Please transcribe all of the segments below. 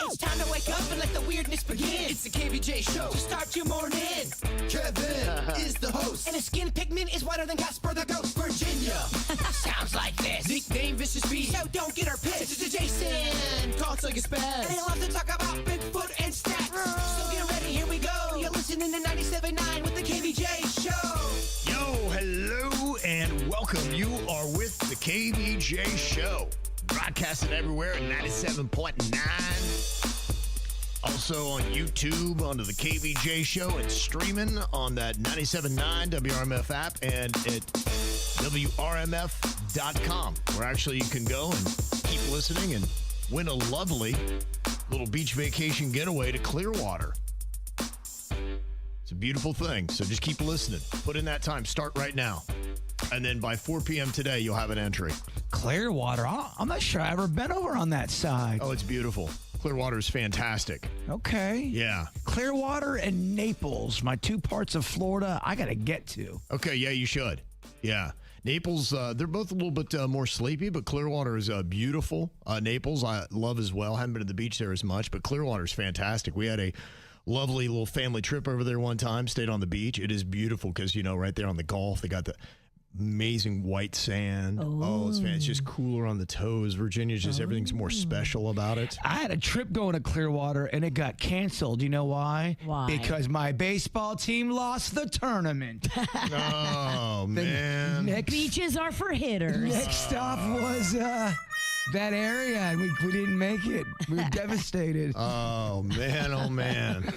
It's time to wake up and let the weirdness begin. It's the KVJ Show to start your morning. Kevin is the host, and his skin pigment is whiter than Casper the Ghost. Virginia sounds like this. Nickname Vicious Beast, so don't get her pissed. Jason talks like a spaz, and he'll have to talk about Bigfoot and stats. So get ready, here we go. You're listening to 97.9 with the KVJ Show. Yo, hello, and welcome. You are with the KVJ Show. Broadcasting everywhere at 97.9. Also on YouTube, onto the KVJ Show, and streaming on that 97.9 WRMF app and at WRMF.com, where actually you can go and keep listening and win a lovely little beach vacation getaway to Clearwater. It's a beautiful thing, so just keep listening. Put in that time. Start right now. And then by 4 p.m. today, you'll have an entry. Clearwater. I'm not sure I've ever been over on that side. Oh, it's beautiful. Clearwater is fantastic. Okay. Yeah. Clearwater and Naples, my two parts of Florida I got to get to. Okay, yeah, you should. Yeah. Naples, they're both a little bit more sleepy, but Clearwater is beautiful. Naples, I love as well. Haven't been to the beach there as much, but Clearwater is fantastic. We had a lovely little family trip over there one time, stayed on the beach. It is beautiful because, you know, right there on the Gulf, they got the amazing white sand. Oh, it's just cooler on the toes. Virginia's just everything's more special about it. I had a trip going to Clearwater, and it got canceled. You know why? Why? Because my baseball team lost the tournament. Oh, man. Beaches are for hitters. Next stop was that area, and we didn't make it. We were devastated. Oh, man.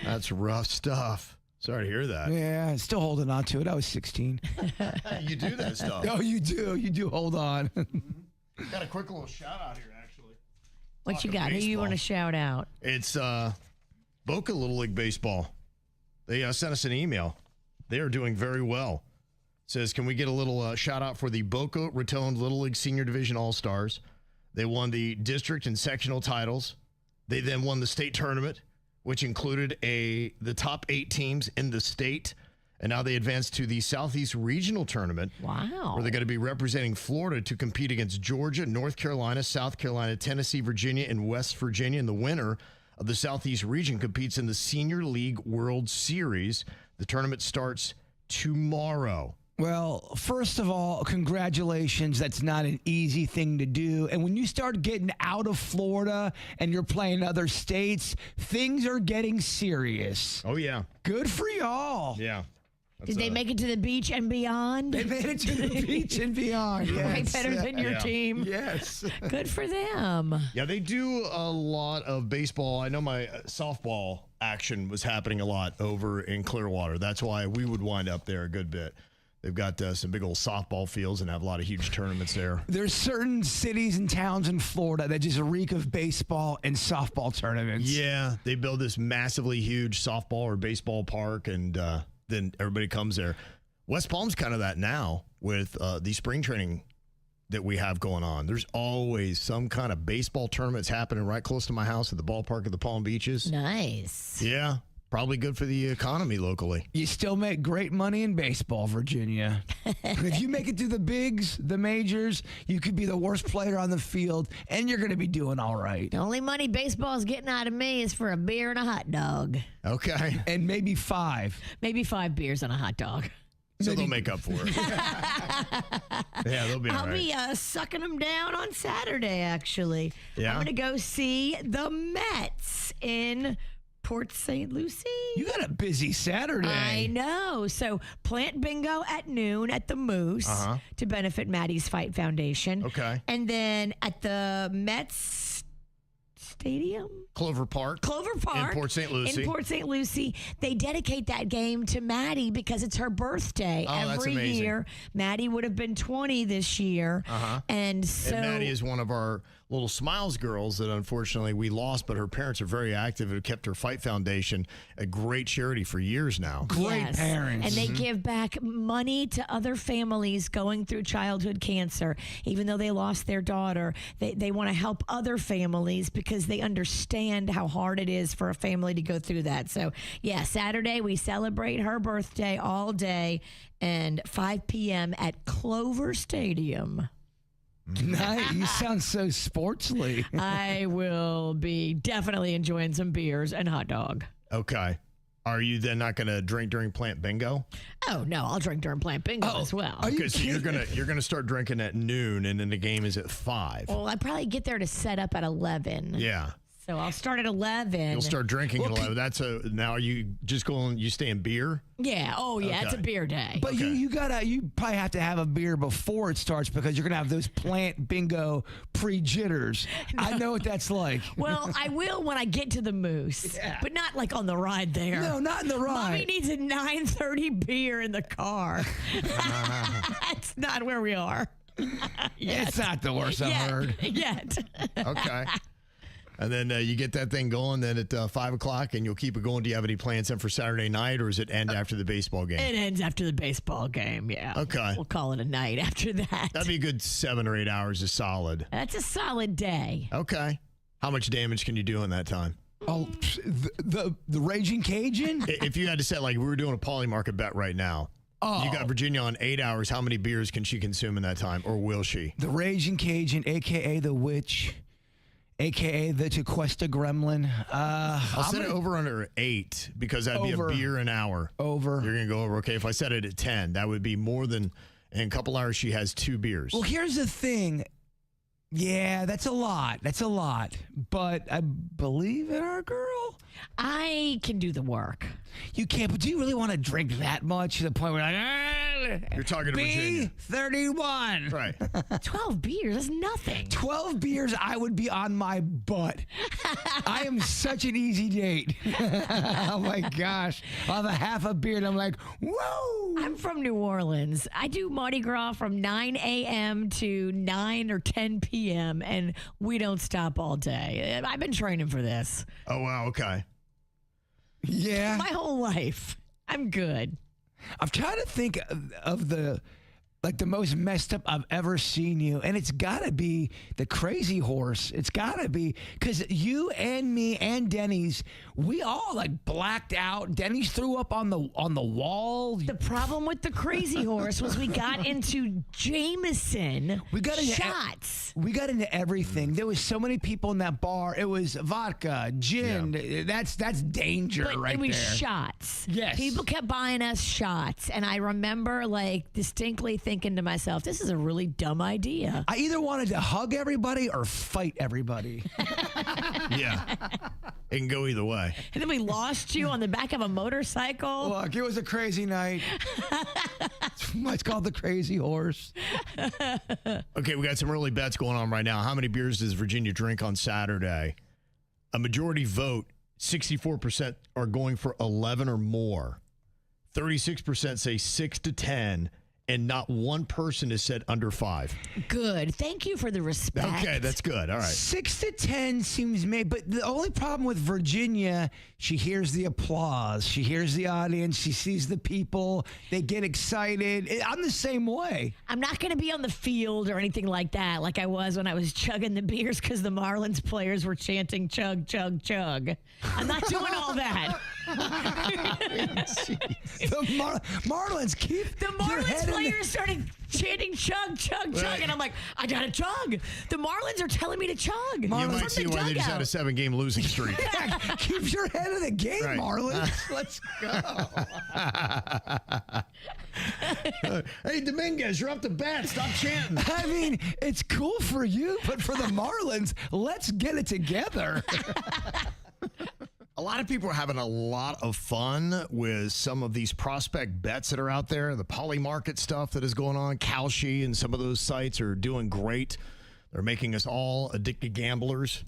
That's rough stuff. Sorry to hear that. Yeah, still holding on to it. I was 16. You do that stuff. Oh, you do. You do hold on. Got a quick little shout out here, actually. What you got? Who you want to shout out? It's Boca Little League Baseball. They sent us an email. They are doing very well. It says, can we get a little shout out for the Boca Raton Little League Senior Division All-Stars? They won the district and sectional titles. They then won the state tournament, which included the top 8 teams in the state. And now they advanced to the Southeast Regional Tournament. Wow. Where they're going to be representing Florida to compete against Georgia, North Carolina, South Carolina, Tennessee, Virginia, and West Virginia. And the winner of the Southeast region competes in the Senior League World Series. The tournament starts tomorrow. Well, first of all, congratulations. That's not an easy thing to do. And when you start getting out of Florida and you're playing other states, things are getting serious. Oh, yeah. Good for y'all. Yeah. Did they make it to the beach and beyond? They made it to the beach and beyond. Yes. Way better than your team. Yes. Good for them. Yeah, they do a lot of baseball. I know my softball action was happening a lot over in Clearwater. That's why we would wind up there a good bit. They've got some big old softball fields and have a lot of huge tournaments there. There's certain cities and towns in Florida that just reek of baseball and softball tournaments. Yeah, they build this massively huge softball or baseball park, and then everybody comes there. West Palm's kind of that now with the spring training that we have going on. There's always some kind of baseball tournaments happening right close to my house at the ballpark of the Palm Beaches. Nice. Yeah. Probably good for the economy locally. You still make great money in baseball, Virginia. If you make it to the bigs, the majors, you could be the worst player on the field, and you're going to be doing all right. The only money baseball's getting out of me is for a beer and a hot dog. Okay. And maybe 5. Maybe 5 beers and a hot dog. So they'll make up for it. Yeah, they'll be all right. I'll be sucking them down on Saturday, actually. Yeah? I'm going to go see the Mets in Port St. Lucie. You got a busy Saturday. I know. So plant bingo at noon at the Moose to benefit Maddie's Fight Foundation. Okay. And then at the Mets Stadium? Clover Park. In Port St. Lucie. In Port St. Lucie. They dedicate that game to Maddie because it's her birthday that's every amazing. year. Maddie would have been 20 this year. And so. And Maddie is one of our little Smiles girls that unfortunately we lost, but her parents are very active and kept her Fight Foundation a great charity for years now. Great parents. And they give back money to other families going through childhood cancer. Even though they lost their daughter, they want to help other families because they understand how hard it is for a family to go through that. So, yeah, Saturday we celebrate her birthday all day and 5 p.m. at Clover Stadium. Nice. You sound so sportsly. I will be definitely enjoying some beers and hot dog. Okay. Are you then not going to drink during plant bingo? Oh no, I'll drink during plant bingo as well. Okay, so you're gonna start drinking at noon, and then the game is at 5. Well, I probably get there to set up at 11. Yeah. So I'll start at 11. You'll start drinking at 11. Now are you just going? You stay in beer? Yeah. Oh yeah, it's a Okay. beer day. But Okay. you probably have to have a beer before it starts because you're gonna have those plant bingo pre-jitters. I know what that's like. Well, I will when I get to the Moose, but not like on the ride there. No, not in the ride. Mommy needs a 9:30 beer in the car. That's not where we are. It's not the worst I've heard. Yet. Okay. And then you get that thing going then at 5 o'clock, and you'll keep it going. Do you have any plans in for Saturday night, or does it end after the baseball game? It ends after the baseball game, yeah. Okay. We'll call it a night after that. That'd be a good 7 or 8 hours of solid. That's a solid day. Okay. How much damage can you do in that time? Oh, the Raging Cajun? If you had to set, like, we were doing a poly market bet right now. Oh. You got Virginia on 8 hours. How many beers can she consume in that time, or will she? The Raging Cajun, a.k.a. the Witch, a.k.a. the Tequesta Gremlin. I'll set it over under 8 because that'd be a Over. beer an hour. Over. You're going to go over. Okay, if I set it at 10, that would be more than, in a couple hours, she has 2 beers. Well, here's the thing. Yeah, that's a lot. That's a lot. But I believe in our girl. I can do the work. You can't, but do you really want to drink that much to the point where You're talking to Virginia. B31. Right. 12 beers, that's nothing. 12 beers, I would be on my butt. I am such an easy date. Oh my gosh. I'll have a half a beer and I'm like, whoa. I'm from New Orleans. I do Mardi Gras from 9 a.m. to 9 or 10 p.m., and we don't stop all day. I've been training for this Oh, wow. Okay. Yeah. my whole life. I'm good. I'm trying to think of the most messed up I've ever seen you, and it's got to be the Crazy Horse. It's got to be because you and me and Denny's, we all like blacked out. Denny's threw up on the wall. The problem with the Crazy Horse was we got into Jameson We got into shots. We got into everything. There was so many people in that bar. It was vodka, gin. That's danger But right it was there. shots. Yes. People kept buying us shots. And I remember like distinctly thinking to myself, this is a really dumb idea. I either wanted to hug everybody or fight everybody. Yeah. It can go either way. And then we lost you on the back of a motorcycle. Look, it was a crazy night. It's called the Crazy Horse. Okay, we got some early bets going on right now. How many beers does Virginia drink on Saturday? A majority vote, 64% are going for 11 or more. 36% say 6 to 10. And not one person has said under 5. Good. Thank you for the respect. Okay, that's good. All right. 6 to 10 seems but the only problem with Virginia, she hears the applause, she hears the audience, she sees the people, they get excited. I'm the same way. I'm not going to be on the field or anything like that, like I was when I was chugging the beers because the Marlins players were chanting chug, chug, chug. I'm not doing all that. The Marlins keep The your head Marlins in players started chanting chug, chug, chug, Right. and I'm like, I gotta chug. The Marlins are telling me to chug. You From might see the why they just dugout. had a 7-game losing streak. Keep your head in the game, Right. Marlins. Let's go. Hey, Dominguez, you're up to bat. Stop chanting. I mean, it's cool for you, but for the Marlins, let's get it together. A lot of people are having a lot of fun with some of these prospect bets that are out there. The poly market stuff that is going on. Kalshi and some of those sites are doing great. They're making us all addicted gamblers.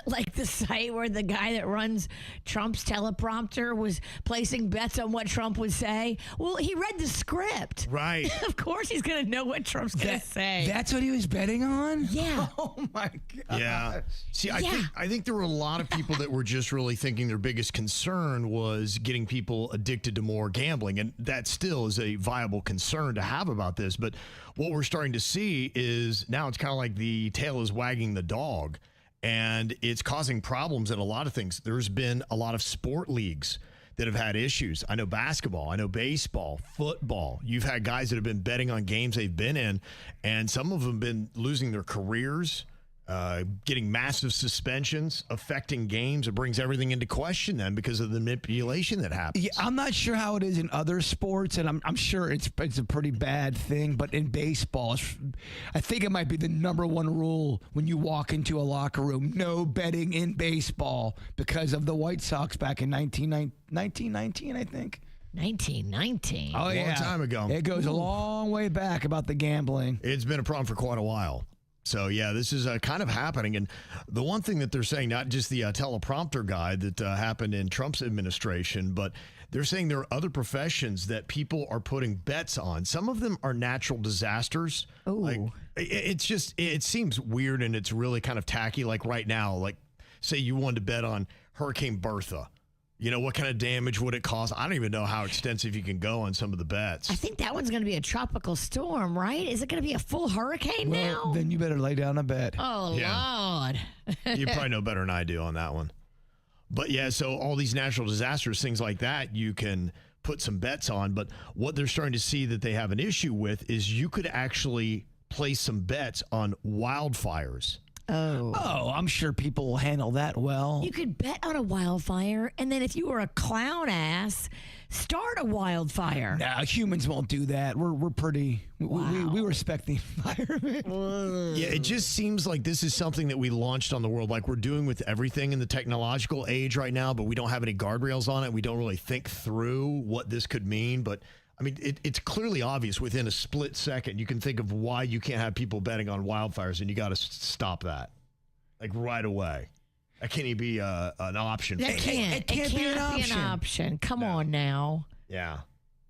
Like the site where the guy that runs Trump's teleprompter was placing bets on what Trump would say. Well, he read the script. Right. Of course he's going to know what Trump's going to say. That's what he was betting on? Yeah. Oh, my God. Yeah. See, I Yeah. think there were a lot of people that were just really thinking their biggest concern was getting people addicted to more gambling. And that still is a viable concern to have about this. But what we're starting to see is now it's kind of like the tail is wagging the dog. And it's causing problems in a lot of things. There's been a lot of sport leagues that have had issues. I know basketball, I know baseball, football. You've had guys that have been betting on games they've been in, and some of them have been losing their careers, getting massive suspensions, affecting games. It brings everything into question then because of the manipulation that happens. Yeah, I'm not sure how it is in other sports, and I'm sure it's a pretty bad thing. But in baseball, I think it might be the number one rule when you walk into a locker room: no betting in baseball, because of the White Sox back in 1919, I think. 1919. Oh, yeah. Long time ago. It goes a long way back about the gambling. It's been a problem for quite a while. So, yeah, this is kind of happening. And the one thing that they're saying, not just the teleprompter guy that happened in Trump's administration, but they're saying there are other professions that people are putting bets on. Some of them are natural disasters. Ooh. Like, it seems weird, and it's really kind of tacky. Like right now, like say you wanted to bet on Hurricane Bertha. You know, what kind of damage would it cause? I don't even know how extensive you can go on some of the bets. I think that one's going to be a tropical storm, right? Is it going to be a full hurricane now? Then you better lay down a bet. Oh, Yeah. Lord. You probably know better than I do on that one. But yeah, so all these natural disasters, things like that, you can put some bets on. But what they're starting to see that they have an issue with is you could actually place some bets on wildfires. Oh, I'm sure people will handle that well. You could bet on a wildfire, and then if you were a clown ass, start a wildfire. No, humans won't do that. We're pretty. We respect the environment. Yeah, it just seems like this is something that we launched on the world, like we're doing with everything in the technological age right now, but we don't have any guardrails on it. We don't really think through what this could mean. But I mean, it's clearly obvious within a split second. You can think of why you can't have people betting on wildfires, and you got to stop that, like right away. That can't even be an option. That can't. It can't be an option. Come on now. Yeah.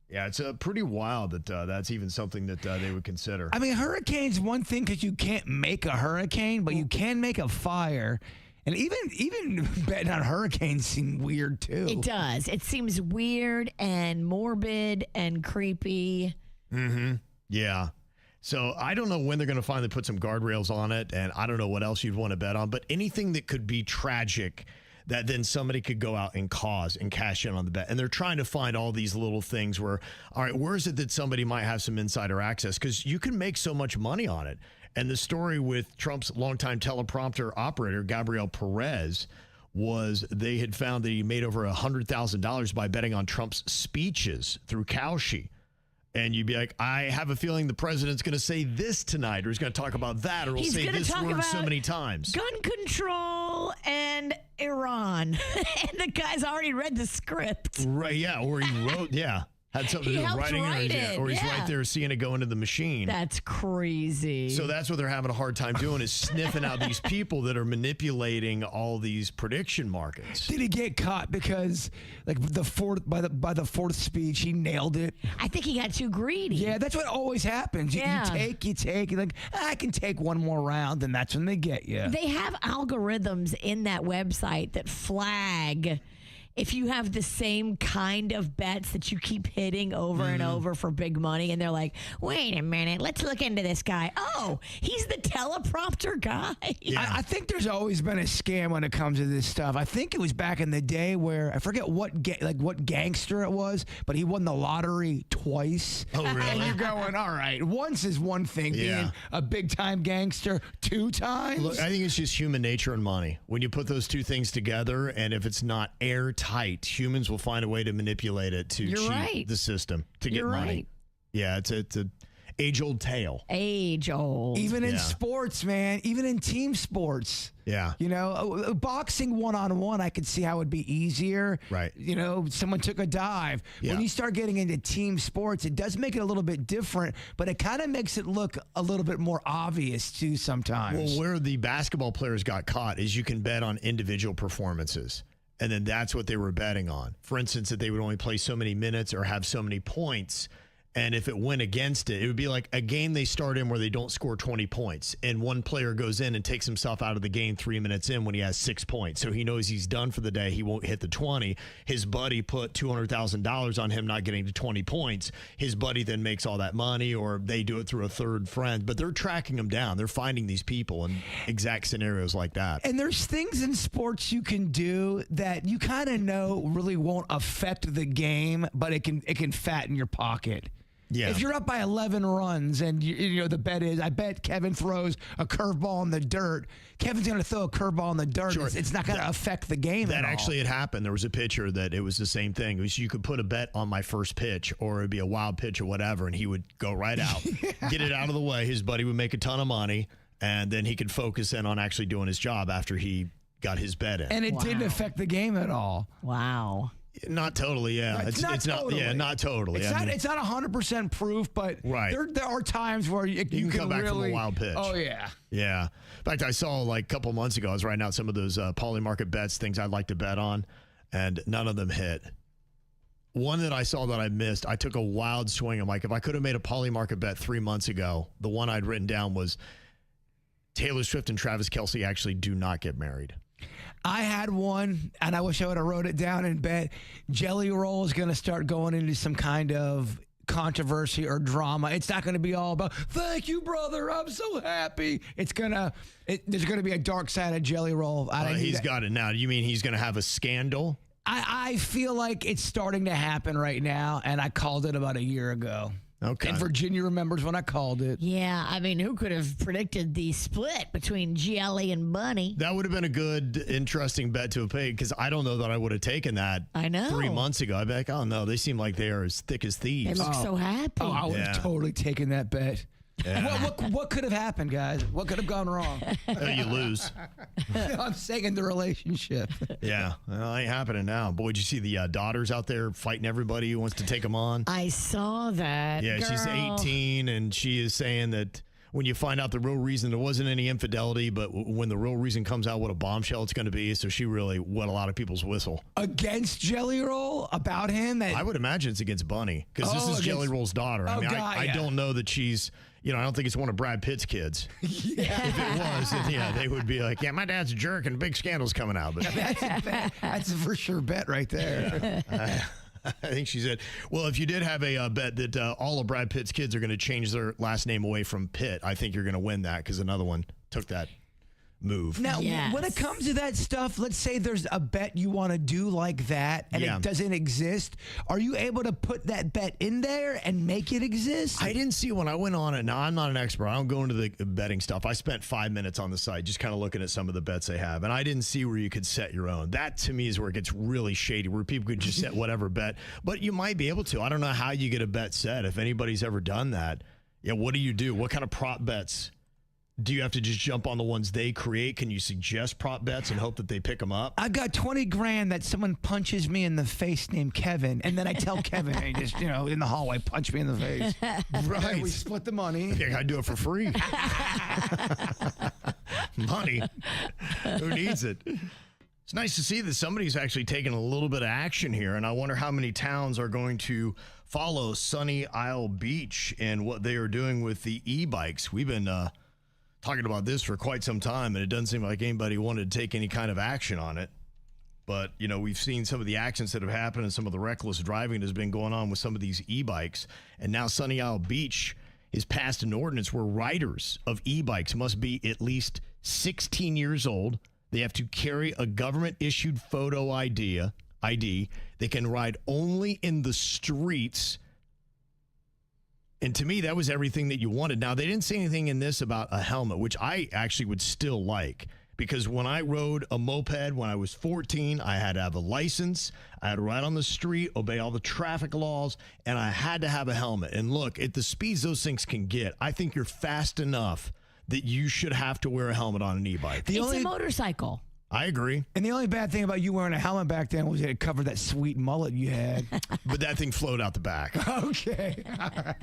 Yeah, it's pretty wild that that's even something that they would consider. I mean, hurricane's one thing because you can't make a hurricane, but you can make a fire. And even betting on hurricanes seem weird, too. It does. It seems weird and morbid and creepy. Mm-hmm. Yeah. So I don't know when they're going to finally put some guardrails on it, and I don't know what else you'd want to bet on, but anything that could be tragic that then somebody could go out and cause and cash in on the bet. And they're trying to find all these little things where, all right, where is it that somebody might have some insider access? Because you can make so much money on it. And the story with Trump's longtime teleprompter operator, Gabriel Perez, was they had found that he made over $100,000 by betting on Trump's speeches through Kalshi. And you'd be like, I have a feeling the president's going to say this tonight, or he's going to talk about that, or he'll say this word so many times. Gun control and Iran. And the guy's already read the script. Right, yeah, or he wrote, yeah. Had something to do with writing, or he's right there seeing it go into the machine. That's crazy. So that's what they're having a hard time doing, is sniffing out these people that are manipulating all these prediction markets. Did he get caught because, like, by the fourth speech, he nailed it? I think he got too greedy. Yeah, that's what always happens. You take, you're like, I can take one more round, and that's when they get you. They have algorithms in that website that flag if you have the same kind of bets that you keep hitting over and over for big money, and they're like, wait a minute, let's look into this guy. Oh, he's the teleprompter guy. Yeah. I think there's always been a scam when it comes to this stuff. I think it was back in the day where, I forget what gangster it was, but he won the lottery twice. Oh, really? And you're going, all right, once is one thing, being a big-time gangster 2 times. Look, I think it's just human nature and money. When you put those two things together, and if it's not airtight, humans will find a way to manipulate it to cheat the system to get money. Right. Yeah, it's a age-old tale. Age old. Even in sports, man. Even in team sports. Yeah. You know, boxing one-on-one, I could see how it would be easier. Right. You know, someone took a dive. Yeah. When you start getting into team sports, it does make it a little bit different, but it kind of makes it look a little bit more obvious, too, sometimes. Well, where the basketball players got caught is you can bet on individual performances. And then that's what they were betting on. For instance, that they would only play so many minutes or have so many points. And if it went against it, it would be like a game they start in where they don't score 20 points. And one player goes in and takes himself out of the game 3 minutes in when he has 6 points. So he knows he's done for the day. He won't hit the 20. His buddy put $200,000 on him not getting to 20 points. His buddy then makes all that money, or they do it through a third friend. But they're tracking them down. They're finding these people in exact scenarios like that. And there's things in sports you can do that you kind of know really won't affect the game, but it can fatten your pocket. Yeah. If you're up by 11 runs and you know the bet is, I bet Kevin throws a curveball in the dirt. Kevin's going to throw a curveball in the dirt. Sure. It's not going to affect the game That at all. actually had happened. There was a pitcher that it was the same thing. It was you could put a bet on my first pitch, or it'd be a wild pitch or whatever, and he would go right out, get it out of the way. His buddy would make a ton of money, and then he could focus in on actually doing his job after he got his bet in. And it didn't affect the game at all. Wow. Not totally, yeah. It's not totally. Not totally. It's not 100% proof, but Right. there are times where you can come back really, from a wild pitch. Oh, yeah. Yeah. In fact, I saw like a couple months ago, I was writing out some of those poly market bets, things I'd like to bet on, and none of them hit. One that I saw that I missed, I took a wild swing. I'm like, if I could have made a poly market bet 3 months ago, the one I'd written down was Taylor Swift and Travis Kelce actually do not get married. I had one, and I wish I would have wrote it down and bet Jelly Roll is going to start going into some kind of controversy or drama. It's not going to be all about, thank you, brother, I'm so happy. There's going to be a dark side of Jelly Roll. He's got it now. You mean he's going to have a scandal? I feel like it's starting to happen right now, and I called it about a year ago. Okay. And Virginia remembers when I called it. Yeah, I mean, who could have predicted the split between Jelly and Bunny? That would have been a good, interesting bet to have paid, because I don't know that I would have taken that. I know. 3 months ago. I'd be like, oh, no, they seem like they are as thick as They thieves. look so happy. Oh, I would have totally taken that bet. Yeah. What could have happened, guys? What could have gone wrong? You lose. I'm saying in the relationship. Yeah. Well, it ain't happening now. Boy, did you see the daughters out there fighting everybody who wants to take them on? I saw that. Yeah, she's girl. 18, and she is saying that when you find out the real reason, there wasn't any infidelity, but when the real reason comes out, what a bombshell it's going to be. So she really wet a lot of people's whistle. Against Jelly Roll? About him? I would imagine it's against Bunny, because this is Jelly Roll's daughter. I mean, God, I don't know that she's, I don't think it's one of Brad Pitt's kids. Yeah. If it was, then they would be like, yeah, my dad's a jerk and big scandal's coming out. But That's a for sure bet right there. I think she said, well, if you did have a bet that all of Brad Pitt's kids are going to change their last name away from Pitt, I think you're going to win that, because another one took that move. Now, Yes. when it comes to that stuff, let's say there's a bet you want to do like that and Yeah. it doesn't exist. Are you able to put that bet in there and make it exist? I didn't see when I went on it. Now, I'm not an expert. I don't go into the betting stuff. I spent 5 minutes on the site just kind of looking at some of the bets they have, and I didn't see where you could set your own. That, to me, is where it gets really shady, where people could just set whatever bet. But you might be able to. I don't know how you get a bet set. If anybody's ever done that, what do you do? What kind of prop bets? Do you have to just jump on the ones they create? Can you suggest prop bets and hope that they pick them up? I've got 20 grand that someone punches me in the face named Kevin, and then I tell Kevin, hey, just, in the hallway, punch me in the face. Right. We split the money. Yeah, I do it for free. Money. Who needs it? It's nice to see that somebody's actually taking a little bit of action here, and I wonder how many towns are going to follow Sunny Isle Beach and what they are doing with the e-bikes. We've been talking about this for quite some time, and it doesn't seem like anybody wanted to take any kind of action on it. But, we've seen some of the accidents that have happened and some of the reckless driving that has been going on with some of these e-bikes. And now Sunny Isle Beach has passed an ordinance where riders of e-bikes must be at least 16 years old. They have to carry a government-issued photo ID. They can ride only in the streets. And to me, that was everything that you wanted. Now, they didn't say anything in this about a helmet, which I actually would still like. Because when I rode a moped when I was 14, I had to have a license, I had to ride on the street, obey all the traffic laws, and I had to have a helmet. And look, at the speeds those things can get, I think you're fast enough that you should have to wear a helmet on an e-bike. It's a motorcycle. I agree. And the only bad thing about you wearing a helmet back then was it covered that sweet mullet you had. But that thing flowed out the back. Okay.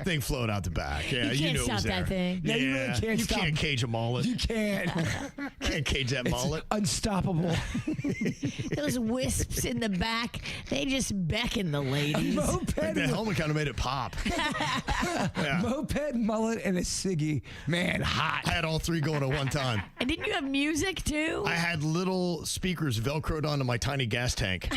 Thing flowed out the back. Yeah, You can't knew it was stop that there. thing. Yeah, you really can't You stop. can't cage a mullet. You can't. Can't cage that mullet. Unstoppable. Those wisps in the back, they just beckon the ladies. Moped, Like the helmet kind of made it pop. Yeah. moped, mullet, and a ciggy. Man, hot. I had all three going at one time. And didn't you have music too? I had little speakers velcroed onto my tiny gas tank.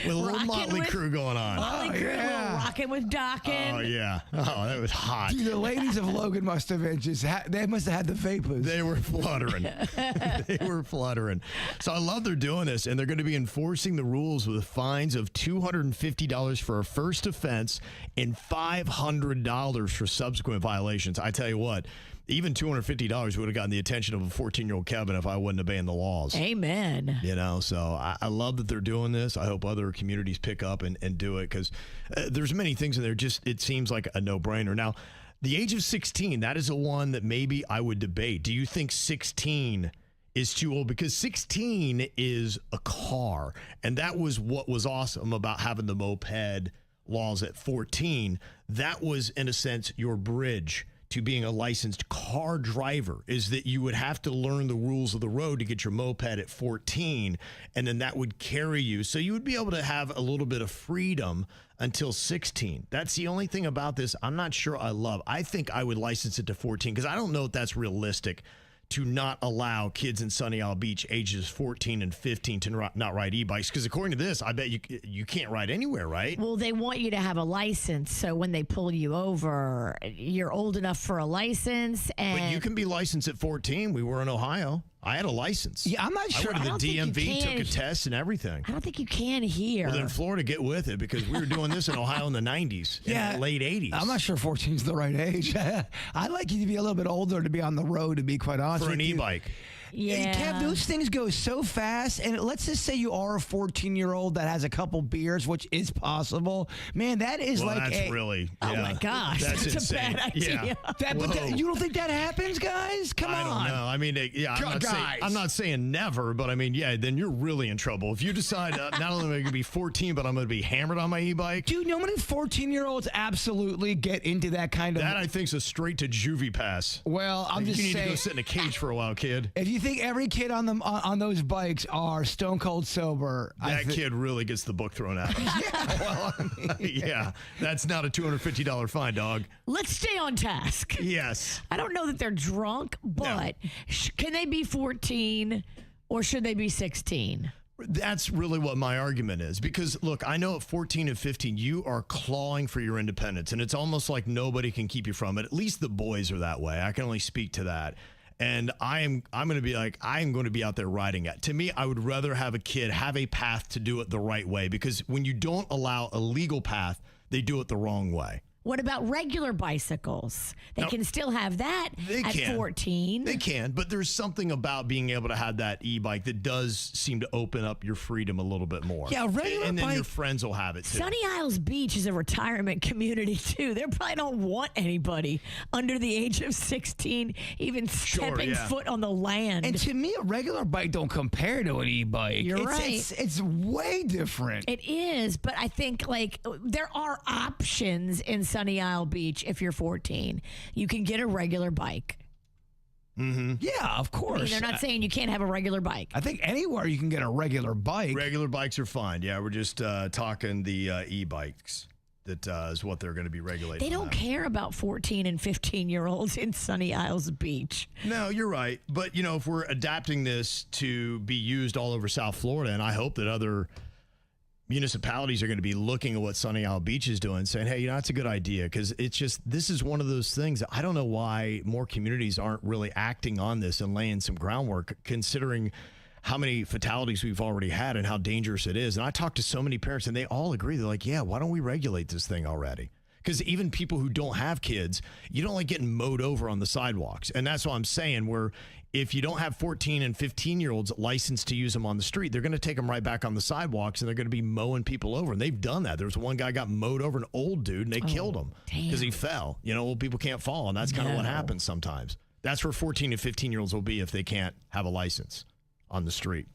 With a little Motley Crue going on. Motley Crue, yeah. rocking with Dockin. Oh, yeah. Oh, that was hot. Dude, the ladies of Logan must have been they must have had the vapors. They were fluttering. They were fluttering. So I love they're doing this, and they're going to be enforcing the rules with fines of $250 for a first offense and $500 for subsequent violations. I tell you what, even $250 would have gotten the attention of a 14-year-old Kevin if I wasn't obeying the laws. Amen. You know, so I love that they're doing this. I hope other communities pick up and do it, because there's many things in there. Just it seems like a no-brainer. Now, the age of 16, that is the one that maybe I would debate. Do you think 16 is too old? Because 16 is a car, and that was what was awesome about having the moped laws at 14. That was, in a sense, your bridge to being a licensed car driver, is that you would have to learn the rules of the road to get your moped at 14, and then that would carry you. So you would be able to have a little bit of freedom until 16. That's the only thing about this I'm not sure I love. I think I would license it to 14, because I don't know if that's realistic to not allow kids in Sunny Isle Beach ages 14 and 15 to not ride e-bikes. Because according to this, I bet you can't ride anywhere, right? Well, they want you to have a license, so when they pull you over, you're old enough for a license. And But you can be licensed at 14. We were in Ohio. I had a license. Yeah, I'm not sure. I went to the I don't think you DMV, can. took a test and everything. I don't think you can here. Well, then Florida, get with it, because we were doing this in Ohio in the 90s, in the late 80s. I'm not sure 14 is the right age. I'd like you to be a little bit older to be on the road, to be quite honest for with an you. e-bike. Yeah. Kev, those things go so fast, and let's just say you are a 14-year-old that has a couple beers, which is possible. Man, that is Well, like that's really, Oh yeah. my gosh, that's a insane. bad idea. Yeah. But you don't think that happens, guys? Come I on. don't know. I mean, I'm not saying never, but I mean, yeah, then you're really in trouble. If you decide not only am I going to be 14, but I'm going to be hammered on my e-bike. Dude, you know how many 14-year-olds absolutely get into that kind of... That, I think, is a straight to juvie pass. Well, I'm just You need saying... to go sit in a cage for a while, kid. If you think every kid on those bikes are stone cold sober... That kid really gets the book thrown at him. Yeah, that's not a $250 fine, dog. Let's stay on task. Yes. I don't know that they're drunk, but can they be 14 or should they be 16? That's really what my argument is, because look, I know at 14 and 15 you are clawing for your independence, and it's almost like nobody can keep you from it. At least the boys are that way. I can only speak to that. And I'm going to be like, I am going to be out there riding it. To me, I would rather have a kid have a path to do it the right way, because when you don't allow a legal path, they do it the wrong way. What about regular bicycles? They can still have that at 14. They can, but there's something about being able to have that e-bike that does seem to open up your freedom a little bit more. Yeah, regular and then bike. your friends will have it too. Sunny Isles Beach is a retirement community too. They probably don't want anybody under the age of 16 even stepping foot on the land. And to me, a regular bike don't compare to an e-bike. You're right. It's way different. It is, but I think like there are options in Sunny Isle Beach if you're 14. You can get a regular bike. Mm-hmm. Yeah, of course. I mean, they're not saying you can't have a regular bike. I think anywhere you can get a regular bike. Regular bikes are fine. Yeah, we're just talking the e-bikes. That is what they're going to be regulating. They don't care about 14 and 15-year-olds in Sunny Isles Beach. No, you're right. But, you know, if we're adapting this to be used all over South Florida, and I hope that other municipalities are going to be looking at what Sunny Isle Beach is doing, saying, hey, you know, that's a good idea, because it's just, this is one of those things that I don't know why more communities aren't really acting on this and laying some groundwork, considering how many fatalities we've already had and how dangerous it is. And I talked to so many parents, and they all agree. They're like, yeah, why don't we regulate this thing already? Because even people who don't have kids, you don't like getting mowed over on the sidewalks. And that's what I'm saying, where if you don't have 14 and 15-year-olds licensed to use them on the street, they're going to take them right back on the sidewalks, and they're going to be mowing people over. And they've done that. There was one guy got mowed over, an old dude, and they killed him because he fell. You know, old people can't fall, and that's kind of what happens sometimes. That's where 14 and 15-year-olds will be if they can't have a license on the street.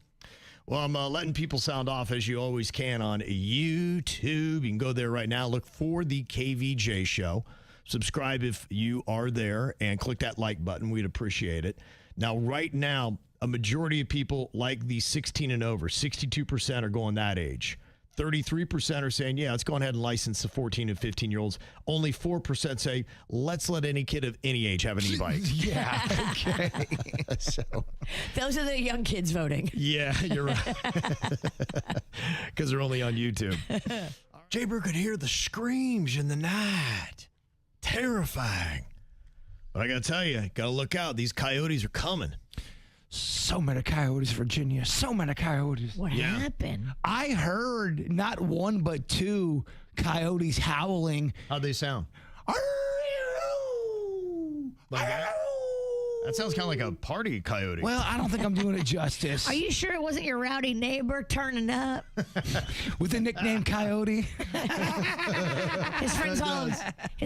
Well, I'm letting people sound off, as you always can, on YouTube. You can go there right now. Look for the KVJ Show. Subscribe if you are there and click that like button. We'd appreciate it. Now, right now, a majority of people like the 16 and over. 62% are going that age. 33% are saying, yeah, let's go ahead and license the 14 and 15-year-olds. Only 4% say, let's let any kid of any age have an e-bike. Yeah, okay. So, Those are the young kids voting. yeah, you're right. Because they're only on YouTube. Jbird could hear the screams in the night. Terrifying. But I got to tell you, got to look out. These coyotes are coming. So many coyotes, Virginia. So many coyotes. What happened? I heard not one but two coyotes howling. How'd they sound? Like that? That sounds kind of like a party coyote. Well, I don't think I'm doing it justice. Are you sure it wasn't your rowdy neighbor turning up? With the nickname Coyote? His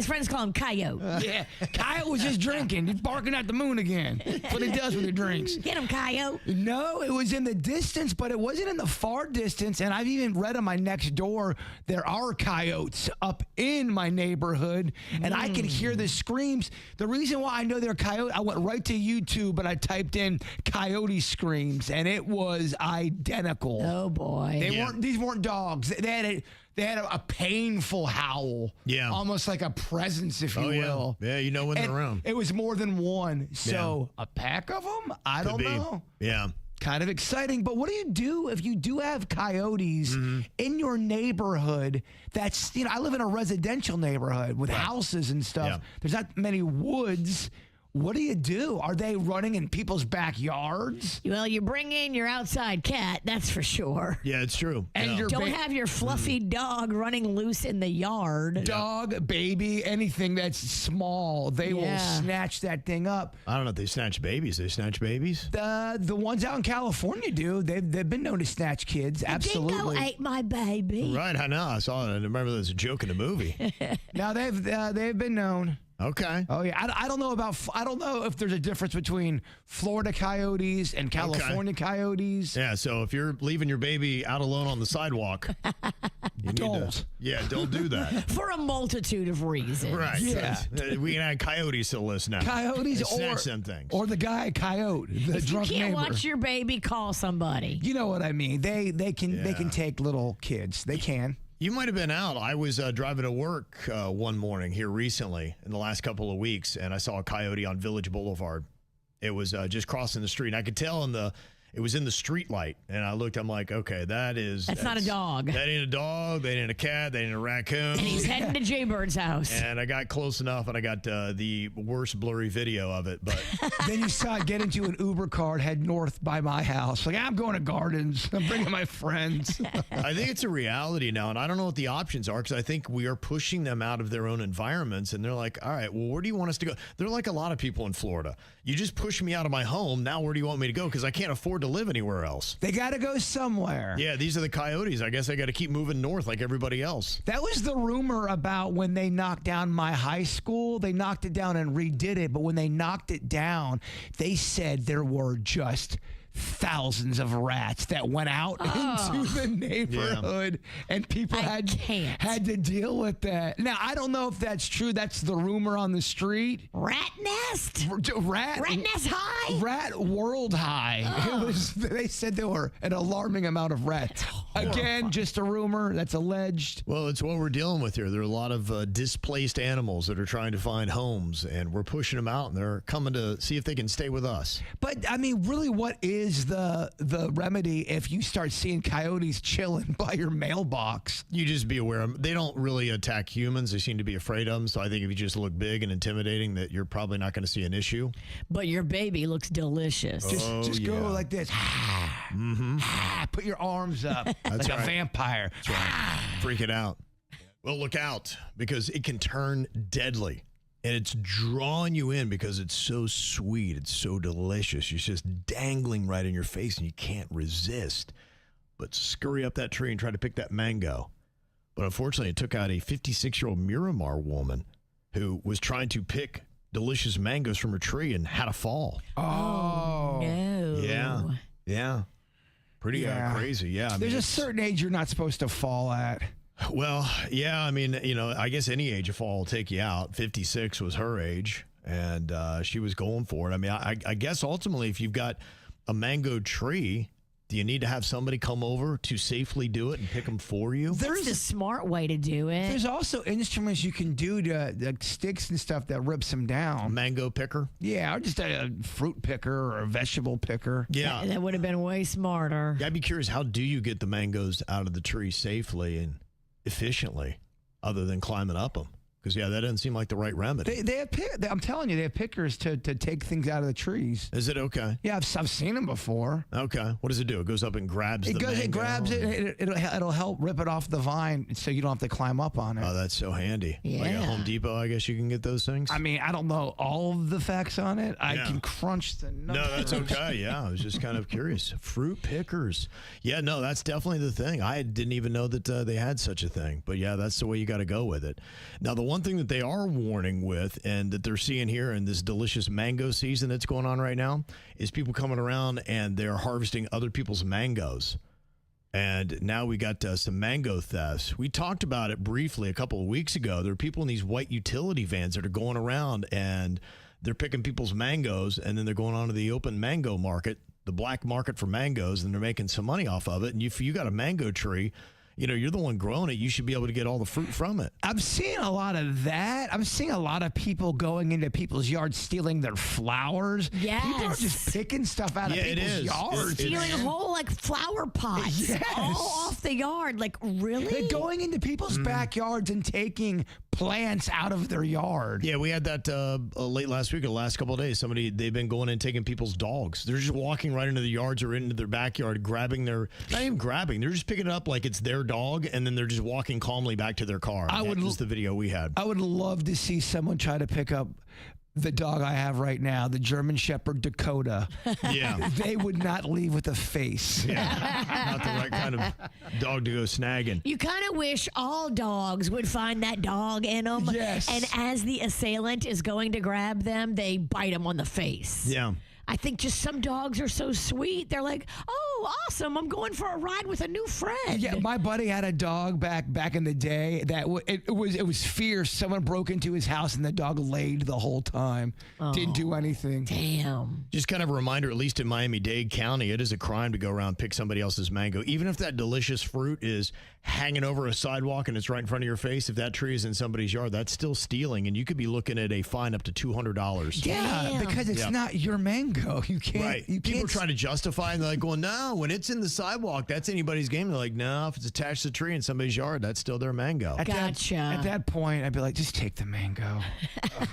friends call him Coyote. Yeah. Coyote was just drinking. He's barking at the moon again. That's what he does when he drinks. Get him, Coyote. No, it was in the distance, but it wasn't in the far distance. And I've even read on my next door, there are coyotes up in my neighborhood, and I can hear the screams. The reason why I know they're coyotes, I went right to YouTube and I typed in coyote screams, and it was identical. Oh boy! These weren't dogs. They had a painful howl. Yeah, almost like a presence, if you will. Yeah, you know when they're around. It was more than one. So a pack of them? I don't know. Yeah. Kind of exciting, but what do you do if you do have coyotes in your neighborhood? That's, I live in a residential neighborhood with houses and stuff. Yeah. There's not many woods. What do you do? Are they running in people's backyards? Well, you bring in your outside cat, that's for sure. Yeah, it's true. And your Don't have your fluffy dog running loose in the yard. dog, baby, anything that's small, they will snatch that thing up. I don't know if they snatch babies. They snatch babies? The ones out in California do. They've been known to snatch kids. Absolutely. Dingo ate my baby. Right, I know. I saw it. I remember there was a joke in the movie. Now they've been known. Okay. Oh yeah, I don't know if there's a difference between Florida coyotes and California coyotes. Yeah, so if you're leaving your baby out alone on the sidewalk, you Don't. don't do that. For a multitude of reasons. Right. Yeah. We can add coyotes to the list now. Coyotes And snatch them things. or the guy coyote, the If you drunk can't neighbor. watch your baby, call somebody. You know what I mean? They can take little kids. They can. You might have been out. I was driving to work one morning here recently in the last couple of weeks, and I saw a coyote on Village Boulevard. It was just crossing the street. And I could tell it was in the street light, and I looked. I'm like, okay, that's not a dog. That ain't a dog. That ain't a cat. That ain't a raccoon. And he's heading to Jbird's house. And I got close enough, and I got the worst blurry video of it. But Then you saw it get into an Uber car and head north by my house. Like, I'm going to Gardens. I'm bringing my friends. I think it's a reality now, and I don't know what the options are because I think we are pushing them out of their own environments, and they're like, all right, well, where do you want us to go? They're like a lot of people in Florida. You just push me out of my home. Now where do you want me to go? Because I can't afford to live anywhere else. They got to go somewhere. Yeah, these are the coyotes. I guess I got to keep moving north like everybody else. That was the rumor about when they knocked down my high school. They knocked it down and redid it. But when they knocked it down, they said there were just thousands of rats that went out into the neighborhood, and people had to deal with that. Now, I don't know if that's true. That's the rumor on the street. Rat nest? Rat nest high? Rat world high. They said there were an alarming amount of rats. Again, just a rumor that's alleged. Well, it's what we're dealing with here. There are a lot of displaced animals that are trying to find homes, and we're pushing them out, and they're coming to see if they can stay with us. But, I mean, really, what is the remedy if you start seeing coyotes chilling by your mailbox? You just be aware of them. They don't really attack humans. They seem to be afraid of them. So I think if you just look big and intimidating, that you're probably not going to see an issue. But your baby looks delicious. Just go like this. Put your arms up like a vampire. That's right. Freak it out. Well, look out, because it can turn deadly. And it's drawing you in because it's so sweet. It's so delicious. It's just dangling right in your face and you can't resist. But scurry up that tree and try to pick that mango. But unfortunately, it took out a 56-year-old Miramar woman who was trying to pick delicious mangoes from her tree and had a fall. Oh. No. Yeah. Pretty crazy. Yeah. There's a certain age you're not supposed to fall at. Well, yeah, I mean, I guess any age of fall will take you out. 56 was her age, and she was going for it. I mean, I guess ultimately, if you've got a mango tree, do you need to have somebody come over to safely do it and pick them for you? There's a smart way to do it. There's also instruments you can do to like sticks and stuff that rips them down. A mango picker? Yeah, or just a fruit picker or a vegetable picker. Yeah. That would have been way smarter. Yeah, I'd be curious, how do you get the mangoes out of the tree safely and efficiently other than climbing up them? Because, yeah, that doesn't seem like the right remedy. They have I'm telling you, they have pickers to take things out of the trees. Is it okay? Yeah, I've seen them before. Okay. What does it do? It goes up and grabs the mango? It grabs it. It'll help rip it off the vine so you don't have to climb up on it. Oh, that's so handy. Yeah. Like at Home Depot, I guess you can get those things? I mean, I don't know all of the facts on it. I Yeah. can crunch the numbers. No, that's okay. Yeah, I was just kind of curious. Fruit pickers. Yeah, no, that's definitely the thing. I didn't even know that they had such a thing. But, yeah, that's the way you got to go with it. Now, the one thing that they are warning with and that they're seeing here in this delicious mango season that's going on right now is people coming around and they're harvesting other people's mangoes. And now we got some mango thefts. We talked about it briefly a couple of weeks ago. There are people in these white utility vans that are going around and they're picking people's mangoes, and then they're going on to the open mango market, the black market for mangoes, and they're making some money off of it. And if you got a mango tree, you're the one growing it. You should be able to get all the fruit from it. I'm seeing a lot of that. I'm seeing a lot of people going into people's yards stealing their flowers. Yes. People are just picking stuff out of people's yards. Stealing whole flower pots all off the yard. Like, really? They're going into people's backyards and taking plants out of their yard. Yeah, we had that late last week or the last couple of days. They've been going and taking people's dogs. They're just walking right into the yards or into their backyard, grabbing not even grabbing, they're just picking it up like it's their dog, and then they're just walking calmly back to their car. That was the video we had. I would love to see someone try to pick up the dog I have right now, the German Shepherd Dakota. Yeah. They would not leave with a face. Yeah. Not the right kind of dog to go snagging. You kind of wish all dogs would find that dog in them. Yes. And as the assailant is going to grab them, they bite them on the face. Yeah. I think just some dogs are so sweet. They're like, oh, awesome. I'm going for a ride with a new friend. Yeah, my buddy had a dog back in the day that it was fierce. Someone broke into his house and the dog laid the whole time. Didn't do anything. Damn. Just kind of a reminder, at least in Miami-Dade County, it is a crime to go around and pick somebody else's mango. Even if that delicious fruit is hanging over a sidewalk and it's right in front of your face, if that tree is in somebody's yard, that's still stealing, and you could be looking at a fine up to $200. Yeah, Damn. because it's not your mango. You can't. Right. You People are can't. trying to justify, and they're like going, no, when it's in the sidewalk, that's anybody's game. They're like, no, if it's attached to the tree in somebody's yard, that's still their mango. Gotcha. At that point, I'd be like, just take the mango.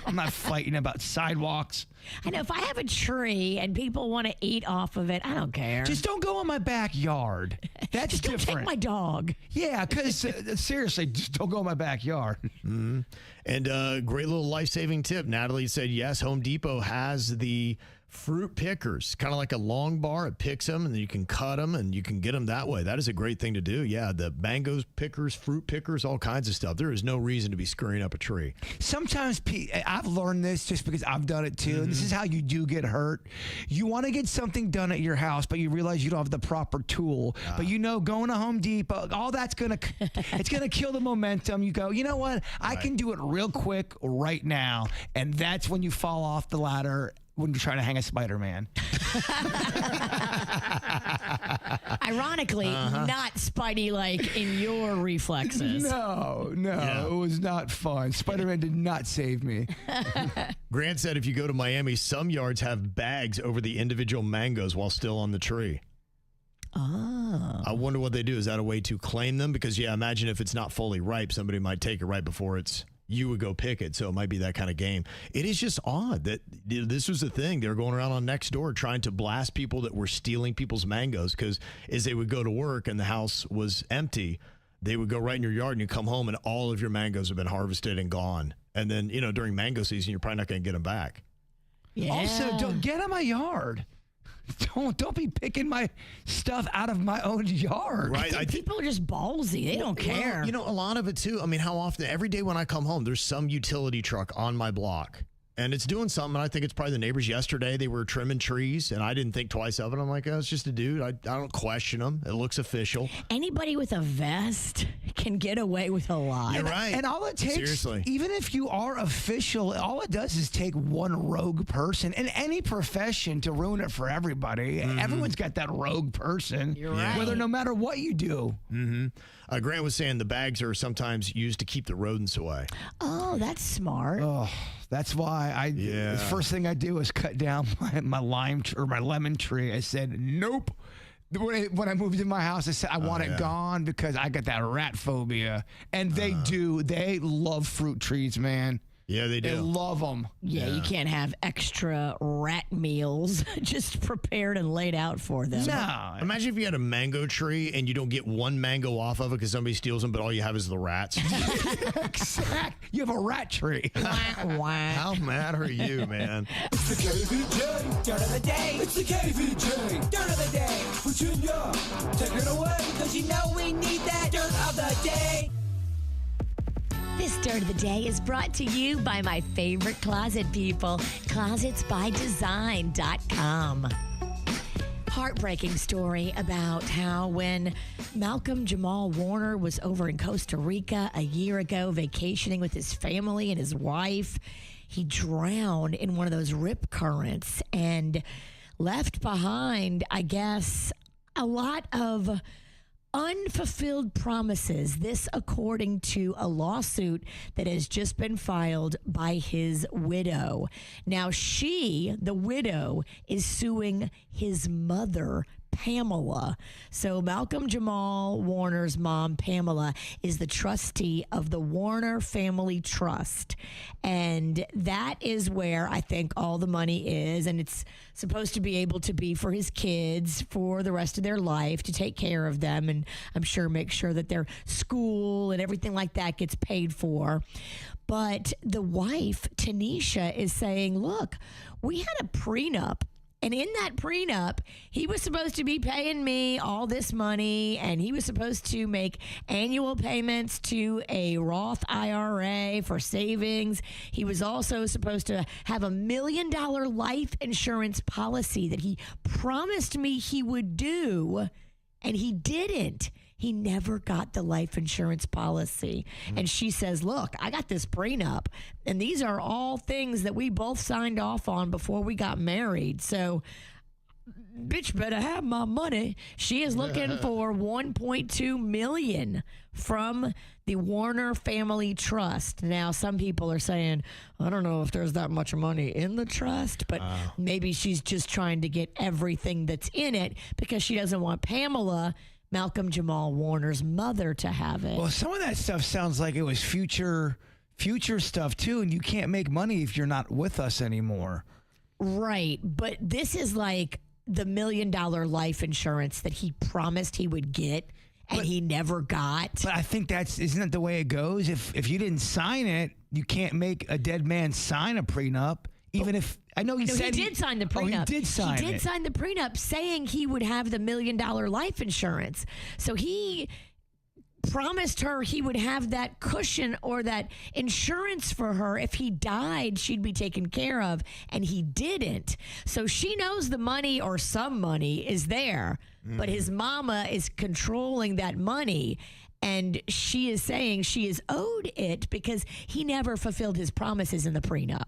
I'm not fighting about sidewalks. I know if I have a tree and people want to eat off of it, I don't care. Just don't go in my backyard. That's Just don't different. take my dog. Yeah, because seriously, just don't go in my backyard. Mm-hmm. And a great little life-saving tip. Natalie said, yes, Home Depot has the fruit pickers, kind of like a long bar. It picks them, and then you can cut them, and you can get them that way. That is a great thing to do. Yeah, the mangoes pickers, fruit pickers, all kinds of stuff. There is no reason to be scurrying up a tree. Sometimes I've learned this just because I've done it too. This is how you do get hurt. You want to get something done at your house, but you realize you don't have the proper tool. But going to Home Depot, all that's it's gonna kill the momentum. You go, you know what? I can do it real quick right now, and that's when you fall off the ladder. When you're trying to hang a Spider-Man. Ironically, not Spidey-like in your reflexes. No, it was not fun. Spider-Man did not save me. Grant said if you go to Miami, some yards have bags over the individual mangoes while still on the tree. Oh. I wonder what they do. Is that a way to claim them? Because, yeah, imagine if it's not fully ripe, somebody might take it right before you would go pick it, so it might be that kind of game. It is just odd that this was the thing. They were going around on Nextdoor trying to blast people that were stealing people's mangoes, because as they would go to work and the house was empty, they would go right in your yard and you come home and all of your mangoes have been harvested and gone. And then, during mango season, you're probably not going to get them back. Yeah. Also, don't get in my yard. Don't be picking my stuff out of my own yard. Right. I think people are just ballsy. They don't care. Well, a lot of it too. I mean, how often, every day when I come home, there's some utility truck on my block. And it's doing something. I think it's probably the neighbors yesterday. They were trimming trees, and I didn't think twice of it. I'm like, oh, it's just a dude. I don't question him. It looks official. Anybody with a vest can get away with a lot. You're right. And all it takes, Seriously. even if you are official, all it does is take one rogue person in any profession to ruin it for everybody. Everyone's got that rogue person. You're right. Whether no matter what you do. Grant was saying the bags are sometimes used to keep the rodents away. Oh, that's smart. Oh, that's why the first thing I do is cut down my my lemon tree. I said, nope. When I moved in my house, I said, I want it gone because I got that rat phobia. And they do. They love fruit trees, man. Yeah, they do. They love them. Yeah, you can't have extra rat meals just prepared and laid out for them. No. Imagine if you had a mango tree and you don't get one mango off of it because somebody steals them, but all you have is the rats. Exact. You have a rat tree. How mad are you, man? It's the KVJ Dirt of the Day. It's the KVJ Dirt of the Day. Virginia, take it away, because you know we need that Dirt of the Day. This Dirt of the Day is brought to you by my favorite closet people, closetsbydesign.com. Heartbreaking story about how when Malcolm Jamal Warner was over in Costa Rica a year ago vacationing with his family and his wife, he drowned in one of those rip currents and left behind, I guess, a lot of unfulfilled promises. This according to a lawsuit that has just been filed by his widow. Now she, the widow, is suing his mother, Pamela. So Malcolm Jamal Warner's mom, Pamela, is the trustee of the Warner Family Trust. And that is where I think all the money is. And it's supposed to be able to be for his kids for the rest of their life, to take care of them. And I'm sure make sure that their school and everything like that gets paid for. But the wife, Tanisha, is saying, look, we had a prenup. And in that prenup, he was supposed to be paying me all this money, and he was supposed to make annual payments to a Roth IRA for savings. He was also supposed to have $1 million life insurance policy that he promised me he would do, and he didn't. He never got the life insurance policy. And she says, look, I got this prenup, and these are all things that we both signed off on before we got married. So, bitch better have my money. She is looking for $1.2 million from the Warner Family Trust. Now, some people are saying, I don't know if there's that much money in the trust, but maybe she's just trying to get everything that's in it because she doesn't want Pamela, Malcolm Jamal Warner's mother, to have it. Well, some of that stuff sounds like it was future stuff too, and you can't make money if you're not with us anymore. Right, but this is like the $1 million life insurance that he promised he would get, and he never got. But I think isn't that the way it goes? If you didn't sign it, you can't make a dead man sign a prenup. Even if I know he said he did sign the prenup. Oh, he did sign it. He did sign the prenup saying he would have the $1 million life insurance. So he promised her he would have that cushion or that insurance for her. If he died, she'd be taken care of, and he didn't. So she knows the money, or some money, is there, but his mama is controlling that money. And she is saying she is owed it because he never fulfilled his promises in the prenup.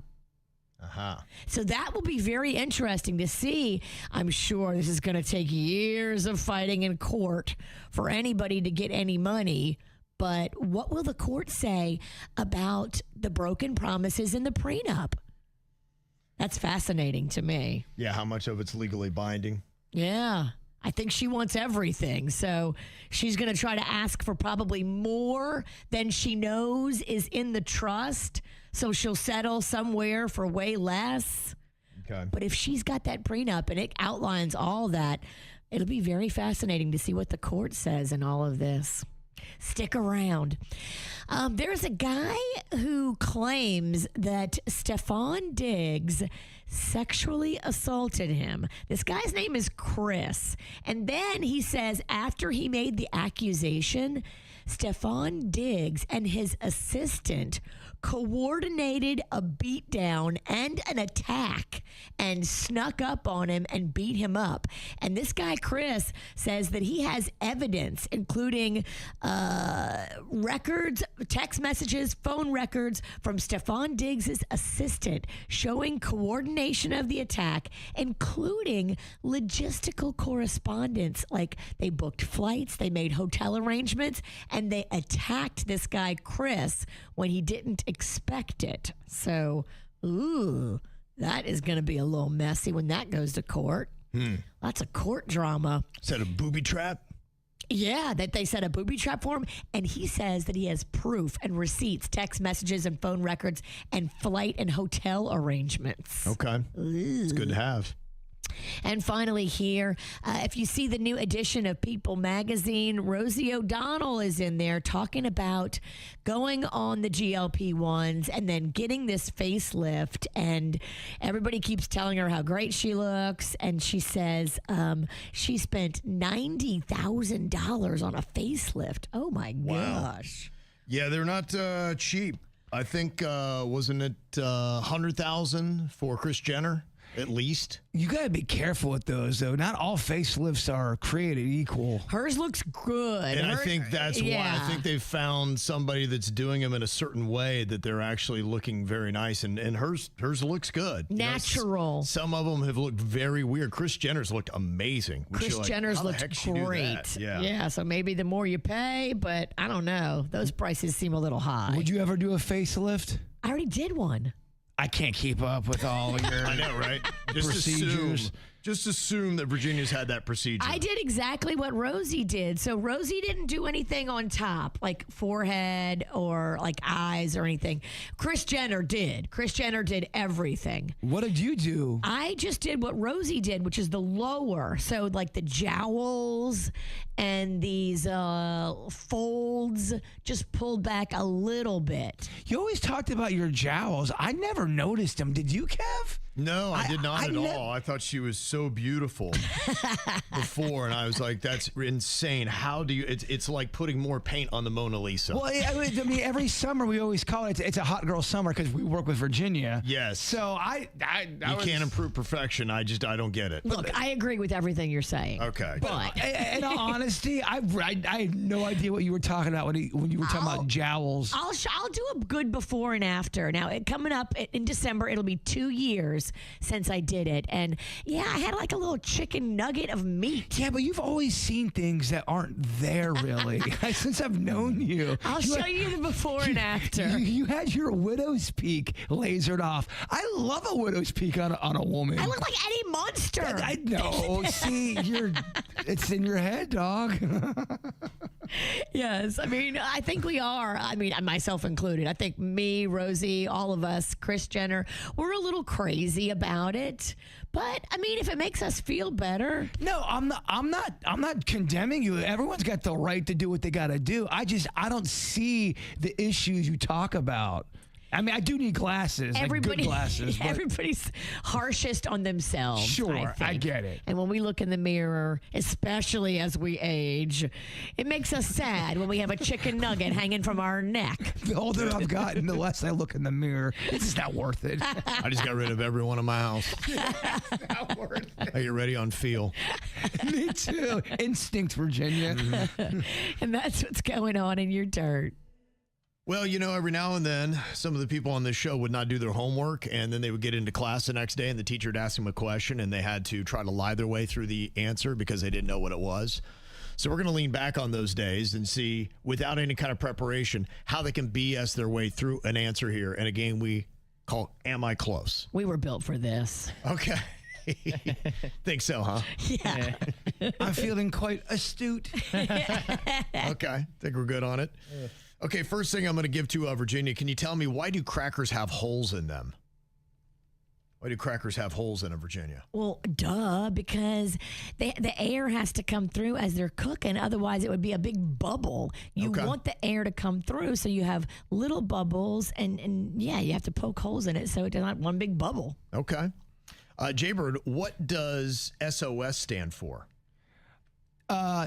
So that will be very interesting to see. I'm sure this is going to take years of fighting in court for anybody to get any money. But what will the court say about the broken promises in the prenup? That's fascinating to me. Yeah, how much of it's legally binding? Yeah. I think she wants everything. So she's going to try to ask for probably more than she knows is in the trust. So she'll settle somewhere for way less. Okay. But if she's got that prenup and it outlines all that, it'll be very fascinating to see what the court says in all of this. Stick around. There's a guy who claims that Stefan Diggs sexually assaulted him. This guy's name is Chris. And then he says after he made the accusation, Stefan Diggs and his assistant coordinated a beatdown and an attack and snuck up on him and beat him up. And this guy, Chris, says that he has evidence, including records, text messages, phone records from Stefan Diggs' assistant showing coordination of the attack, including logistical correspondence. Like they booked flights, they made hotel arrangements, and they attacked this guy, Chris, when he didn't expect it. So, that is going to be a little messy when that goes to court. Lots of court drama. Is that a booby trap? Yeah, that they set a booby trap for him. And he says that he has proof and receipts, text messages and phone records, and flight and hotel arrangements. Okay. It's good to have. And finally here, if you see the new edition of People magazine, Rosie O'Donnell is in there talking about going on the GLP-1s and then getting this facelift. And everybody keeps telling her how great she looks. And she says she spent $90,000 on a facelift. Oh, my gosh. Yeah, they're not cheap. I think, wasn't it $100,000 for Kris Jenner? At least. You got to be careful with those, though. Not all facelifts are created equal. Hers looks good. And I think that's why. I think they've found somebody that's doing them in a certain way that they're actually looking very nice. And hers looks good. Natural. You know, some of them have looked very weird. Kris Jenner's looked amazing. Kris Jenner's looked great. Yeah, so maybe the more you pay, but I don't know. Those prices seem a little high. Would you ever do a facelift? I already did one. I can't keep up with all of your I know, right? procedures. Just assume that Virginia's had that procedure. I did exactly what Rosie did. So Rosie didn't do anything on top, like forehead or like eyes or anything. Kris Jenner did. Kris Jenner did everything. What did you do? I just did what Rosie did, which is the lower. So like the jowls and these folds just pulled back a little bit. You always talked about your jowls. I never noticed them. Did you, Kev? No, I did not at all. I thought she was so beautiful before, and I was like, that's insane. How do you, it's like putting more paint on the Mona Lisa. Well, I mean, every summer we always call it, it's a hot girl summer because we work with Virginia. Yes. So you can't improve perfection. I don't get it. Look, I agree with everything you're saying. Okay. But in all honesty, I had no idea what you were talking about when you were talking about jowls. I'll do a good before and after. Now, coming up in December, it'll be 2 years since I did it. And yeah, I had like a little chicken nugget of meat. Yeah, but you've always seen things that aren't there really. Since I've known you. I'll show you the before and after. You had your widow's peak lasered off. I love a widow's peak on a woman. I look like Eddie Munster. I know. See, it's in your head, dog. Yes, I mean, I think we are. I mean, myself included. I think me, Rosie, all of us, Kris Jenner, we're a little crazy about it. But I mean, if it makes us feel better. No, I'm not condemning you. Everyone's got the right to do what they got to do. I don't see the issues you talk about. I mean, I do need glasses, like good glasses. Everybody's harshest on themselves. Sure, I get it. And when we look in the mirror, especially as we age, it makes us sad when we have a chicken nugget hanging from our neck. The older I've gotten, the less I look in the mirror. It's just not worth it. I just got rid of everyone in my house. Not worth it. I get ready on feel. Me too. Instinct, Virginia. Mm-hmm. And that's what's going on in your dirt. Well, you know, every now and then, some of the people on this show would not do their homework, and then they would get into class the next day, and the teacher would ask them a question, and they had to try to lie their way through the answer because they didn't know what it was. So we're going to lean back on those days and see, without any kind of preparation, how they can BS their way through an answer here in a game we call Am I Close? We were built for this. Okay. Think so, huh? Yeah. I'm feeling quite astute. Okay. Think we're good on it. Okay, first thing I'm going to give to Virginia. Can you tell me, why do crackers have holes in them? Why do crackers have holes in them, Virginia? Well, duh, because the air has to come through as they're cooking. Otherwise, it would be a big bubble. You want the air to come through, so you have little bubbles, and yeah, you have to poke holes in it so it's not one big bubble. Okay. Jbird, what does S.O.S. stand for?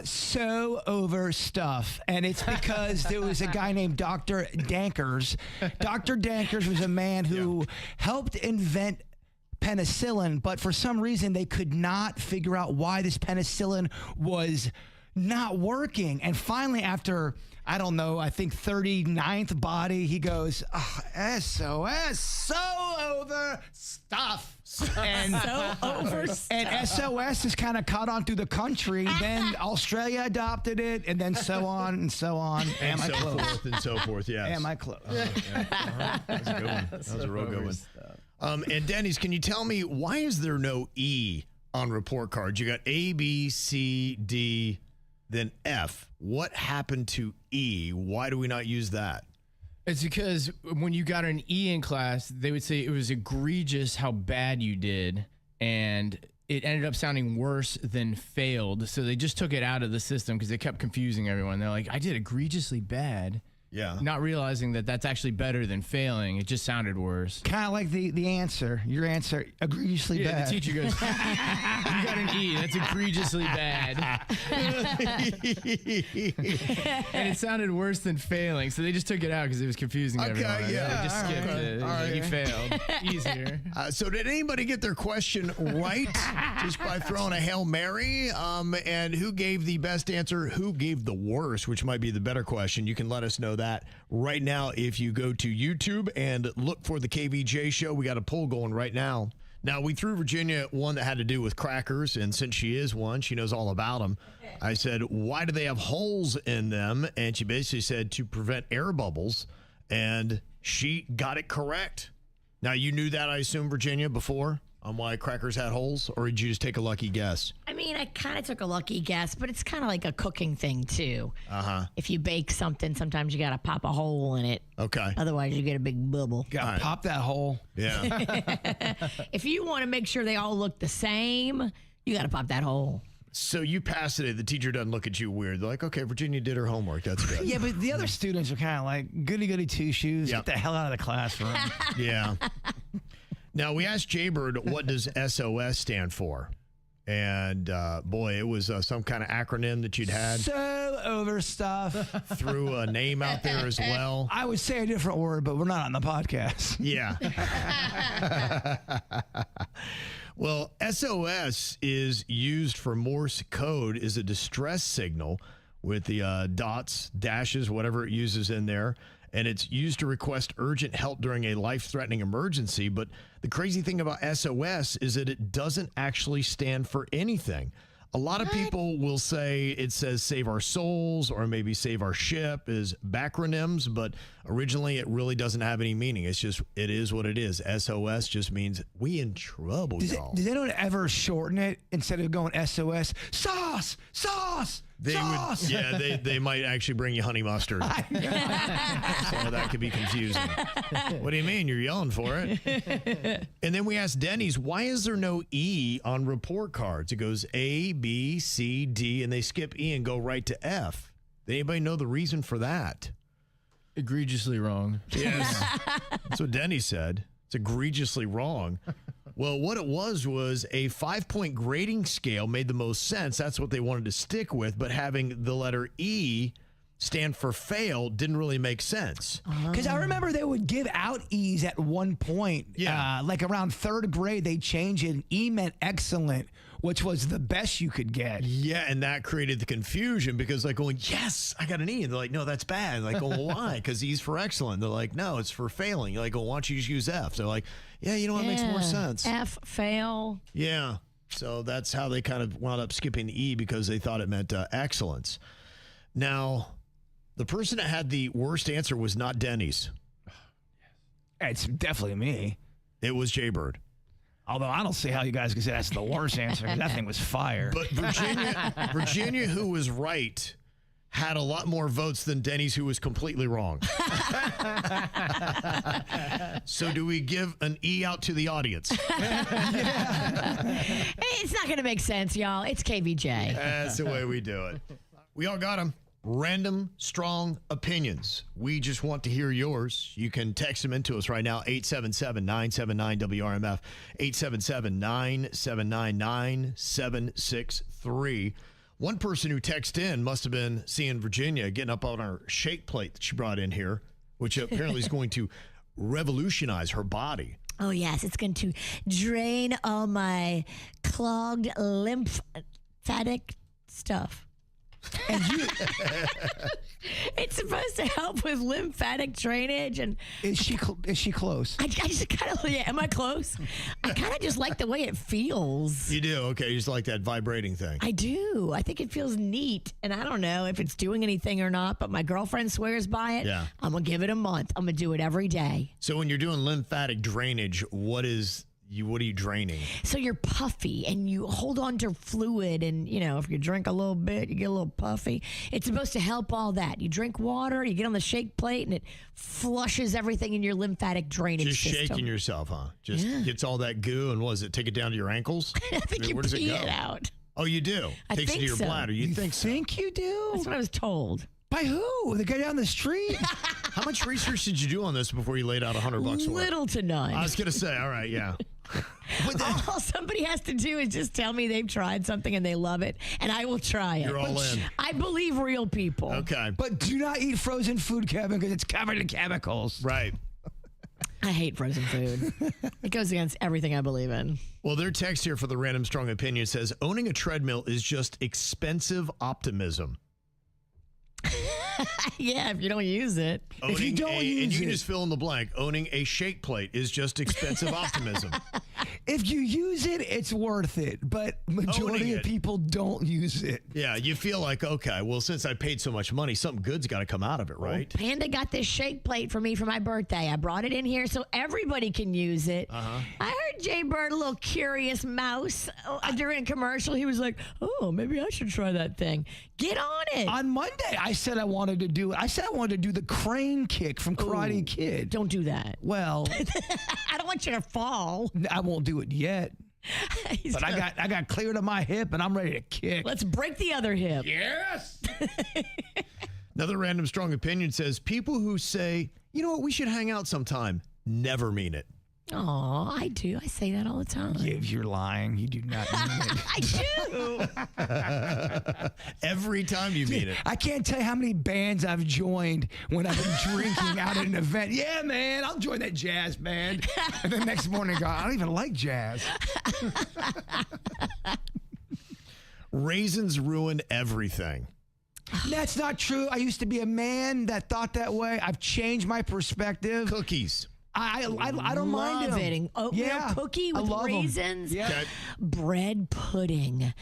So over stuff. And it's because there was a guy named Dr. Dankers. Dr. Dankers was a man who helped invent penicillin, but for some reason they could not figure out why this penicillin was not working. And finally, after, I don't know, I think 39th body, he goes, S.O.S, so over stuff. And So over and S.O.S has kind of caught on through the country. Then Australia adopted it, and then so on and so on. And so forth and so forth, yes. Am I close? That's a good one. That was a real good one. And Denny's, can you tell me, why is there no E on report cards? You got A, B, C, D, then F. What happened to E? Why do we not use that? It's because when you got an E in class, they would say it was egregious how bad you did, and it ended up sounding worse than failed. So they just took it out of the system because they kept confusing everyone. They're like, I did egregiously bad. Yeah. Not realizing that that's actually better than failing. It just sounded worse. Kind of like the answer, your answer, egregiously bad. The teacher goes, you got an E. That's egregiously bad. And it sounded worse than failing. So they just took it out because it was confusing everyone. Yeah. They just skipped it. All right. He failed. Easier. So did anybody get their question right just by throwing a Hail Mary? And who gave the best answer? Who gave the worst, which might be the better question? You can let us know that right now if you go to YouTube and look for the KVJ show. We got a poll going right now. Now, we threw Virginia one that had to do with crackers, and since she is one, she knows all about them. I said, why do they have holes in them? And she basically said to prevent air bubbles, and she got it correct. Now, you knew that, I assume, Virginia, before on why crackers had holes, or did you just take a lucky guess? I mean, I kind of took a lucky guess, but it's kind of like a cooking thing, too. Uh-huh. If you bake something, sometimes you got to pop a hole in it. Okay. Otherwise, you get a big bubble. Got to pop that hole. Yeah. If you want to make sure they all look the same, you got to pop that hole. So you passed it. The teacher doesn't look at you weird. They're like, okay, Virginia did her homework. That's good. Yeah, but the other students are kind of like, goody-goody two-shoes. Yep. Get the hell out of the classroom. Yeah. Now, we asked Jbird, what does S.O.S stand for? And, boy, it was some kind of acronym that you'd had. So over stuff. Threw a name out there as well. I would say a different word, but we're not on the podcast. Yeah. Well, S.O.S is used for Morse code as a distress signal with the dots, dashes, whatever it uses in there. And it's used to request urgent help during a life-threatening emergency. But the crazy thing about S.O.S is that it doesn't actually stand for anything. A lot of people will say it says save our souls or maybe save our ship as backronyms, but originally it really doesn't have any meaning. It's just, it is what it is. S.O.S just means we in trouble, y'all. Does anyone ever shorten it instead of going S.O.S? Sauce! Sauce! They sauce! would, yeah, they might actually bring you honey mustard. So that could be confusing. What do you mean? You're yelling for it. And then we asked Denny's, why is there no E on report cards? It goes A, B, C, D, and they skip E and go right to F. Did anybody know the reason for that? Egregiously wrong. Yes. That's what Denny said. It's egregiously wrong. Well, what it was a 5-point grading scale made the most sense. That's what they wanted to stick with. But having the letter E stand for fail didn't really make sense. Because I remember they would give out E's at one point. Yeah. Like around third grade, they changed it. And E meant excellent, which was the best you could get. Yeah, and that created the confusion because like going, yes, I got an E. And they're like, no, that's bad. Like, well, why? Because E's for excellent. They're like, no, it's for failing. You're like, well, why don't you just use F? They're like, yeah, you know what makes more sense. F, fail. Yeah. So that's how they kind of wound up skipping E because they thought it meant excellence. Now, the person that had the worst answer was not Denny's. It's definitely me. It was Jbird. Although I don't see how you guys can say that's the worst answer. 'Cause that thing was fire. But Virginia, who was right, had a lot more votes than Denny's, who was completely wrong. So do we give an E out to the audience? It's not going to make sense, y'all. It's KVJ. That's the way we do it. We all got them. Random, strong opinions. We just want to hear yours. You can text them into us right now, 877-979-WRMF, 877-979-9763. One person who texted in must have been seeing Virginia getting up on her shake plate that she brought in here, which apparently is going to revolutionize her body. Oh, yes. It's going to drain all my clogged lymphatic stuff. And it's supposed to help with lymphatic drainage. And Is she close? I just kind of, am I close? I kind of just like the way it feels. You do? Okay, you just like that vibrating thing. I do. I think it feels neat. And I don't know if it's doing anything or not, but my girlfriend swears by it. Yeah. I'm going to give it a month. I'm going to do it every day. So when you're doing lymphatic drainage, what are you draining? So you're puffy and you hold on to fluid, and if you drink a little bit, you get a little puffy. It's supposed to help all that. You drink water, you get on the shake plate, and it flushes everything in your lymphatic drainage Just system. shaking yourself, huh? Just gets all that goo, and what does it take it down to your ankles? I think you where does pee it go? it out. Oh, you do? I Takes it think to your so. bladder. You think so? Think you do? That's what I was told. By who? The guy down the street? How much research did you do on this before you laid out $100 for it? Little to none. I was going to say, all right, yeah. All somebody has to do is just tell me they've tried something and they love it, and I will try it. You're all in. I believe real people. Okay. But do not eat frozen food, Kevin, because it's covered in chemicals. Right. I hate frozen food. It goes against everything I believe in. Well, their text here for the Random Strong Opinion says, owning a treadmill is just expensive optimism. Yeah, if you don't use it. If you don't and use you can it- just fill in the blank. Owning a shake plate is just expensive optimism. If you use it, it's worth it. But majority Owning of it. people don't use it. Yeah, you feel like, okay, well, since I paid so much money, something good's got to come out of it, right? Panda got this shake plate for me for my birthday. I brought it in here so everybody can use it. I heard Jbird, a little curious mouse, during a commercial. He was like, oh, maybe I should try that thing. Get on it. On Monday, I said I wanted to do it. I said I wanted to do the crane kick from Karate Kid. Don't do that. Well, I don't want you to fall. I won't do it yet. He's But gonna- I got clear to my hip, and I'm ready to kick. Let's break the other hip. Yes. Another Random Strong Opinion says, people who say, you know what, we should hang out sometime, never mean it. Oh, I do. I say that all the time. If you're lying, you do not mean it. I do. Every time you mean it. I can't tell you how many bands I've joined when I've been drinking out at an event. Yeah, man, I'll join that jazz band. And the next morning, I don't even like jazz. Raisins ruin everything. That's not true. I used to be a man that thought that way. I've changed my perspective. Cookies. I don't mind Love them. it. Oatmeal cookie I with love 'em. raisins. Yeah. Okay. Bread pudding.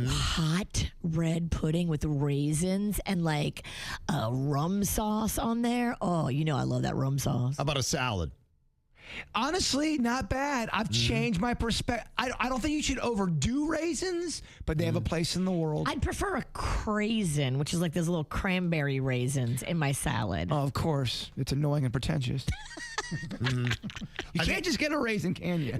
Hot bread pudding with raisins and like a rum sauce on there. Oh, I love that rum sauce. How about a salad? Honestly, not bad. I've changed my perspective. I don't think you should overdo raisins, but they have a place in the world. I'd prefer a craisin, which is like those little cranberry raisins in my salad. Oh, of course. It's annoying and pretentious. You can't just get a raisin, can you?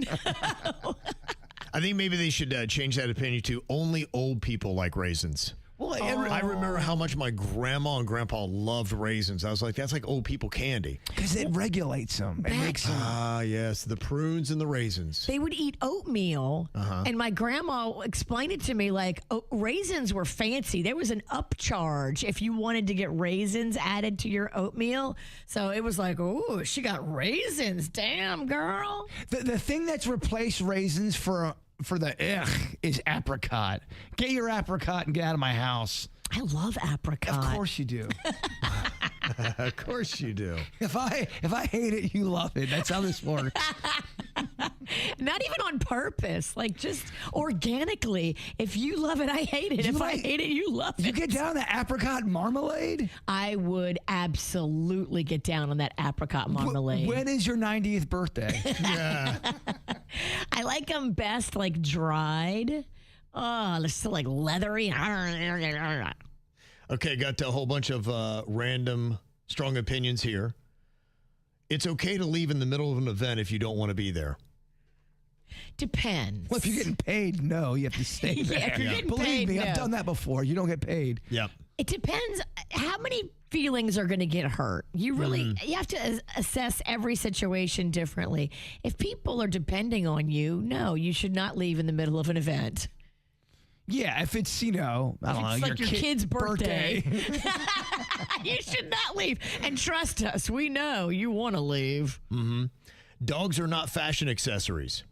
I think maybe they should change that opinion to only old people like raisins. Well, I remember how much my grandma and grandpa loved raisins. I was like, that's like old people candy. because it regulates them. It makes them. Ah, yes, the prunes and the raisins. They would eat oatmeal, and my grandma explained it to me like raisins were fancy. There was an upcharge if you wanted to get raisins added to your oatmeal. So it was like, oh, she got raisins. Damn, girl. The thing that's replaced raisins for the is apricot. Get your apricot and get out of my house. I love apricot. Of course you do. Of course you do. If I hate it, you love it. That's how this works. Not even on purpose, like just organically. If you love it, I hate it. If I hate it, you love You it. get down the apricot marmalade? I would absolutely get down on that apricot marmalade. When is your 90th birthday? Yeah. I like them best like dried. Oh, they're still like leathery. Okay, got a whole bunch of random strong opinions here. It's okay to leave in the middle of an event if you don't want to be there. Depends. Well, if you're getting paid, no, you have to stay Yeah, there. if you're getting Believe paid, me, I've no. done that before. You don't get paid. Yep. It depends how many feelings are going to get hurt. You really you have to assess every situation differently. If people are depending on you, no, you should not leave in the middle of an event. Yeah, if it's, I don't know, It's like your kid's birthday. birthday. You should not leave. And trust us, we know you want to leave. Dogs are not fashion accessories.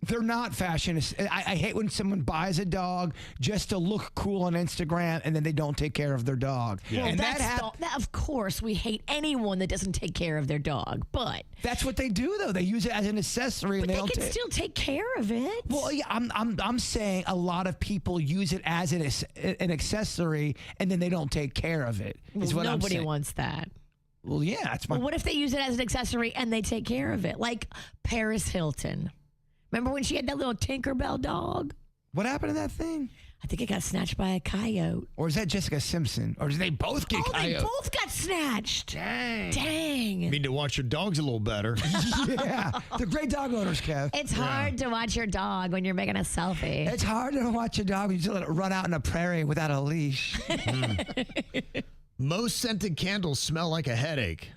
They're not fashion. I hate when someone buys a dog just to look cool on Instagram and then they don't take care of their dog. Yeah. And Well, of course, we hate anyone that doesn't take care of their dog, but that's what they do, though. They use it as an accessory, and they don't can still take care of it. Well, yeah, I'm saying a lot of people use it as an accessory, and then they don't take care of it. Is what I'm Nobody saying. wants that. Well, yeah, that's my. Well, what if they use it as an accessory and they take care of it? Like Paris Hilton. Remember when she had that little Tinkerbell dog? What happened to that thing? I think it got snatched by a coyote. Or is that Jessica Simpson? Or did they both get They coyote? both got snatched. Dang. Dang. Need to watch your dogs a little better. Yeah, they're great dog owners, Kev. It's hard to watch your dog when you're making a selfie. It's hard to watch a dog when you just let it run out in a prairie without a leash. Most scented candles smell like a headache.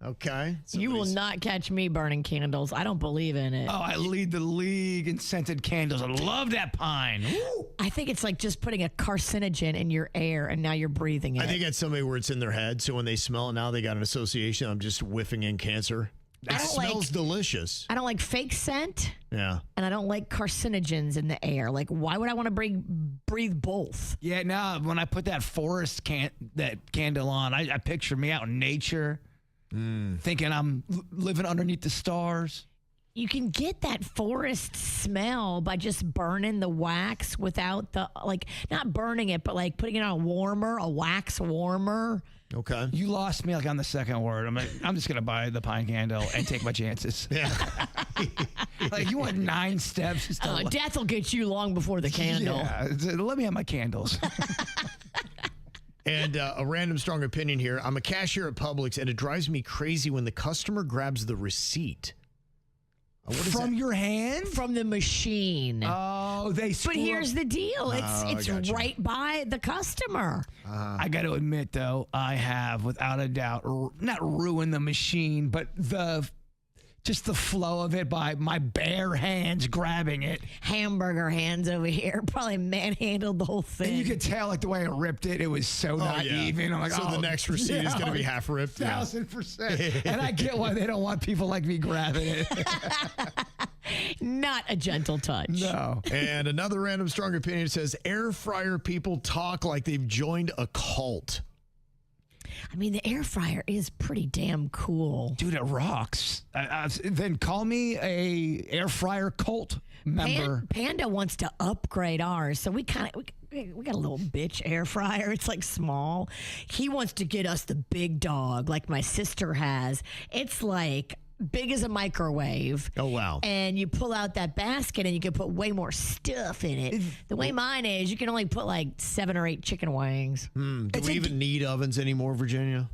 Okay. You will not catch me burning candles. I don't believe in it. Oh, I lead the league in scented candles. I love that pine. Woo. I think it's like just putting a carcinogen in your air and now you're breathing it. I think that's somebody where it's in their head. So when they smell it now, they got an association. I'm just whiffing in cancer. It smells delicious. I don't like fake scent. Yeah. And I don't like carcinogens in the air. Like, why would I want to breathe both? Yeah, now when I put that forest that candle on, I picture me out in nature, thinking I'm living underneath the stars. You can get that forest smell by just burning the wax without the, like, not burning it, but like putting it on a wax warmer. Okay. You lost me like on the second word. I'm just gonna buy the pine candle and take my chances. Yeah. Like you want 9 steps. Just to Death will get you long before the candle. Yeah, let me have my candles. And a random strong opinion here. I'm a cashier at Publix, and it drives me crazy when the customer grabs the receipt. What is From that? your hand? From the machine. Oh, they But here's the deal. It's gotcha. right by the customer. I got to admit, though, I have, without a doubt, not ruined the machine, but just the flow of it by my bare hands grabbing it. Hamburger hands over here probably manhandled the whole thing. And you could tell, like, the way I ripped it, it was so not even. I'm like, so the next receipt is going to be half ripped. 1,000%. And I get why they don't want people like me grabbing it. Not a gentle touch. No. And another random strong opinion says air fryer people talk like they've joined a cult. I mean, the air fryer is pretty damn cool. Dude, it rocks. Then call me a air fryer cult member. Panda wants to upgrade ours, so we got a little bitch air fryer. It's like small. He wants to get us the big dog, like my sister has. It's like big as a microwave. Oh, wow. And you pull out that basket and you can put way more stuff in it. The way mine is, you can only put like 7 or 8 chicken wings. Do we even need ovens anymore, Virginia?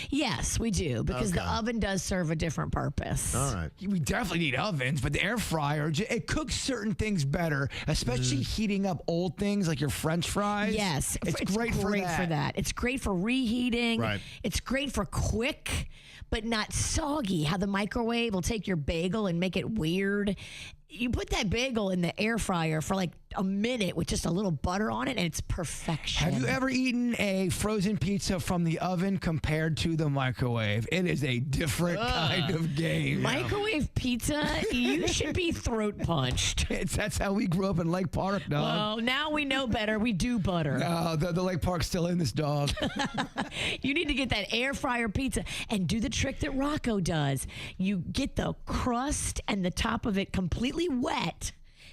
Yes, we do, because the oven does serve a different purpose. All right. We definitely need ovens, but the air fryer, it cooks certain things better, especially heating up old things like your French fries. Yes, It's great for that. It's great for reheating. Right. It's great for quick, but not soggy. How the microwave will take your bagel and make it weird. You put that bagel in the air fryer for like a minute with just a little butter on it, and it's perfection. Have you ever eaten a frozen pizza from the oven compared to the microwave? It is a different kind of game. Microwave pizza, you should be throat punched. That's how we grew up in Lake Park, dog. Well, now we know better. We do butter. No, the Lake Park's still in this, dog. You need to get that air fryer pizza and do the trick that Rocco does. You get the crust and the top of it completely wet.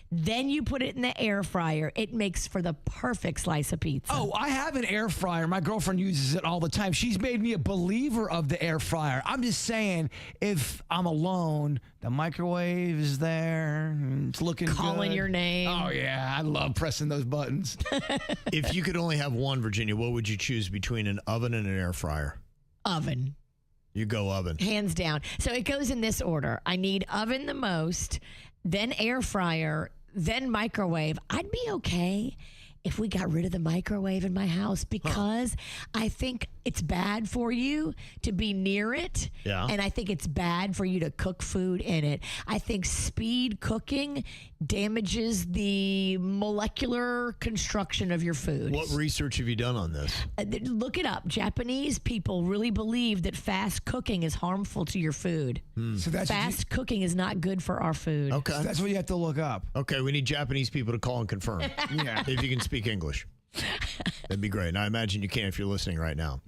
Then you put it in the air fryer. It makes for the perfect slice of pizza. Oh, I have an air fryer. My girlfriend uses it all the time. She's made me a believer of the air fryer. I'm just saying, if I'm alone, the microwave is there. It's looking Calling good. your name. Oh, yeah. I love pressing those buttons. If you could only have one, Virginia, what would you choose between an oven and an air fryer? Oven. You go oven. Hands down. So it goes in this order. I need oven the most, then air fryer, then microwave. I'd be okay if we got rid of the microwave in my house, because I think it's bad for you to be near it. Yeah. And I think it's bad for you to cook food in it. I think speed cooking damages the molecular construction of your food. What research have you done on this? Look it up. Japanese people really believe that fast cooking is harmful to your food. So that's Fast cooking is not good for our food. Okay. that's what you have to look up. Okay, we need Japanese people to call and confirm. Yeah. If you can speak English. That'd be great. And I imagine you can if you're listening right now.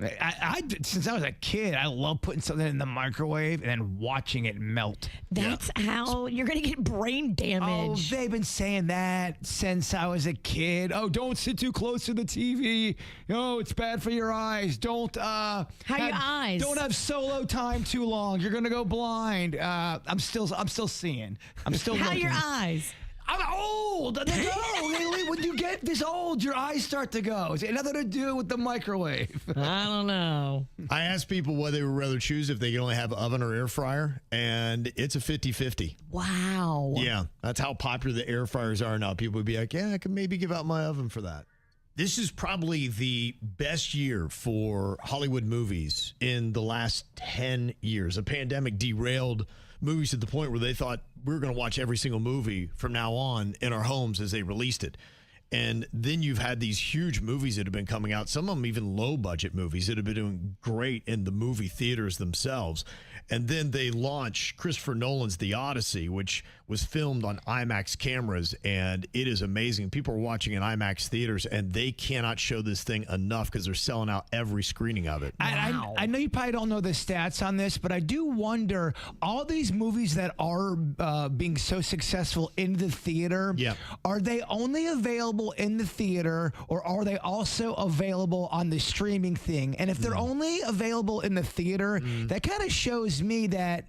Since I was a kid, I love putting something in the microwave and then watching it melt. That's how you're going to get brain Oh, damage. they've been saying that since I was a kid. Oh, don't sit too close to the TV. Oh, it's bad for your eyes. Don't How are your eyes? Don't have solo time too long. You're gonna go blind. I'm still seeing. I'm still How are looking. your eyes? I'm old. They go. When you get this old, your eyes start to go. It's nothing to do with the microwave. I don't know. I asked people what they would rather choose if they could only have oven or air fryer, and it's a 50-50. Wow. Yeah, that's how popular the air fryers are now. People would be like, yeah, I could maybe give out my oven for that. This is probably the best year for Hollywood movies in the last 10 years. A pandemic derailed movies to the point where they thought we were going to watch every single movie from now on in our homes as they released it. And then you've had these huge movies that have been coming out, some of them even low budget movies that have been doing great in the movie theaters themselves. And then they launched Christopher Nolan's The Odyssey, which was filmed on IMAX cameras, and it is amazing. People are watching in IMAX theaters, and they cannot show this thing enough because they're selling out every screening of it. I know you probably don't know the stats on this, but I do wonder, all these movies that are being so successful in the theater, Yeah. are they only available in the theater, or are they also available on the streaming thing? And if they're only available in the theater, that kind of shows me that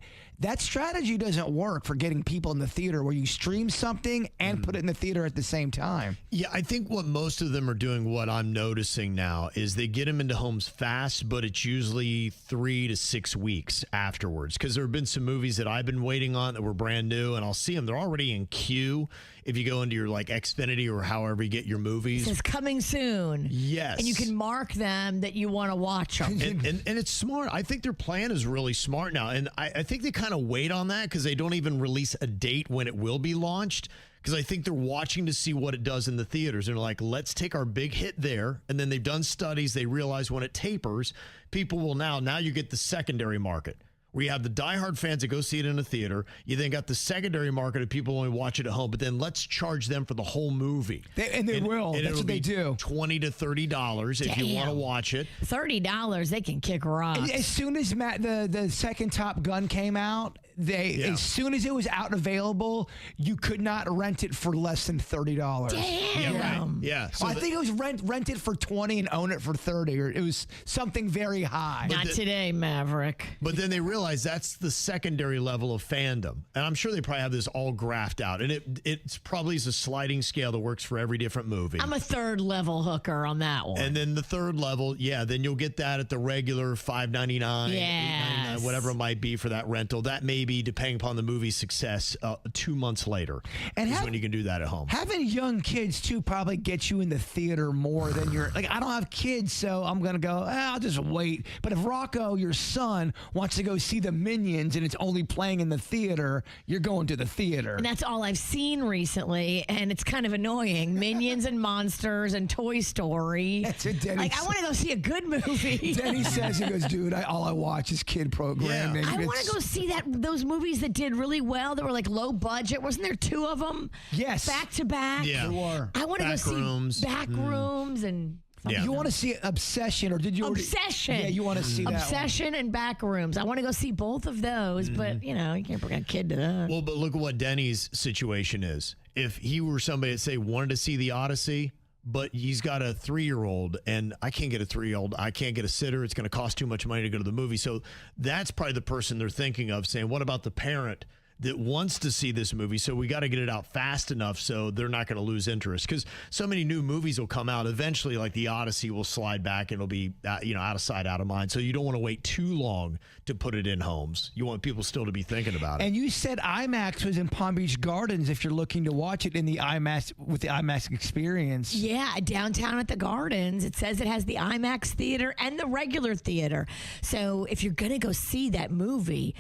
strategy doesn't work for getting people in the theater, where you stream something and put it in the theater at the same time. Yeah, I think what most of them are doing, what I'm noticing now, is they get them into homes fast, but it's usually 3 to 6 weeks afterwards. Because there have been some movies that I've been waiting on that were brand new, and I'll see them. They're already in queue if you go into your like Xfinity or however you get your movies. It's coming soon. Yes. And you can mark them that you want to watch them. And it's smart. I think their plan is really smart now. And I think they kind of wait on that because they don't even release a date when it will be launched. Because I think they're watching to see what it does in the theaters. And they're like, let's take our big hit there. And then they've done studies. They realize when it tapers, people will now you get the secondary market, where you have the diehard fans that go see it in a theater. You then got the secondary market of people only watch it at home, but then let's charge them for the whole movie. They will. That's what they do. $20 to $30 if you want to watch it. $30, they can kick rocks. As soon as the second Top Gun came out, as soon as it was out and available, you could not rent it for less than $30. Damn. Yeah, right. Yeah. So I think it was rent it for $20 and own it for $30, or it was something very high. Not today, Maverick. But then they realize that's the secondary level of fandom. And I'm sure they probably have this all graphed out. And it's probably is a sliding scale that works for every different movie. I'm a third level hooker on that one. And then the third level, then you'll get that at the regular $5.99, Yes. $8.99, whatever it might be for that rental. That may be, depending upon the movie's success, 2 months later is when you can do that at home. Having young kids, too, probably gets you in the theater more than you're... Like, I don't have kids, so I'm going to go, I'll just wait. But if Rocco, your son, wants to go see the Minions and it's only playing in the theater, you're going to the theater. And that's all I've seen recently, and it's kind of annoying. Minions and Monsters and Toy Story. That's what Denny Like, I want to go see a good movie. Denny says, he goes, dude, all I watch is kid programming. I want to go see those movies that did really well, that were like low budget. Wasn't there 2 of them? Yes. Back to back? Yeah. There were. I want to go see Backrooms. Backrooms and... Yeah. You want to see Obsession, or did you already... Obsession. Yeah, you want to see that one. Obsession and Backrooms. I want to go see both of those, but, you can't bring a kid to that. Well, but look at what Denny's situation is. If he were somebody that, say, wanted to see the Odyssey, but he's got a 3-year-old, and I can't get a 3-year-old. I can't get a sitter. It's going to cost too much money to go to the movie. So that's probably the person they're thinking of, saying, what about the parent that wants to see this movie, so we got to get it out fast enough so they're not going to lose interest, because so many new movies will come out eventually, like the Odyssey will slide back and it'll be out of sight, out of mind. So you don't want to wait too long to put it in homes. You want people still to be thinking about it. And you said IMAX was in Palm Beach Gardens if you're looking to watch it in the IMAX with the IMAX experience. Yeah, downtown at the Gardens. It says it has the IMAX theater and the regular theater. So if you're going to go see that movie,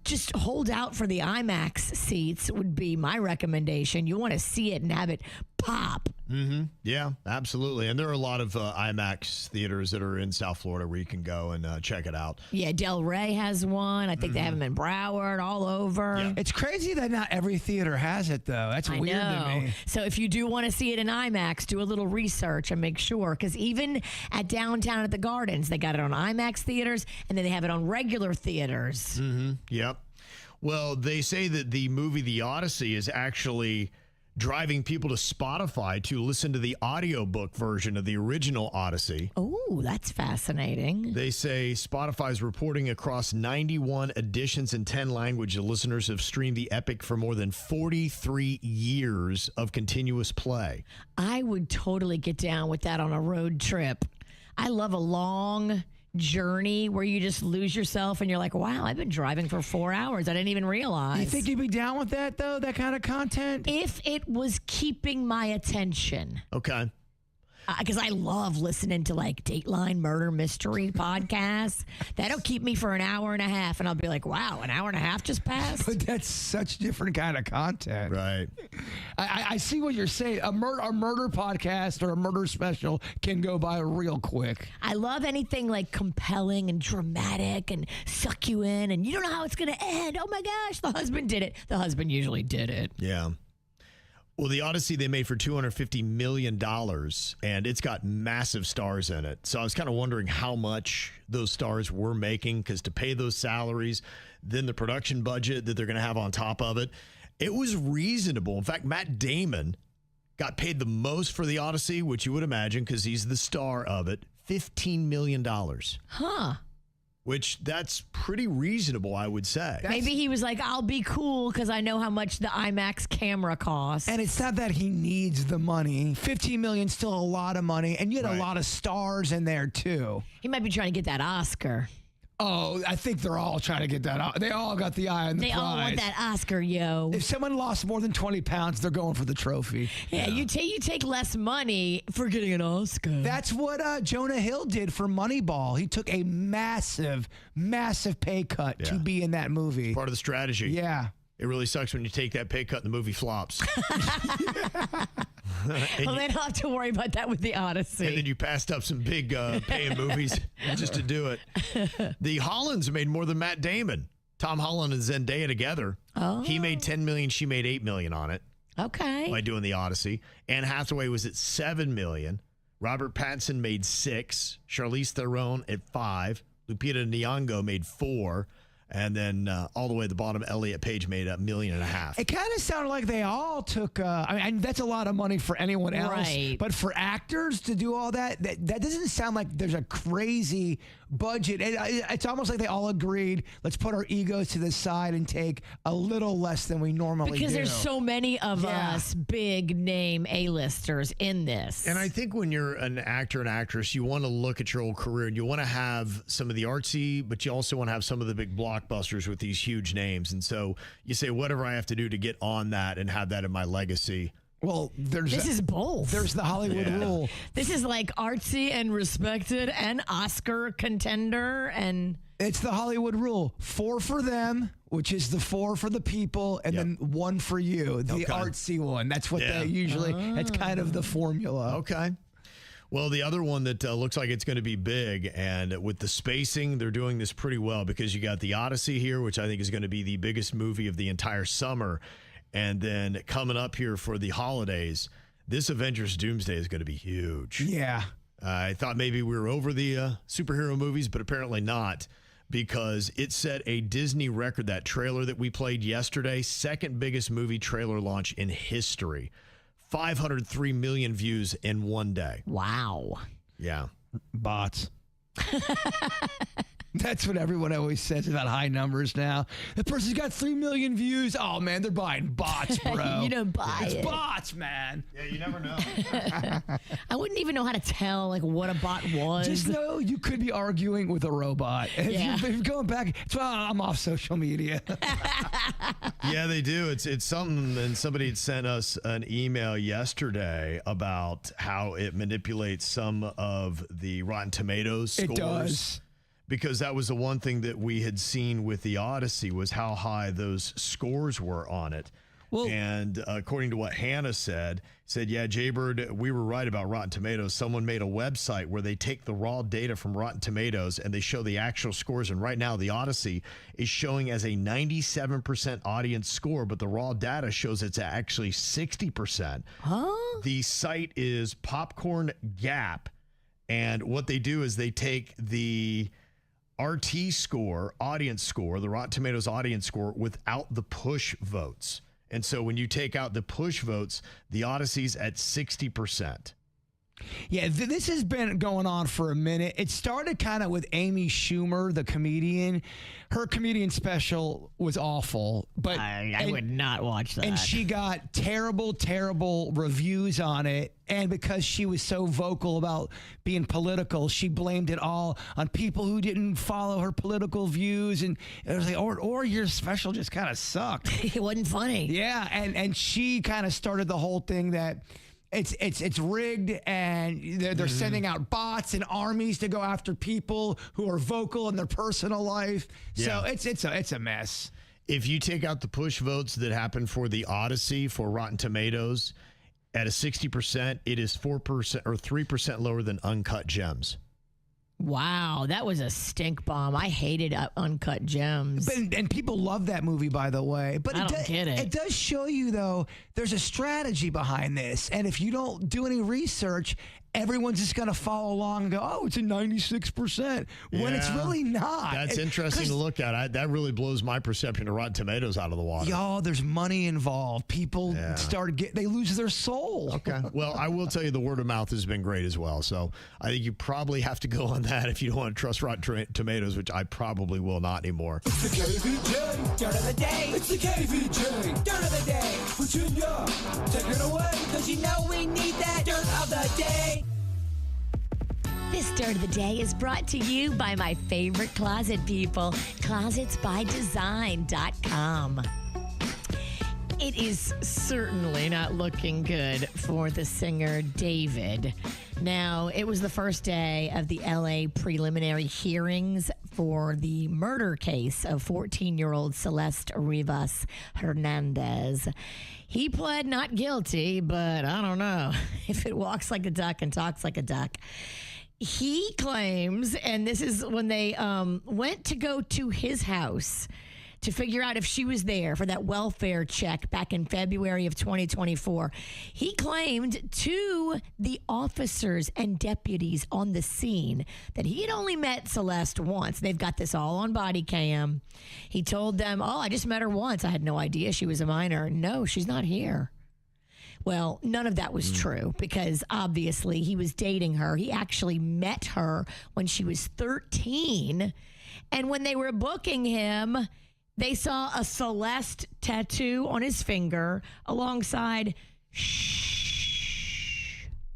just hold out for the IMAX seats would be my recommendation. You want to see it and have it pop. Mm-hmm. Yeah, absolutely. And there are a lot of IMAX theaters that are in South Florida where you can go and check it out. Yeah, Del Rey has one. I think they have them in Broward, all over. Yeah. It's crazy that not every theater has it, though. That's I weird know. to me. So if you do want to see it in IMAX, do a little research and make sure. Because even at downtown at the Gardens, they got it on IMAX theaters, and then they have it on regular theaters. Mm-hmm. Yep. Well, they say that the movie The Odyssey is actually driving people to Spotify to listen to the audiobook version of the original Odyssey. Oh, that's fascinating. They say Spotify's reporting across 91 editions in 10 languages. Listeners have streamed the epic for more than 43 years of continuous play. I would totally get down with that on a road trip. I love a long journey where you just lose yourself and you're like, wow, I've been driving for 4 hours. I didn't even realize. You think you'd be down with that, though? That kind of content? If it was keeping my attention. Okay. Because I love listening to like Dateline murder mystery podcasts. That'll keep me for an hour and a half. And I'll be like, wow, an hour and a half just passed? But that's such different kind of content. Right. I see what you're saying. A murder podcast or a murder special can go by real quick. I love anything like compelling and dramatic and suck you in. And you don't know how it's going to end. Oh my gosh, the husband did it. The husband usually did it. Yeah. Well, the Odyssey they made for $250 million, and it's got massive stars in it. So I was kind of wondering how much those stars were making, because to pay those salaries, then the production budget that they're going to have on top of it, it was reasonable. In fact, Matt Damon got paid the most for the Odyssey, which you would imagine because he's the star of it, $15 million. Huh. Which that's pretty reasonable, I would say. Maybe he was like, I'll be cool because I know how much the IMAX camera costs. And it's not that he needs the money. $15 million is still a lot of money. And you had Right. a lot of stars in there, too. He might be trying to get that Oscar. Oh, I think they're all trying to get that. They all got the eye on the They prize. all want that Oscar, yo. If someone lost more than 20 pounds, they're going for the trophy. Yeah, you take less money for getting an Oscar. That's what Jonah Hill did for Moneyball. He took a massive, massive pay cut to Yeah. be in that movie. Part of the strategy. Yeah. It really sucks when you take that pay cut and the movie flops. Well, they don't have to worry about that with the Odyssey. And then you passed up some big paying movies just to do it. The Hollands made more than Matt Damon. Tom Holland and Zendaya together. Oh. He made $10 million. She made $8 million on it Okay. by doing the Odyssey. Anne Hathaway was at $7 million. Robert Pattinson made $6 million. Charlize Theron at $5 million. Lupita Nyong'o made $4 million. And then all the way at the bottom, Elliot Page made $1.5 million. It kind of sounded like they all took, I mean, that's a lot of money for anyone else. Right. But for actors to do all that doesn't sound like there's a crazy budget. It's almost like they all agreed, let's put our egos to the side and take a little less than we normally Because do. there's so many of Yeah. us big name A-listers in this. And I think when you're an actor and actress, you want to look at your whole career and you want to have some of the artsy, but you also want to have some of the big blockbusters with these huge names. And so you say, whatever I have to do to get on that and have that in my legacy. Well, this is both. There's the Hollywood rule. This is like artsy and respected and Oscar contender and It's the Hollywood rule. 4 for them, which is the 4 for the people, and then 1 for you, the artsy one. That's what they usually, that's kind of the formula. Okay. Well, the other one that looks like it's going to be big, and with the spacing, they're doing this pretty well because you got the Odyssey here, which I think is going to be the biggest movie of the entire summer. And then coming up here for the holidays, this Avengers Doomsday is going to be huge. Yeah. I thought maybe we were over the superhero movies, but apparently not, because it set a Disney record, that trailer that we played yesterday, second biggest movie trailer launch in history. 503 million views in one day. wow. Yeah. Bots. That's what everyone always says about high numbers now. The person's got 3 million views. Oh, man, they're buying bots, bro. You don't buy it's it. bots, man. Yeah, you never know. I wouldn't even know how to tell like what a bot was. Just know you could be arguing with a robot. Yeah. If you're going back, it's why I'm off social media. Yeah, they do. It's something, and somebody had sent us an email yesterday about how it manipulates some of the Rotten Tomatoes scores. It does. Because that was the one thing that we had seen with the Odyssey was how high those scores were on it. Well, and according to what Hannah said, yeah, Jbird, we were right about Rotten Tomatoes. Someone made a website where they take the raw data from Rotten Tomatoes and they show the actual scores. And right now, the Odyssey is showing as a 97% audience score, but the raw data shows it's actually 60%. Huh? The site is Popcorn Gap. And what they do is they take the RT score, audience score, the Rotten Tomatoes audience score without the push votes. And so when you take out the push votes, the Odyssey's at 60%. Yeah, this has been going on for a minute. It started kind of with Amy Schumer, the comedian. Her comedian special was awful, but I would not watch that. And she got terrible, terrible reviews on it. And because she was so vocal about being political, she blamed it all on people who didn't follow her political views. And it was like, or your special just kind of sucked. It wasn't funny. Yeah, and she kind of started the whole thing that it's rigged, and they're sending out bots and armies to go after people who are vocal in their personal life. Yeah. So it's a mess. If you take out the push votes that happened for the Odyssey for Rotten Tomatoes, at a 60%, it is 4% or 3% lower than Uncut Gems. Wow, that was a stink bomb. I hated Uncut Gems. And people love that movie, by the way. But I don't get it. It does show you, though, there's a strategy behind this. And if you don't do any research, everyone's just going to follow along and go, oh, it's a 96%, when it's really not. That's interesting to look at. That really blows my perception of Rotten Tomatoes out of the water. Y'all, there's money involved. People they lose their soul. Okay. Well, I will tell you the word of mouth has been great as well. So I think you probably have to go on that if you don't want to trust Rotten Tomatoes, which I probably will not anymore. It's the KVJ Dirt of the Day. It's the KVJ Dirt of the Day. Virginia, take it away, because you know we need that Dirt of the Day. This Dirt of the Day is brought to you by my favorite closet people, closetsbydesign.com. It is certainly not looking good for the singer David. Now, it was the first day of the LA preliminary hearings for the murder case of 14-year-old Celeste Rivas Hernandez. He pled not guilty, but I don't know if it walks like a duck and talks like a duck. He claims, and this is when they went to go to his house to figure out if she was there for that welfare check back in February of 2024. He claimed to the officers and deputies on the scene that he had only met Celeste once. They've got this all on body cam. He told them, oh, I just met her once. I had no idea she was a minor. No, she's not here. Well, none of that was true, because obviously he was dating her. He actually met her when she was 13. And when they were booking him, they saw a Celeste tattoo on his finger alongside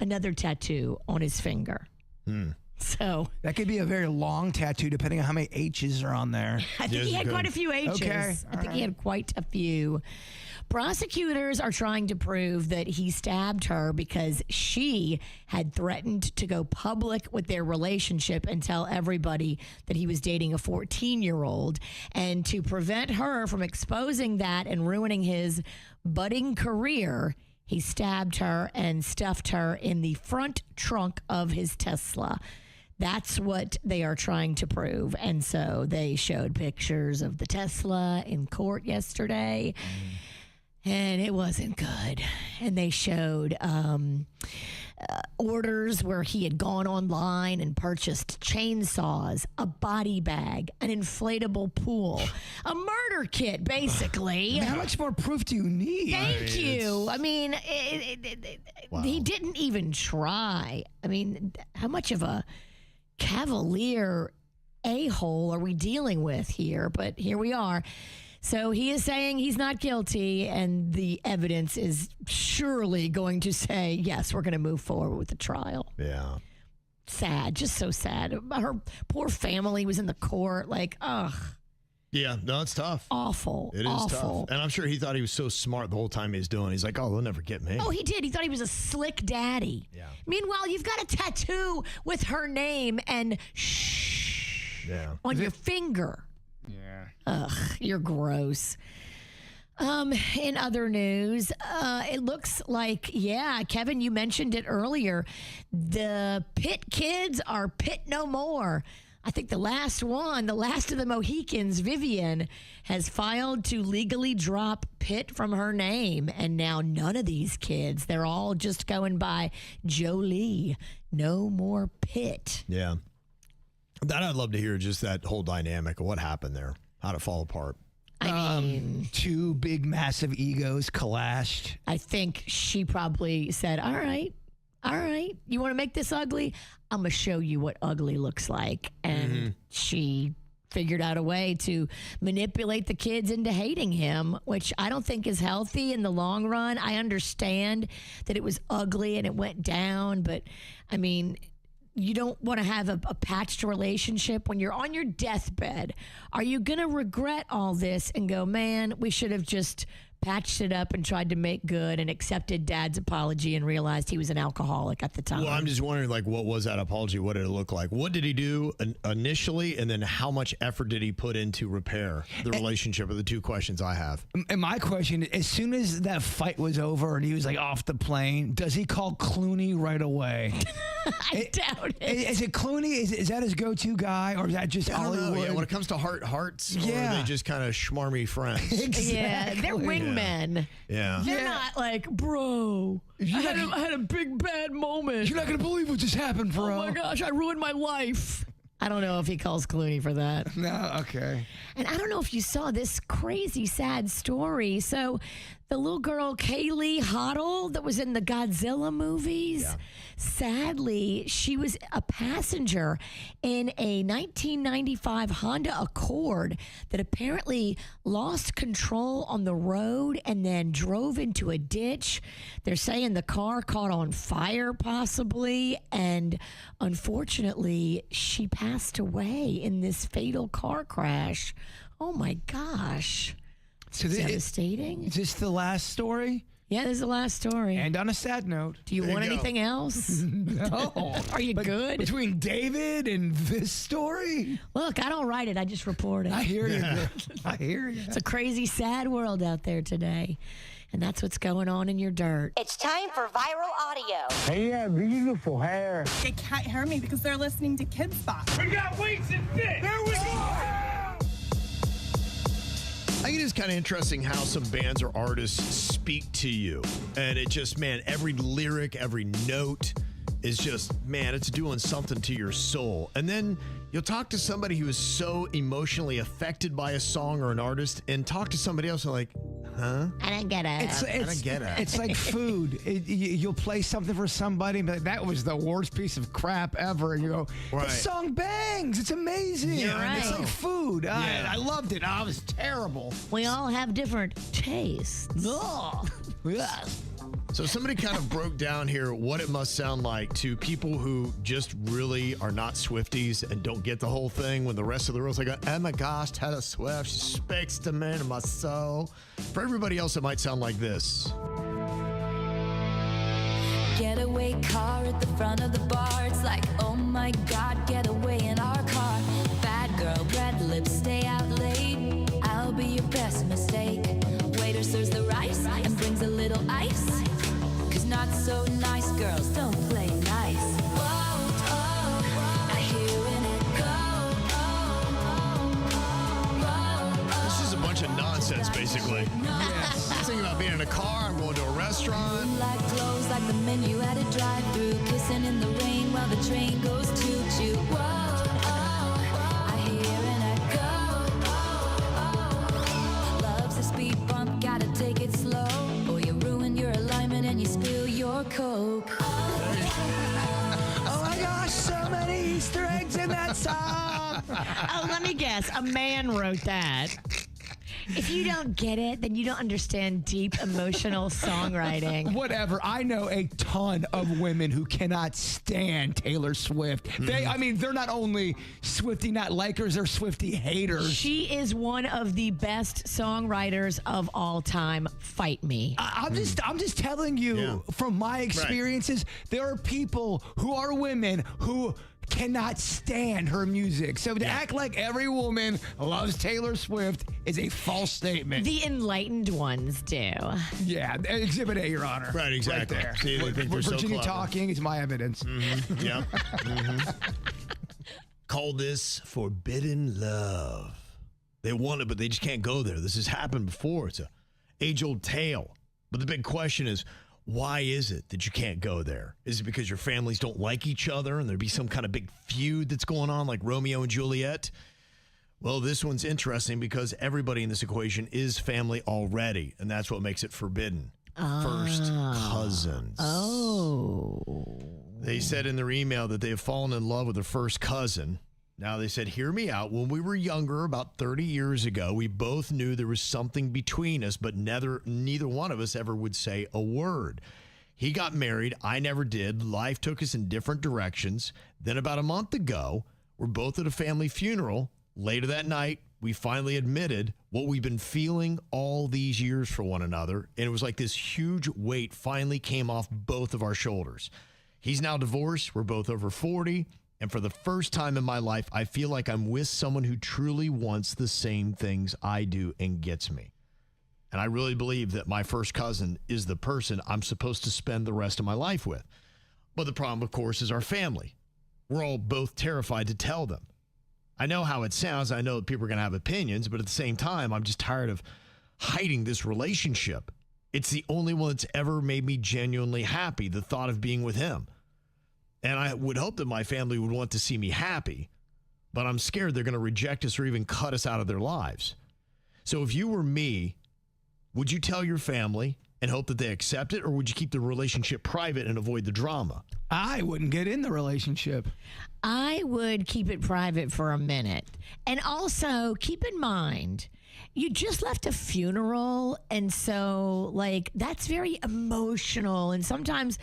another tattoo on his finger. So that could be a very long tattoo, depending on how many H's are on there. I think he had quite a few H's. Okay. I think he had quite a few. Prosecutors are trying to prove that he stabbed her because she had threatened to go public with their relationship and tell everybody that he was dating a 14-year-old. And to prevent her from exposing that and ruining his budding career, he stabbed her and stuffed her in the front trunk of his Tesla. That's what they are trying to prove. And so they showed pictures of the Tesla in court yesterday. And it wasn't good. And they showed orders where he had gone online and purchased chainsaws, a body bag, an inflatable pool, a murder kit, basically. How much more proof do you need? Thank you. I mean, he didn't even try. I mean, how much of a cavalier a-hole are we dealing with here? But here we are. So he is saying he's not guilty, and the evidence is surely going to say, yes, we're going to move forward with the trial. Yeah. Sad, just so sad. Her poor family was in the court, like, ugh. Yeah, no, it's tough. Awful. It is awful. tough. And I'm sure he thought he was so smart the whole time he was doing it. He's like, oh, they'll never get me. Oh, he did. He thought he was a slick daddy. Yeah. Meanwhile, you've got a tattoo with her name and shh on your finger. Yeah. Ugh, you're gross. In other news, it looks like, Kevin, you mentioned it earlier. The Pitt kids are Pitt no more. I think the last of the Mohicans, Vivian, has filed to legally drop Pitt from her name. And now none of these kids, they're all just going by Jolie. No more Pitt. Yeah. That I'd love to hear, just that whole dynamic of what happened there, how'd it fall apart. I mean, two big, massive egos clashed. I think she probably said, all right, you want to make this ugly? I'm going to show you what ugly looks like. And she figured out a way to manipulate the kids into hating him, which I don't think is healthy in the long run. I understand that it was ugly and it went down, but I mean, you don't want to have a patched relationship when you're on your deathbed. Are you going to regret all this and go, man, we should have just patched it up and tried to make good and accepted Dad's apology and realized he was an alcoholic at the time? Well, I'm just wondering, like, what was that apology? What did it look like? What did he do initially? And then how much effort did he put into repair the relationship? Are the two questions I have. And my question, as soon as that fight was over and he was like off the plane, does he call Clooney right away? I doubt it. Is it Clooney? Is that his go-to guy, or is that just I don't know. Hollywood? Yeah, when it comes to hearts, or are they just kind of schmarmy friends? Exactly. Yeah, they're wingmen. Yeah. They're not like, bro, I had a big bad moment. You're not going to believe what just happened, bro. Oh my gosh, I ruined my life. I don't know if he calls Clooney for that. No, okay. And I don't know if you saw this crazy, sad story. So the little girl, Kaylee Hoddle, that was in the Godzilla movies, sadly, she was a passenger in a 1995 Honda Accord that apparently lost control on the road and then drove into a ditch. They're saying the car caught on fire, possibly, and unfortunately, she passed away in this fatal car crash. Oh my gosh. So Devastating. Is this the last story? Yeah, this is the last story. And on a sad note. Do you want anything else? No. Are you good? Between David and this story? Look, I don't write it. I just report it. I hear you. I hear you. It's a crazy, sad world out there today. And that's what's going on in your dirt. It's time for viral audio. Hey, you have beautiful hair. They can't hear me because they're listening to Kids Spot. We got weights and fit. There we go. I think it is kind of interesting how some bands or artists speak to you. And it just, man, every lyric, every note is just, man, it's doing something to your soul. And then you'll talk to somebody who is so emotionally affected by a song or an artist and talk to somebody else and like, huh? I don't get it. It's, I don't get it. It's like food. You'll play something for somebody and be like, that was the worst piece of crap ever. And you go, Right. this song bangs. It's amazing. Yeah, I It's know. like food. Yeah. I loved it. Oh, it was terrible. We all have different tastes. Ugh. Yes. So somebody kind of broke down here what it must sound like to people who just really are not Swifties and don't get the whole thing when the rest of the world's like, oh my gosh, Taylor Swift, she speaks to me and my soul. For everybody else, it might sound like this. Getaway car at the front of the bar. It's like, oh my God, get away in our car. Bad girl, red lips, stay out late. I'll be your best mistake. Waiter serves the rice and brings a little ice. Cause not so nice girls don't play nice. Whoa, oh, I hear an echo. This is a bunch of nonsense, basically. I'm thinking about being in a car, I'm going to a restaurant. Like clothes, like the menu at a drive-thru, kissing in the rain while the train goes choo-choo. Whoa, oh, I hear an echo. Loves a speed bump, gotta take it slow, or you ruin your alignment and you spill your Coke. Oh my gosh, so many Easter eggs in that song. Oh, let me guess. A man wrote that. If you don't get it, then you don't understand deep emotional songwriting. Whatever. I know a ton of women who cannot stand Taylor Swift. They're not only Swiftie not likers, they're Swiftie haters. She is one of the best songwriters of all time. Fight me. I'm just telling you from my experiences, there are people who are women who cannot stand her music. So to act like every woman loves Taylor Swift is a false statement. The enlightened ones do. Yeah, Exhibit A, Your Honor. Right, exactly. Right there. See, they think they're so Virginia clever. talking is my evidence. Yeah. Call this forbidden love. They want it, but they just can't go there. This has happened before. It's a age-old tale. But the big question is, why is it that you can't go there? Is it because your families don't like each other and there'd be some kind of big feud that's going on like Romeo and Juliet? Well, this one's interesting because everybody in this equation is family already, and that's what makes it forbidden. First cousins. Oh. They said in their email that they have fallen in love with their first cousin. Now, they said, hear me out. When we were younger, about 30 years ago, we both knew there was something between us, but neither one of us ever would say a word. He got married. I never did. Life took us in different directions. Then about a month ago, we're both at a family funeral. Later that night, we finally admitted what we've been feeling all these years for one another. And it was like this huge weight finally came off both of our shoulders. He's now divorced. We're both over 40. And for the first time in my life, I feel like I'm with someone who truly wants the same things I do and gets me. And I really believe that my first cousin is the person I'm supposed to spend the rest of my life with. But the problem, of course, is our family. We're all both terrified to tell them. I know how it sounds. I know that people are going to have opinions, but at the same time, I'm just tired of hiding this relationship. It's the only one that's ever made me genuinely happy, the thought of being with him. And I would hope that my family would want to see me happy, but I'm scared they're going to reject us or even cut us out of their lives. So if you were me, would you tell your family and hope that they accept it, or would you keep the relationship private and avoid the drama? I wouldn't get in the relationship. I would keep it private for a minute. And also, keep in mind, you just left a funeral, and so, like, that's very emotional, and sometimes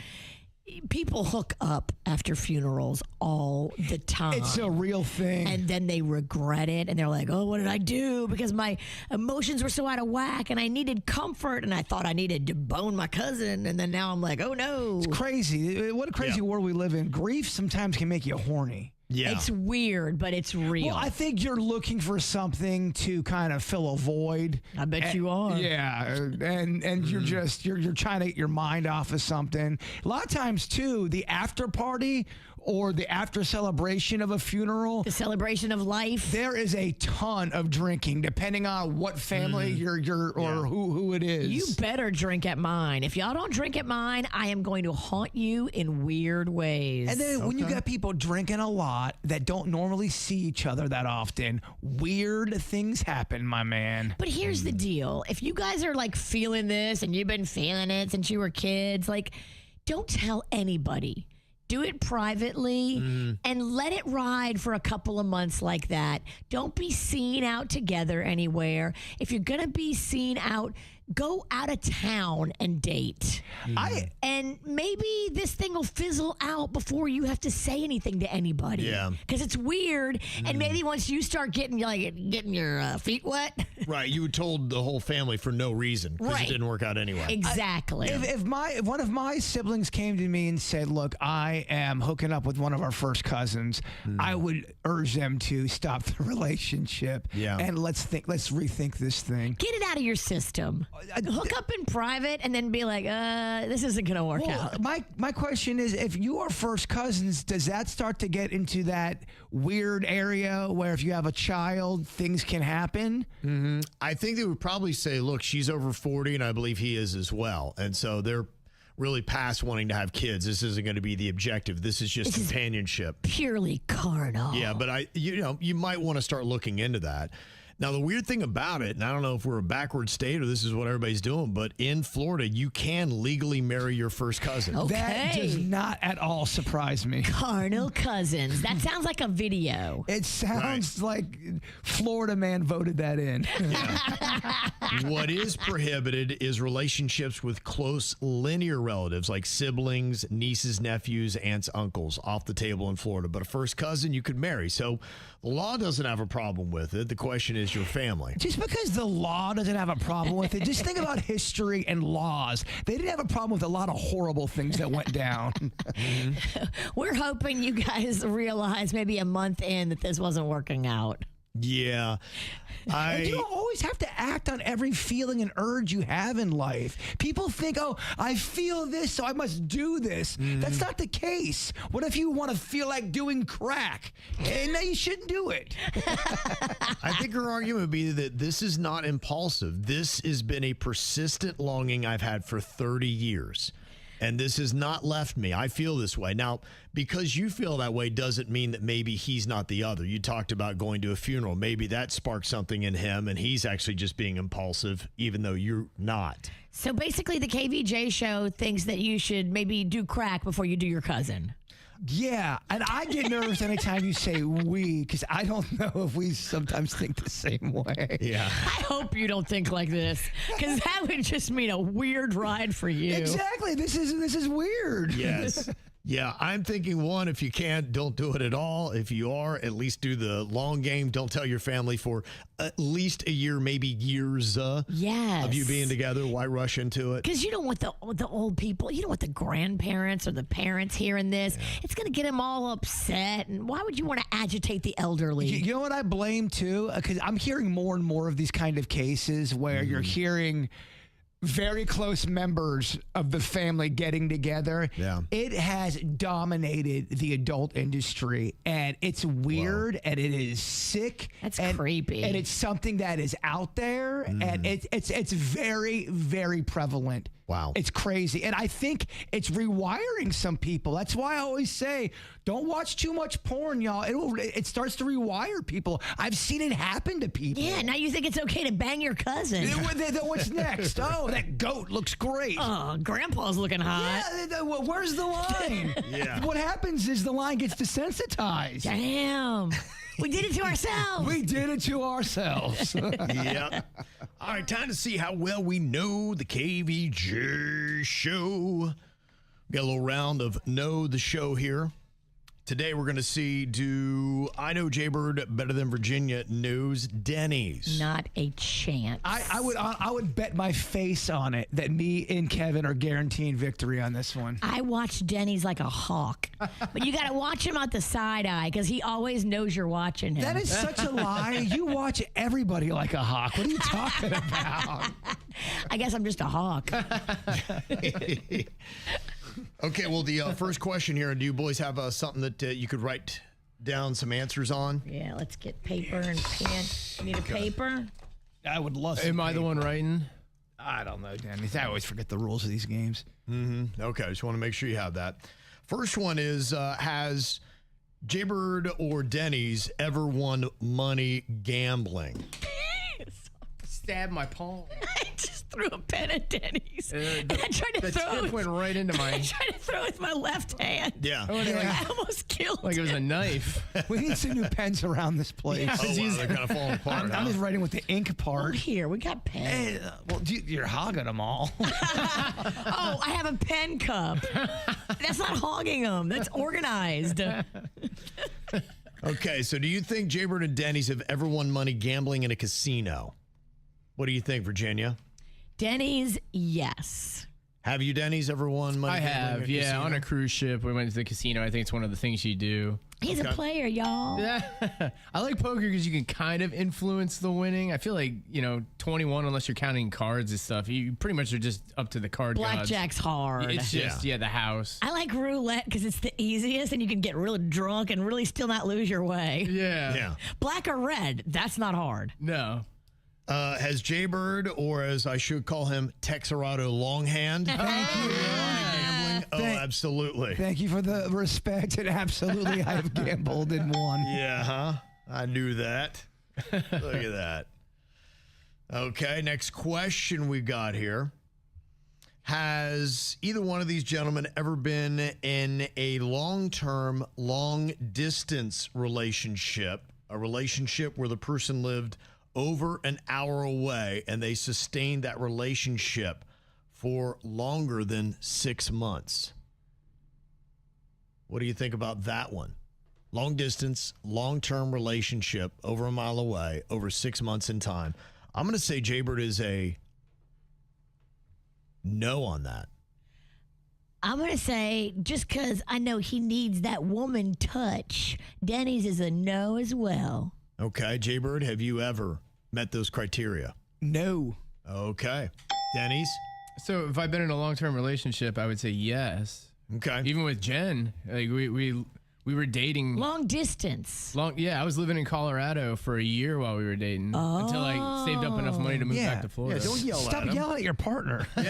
people hook up after funerals all the time. It's a real thing. And then they regret it. And they're like, oh, what did I do? Because my emotions were so out of whack and I needed comfort. And I thought I needed to bone my cousin. And then now I'm like, oh, no. It's crazy. What a crazy world we live in. Grief sometimes can make you horny. Yeah. It's weird, but it's real. Well, I think you're looking for something to kind of fill a void. I bet you are. Yeah, and you're trying to get your mind off of something. A lot of times too, the after party or the after celebration of a funeral, the celebration of life. There is a ton of drinking, depending on what family you're or who it is. You better drink at mine. If y'all don't drink at mine, I am going to haunt you in weird ways. And then when you got people drinking a lot that don't normally see each other that often, weird things happen, my man. But here's the deal. If you guys are like feeling this and you've been feeling it since you were kids, like, don't tell anybody. Do it privately and let it ride for a couple of months like that. Don't be seen out together anywhere. If you're going to be seen out, go out of town and date. And maybe this thing will fizzle out before you have to say anything to anybody. Yeah. Because it's weird. And maybe once you start getting your feet wet. Right. You told the whole family for no reason because it didn't work out anyway. Exactly. If one of my siblings came to me and said, look, I am hooking up with one of our first cousins, I would urge them to stop the relationship. Yeah. And let's rethink this thing. Get it out of your system. Hook up in private and then be like, this isn't going to work out. My question is, if you are first cousins, does that start to get into that weird area where if you have a child, things can happen? I think they would probably say, look, she's over 40 and I believe he is as well. And so they're really past wanting to have kids. This isn't going to be the objective. This is just companionship. Purely carnal. Yeah, but you might want to start looking into that. Now, the weird thing about it, and I don't know if we're a backward state or this is what everybody's doing, but in Florida, you can legally marry your first cousin. Okay. That does not at all surprise me. Carnal cousins. That sounds like a video. It sounds like Florida man voted that in. What is prohibited is relationships with close linear relatives like siblings, nieces, nephews, aunts, uncles, off the table in Florida. But a first cousin you could marry. So the law doesn't have a problem with it. The question is your family. Just because the law doesn't have a problem with it, just think about history and laws. They didn't have a problem with a lot of horrible things that went down. We're hoping you guys realize maybe a month in that this wasn't working out. Yeah. And you don't always have to act on every feeling and urge you have in life. People think, oh, I feel this, so I must do this. That's not the case. What if you want to feel like doing crack? And no, you shouldn't do it. I think her argument would be that this is not impulsive. This has been a persistent longing I've had for 30 years. And this has not left me. I feel this way. Now, because you feel that way doesn't mean that maybe he's not the other. You talked about going to a funeral. Maybe that sparked something in him, and he's actually just being impulsive, even though you're not. So basically, the KVJ show thinks that you should maybe do crack before you do your cousin. Yeah, and I get nervous anytime you say we, because I don't know if we sometimes think the same way. Yeah. I hope you don't think like this, because that would just mean a weird ride for you. Exactly. This is weird. Yes. Yeah, I'm thinking, one, if you can't, don't do it at all. If you are, at least do the long game. Don't tell your family for at least a year, maybe years Yes. of you being together. Why rush into it? Because you don't want the old people, you don't want the grandparents or the parents hearing this. It's going to get them all upset. And why would you want to agitate the elderly? You know what I blame too? Because I'm hearing more and more of these kind of cases where you're hearing very close members of the family getting together. Yeah. It has dominated the adult industry, and it's weird and it is sick. That's and, creepy. And it's something that is out there, and it's very, very prevalent. Wow. It's crazy. And I think it's rewiring some people. That's why I always say, don't watch too much porn, y'all. It starts to rewire people. I've seen it happen to people. Yeah, now you think it's okay to bang your cousin. What's next? Oh, that goat looks great. Oh, Grandpa's looking hot. Yeah, where's the line? Yeah. What happens is the line gets desensitized. Damn. We did it to ourselves. We did it to ourselves. Yep. All right, time to see how well we know the KVJ show. Got a little round of Know the Show here. Today we're going to see, do I know Jbird better than Virginia knows Denny's? Not a chance. I would bet my face on it that me and Kevin are guaranteeing victory on this one. I watch Denny's like a hawk. But you got to watch him out the side eye because he always knows you're watching him. That is such a lie. You watch everybody like a hawk. What are you talking about? I guess I'm just a hawk. Okay, well, the first question here, do you boys have something that you could write down some answers on? Yeah, let's get paper and pen. You need a paper? I would love to. Am I the one writing? I don't know, Danny. I always forget the rules of these games. Okay, I just want to make sure you have that. First one is, has Jbird or Denny's ever won money gambling? Stab my palm. I just threw a pen at Denny's. And I tried to throw it. Went right into my. I tried to throw it with my left hand. Yeah. I almost killed Like it was a knife. We need some new pens around this place. Yeah. Oh, wow, they're kind of falling apart. I'm just writing with the ink part. Here, we got pens. Well, you're hogging them all. Oh, I have a pen cup. That's not hogging them. That's organized. Okay, so do you think Jbird and Denny's have ever won money gambling in a casino? What do you think, Virginia? Denny's, yes. Have you, Denny's, ever won money I gambling in have, a yeah. casino? On a cruise ship, we went to the casino. I think it's one of the things you do. He's a player, y'all. Yeah. I like poker because you can kind of influence the winning. I feel like, 21, unless you're counting cards and stuff, you pretty much are just up to the card gods. Blackjack's hard. It's just, the house. I like roulette because it's the easiest and you can get really drunk and really still not lose your way. Yeah. Black or red, that's not hard. No. Has Jbird, or as I should call him, Texarado Longhand? Thank you. Gambling? Oh, absolutely. Thank you for the respect, and absolutely I have gambled and won. Yeah, huh? I knew that. Look at that. Okay, next question we got here. Has either one of these gentlemen ever been in a long-term, long-distance relationship, a relationship where the person lived over an hour away and they sustained that relationship for longer than 6 months? What do you think about that one? Long distance, long-term relationship over a mile away, over 6 months in time. I'm going to say Jbird is a no on that. I'm going to say, just because I know he needs that woman touch, Denny's is a no as well. Okay, Jbird, have you ever met those criteria? No. Okay. Denny's? So if I've been in a long-term relationship, I would say yes. Okay. Even with Jen, like we were dating Long distance. Yeah, I was living in Colorado for a year while we were dating until I saved up enough money to move back to Florida. Yeah, don't yell Stop at him. yelling at your partner. Don't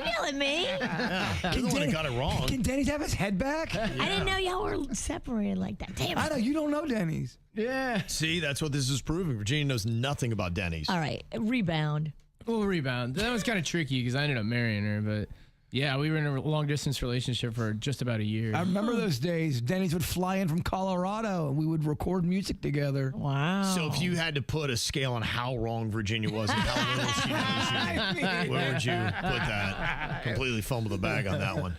yell at me. You're the one that got it wrong. Can Denny's have his head back? I didn't know y'all were separated like that. Damn I it. know, you don't know Denny's. Yeah. See, that's what this is proving. Virginia knows nothing about Denny's. All right, rebound. We'll rebound. That was kind of tricky because I ended up marrying her, but yeah, we were in a long distance relationship for just about a year. I remember those days. Denny's would fly in from Colorado and we would record music together. Wow. So if you had to put a scale on how wrong Virginia was and how little she knows you, where would you put that? Completely fumble the bag on that one.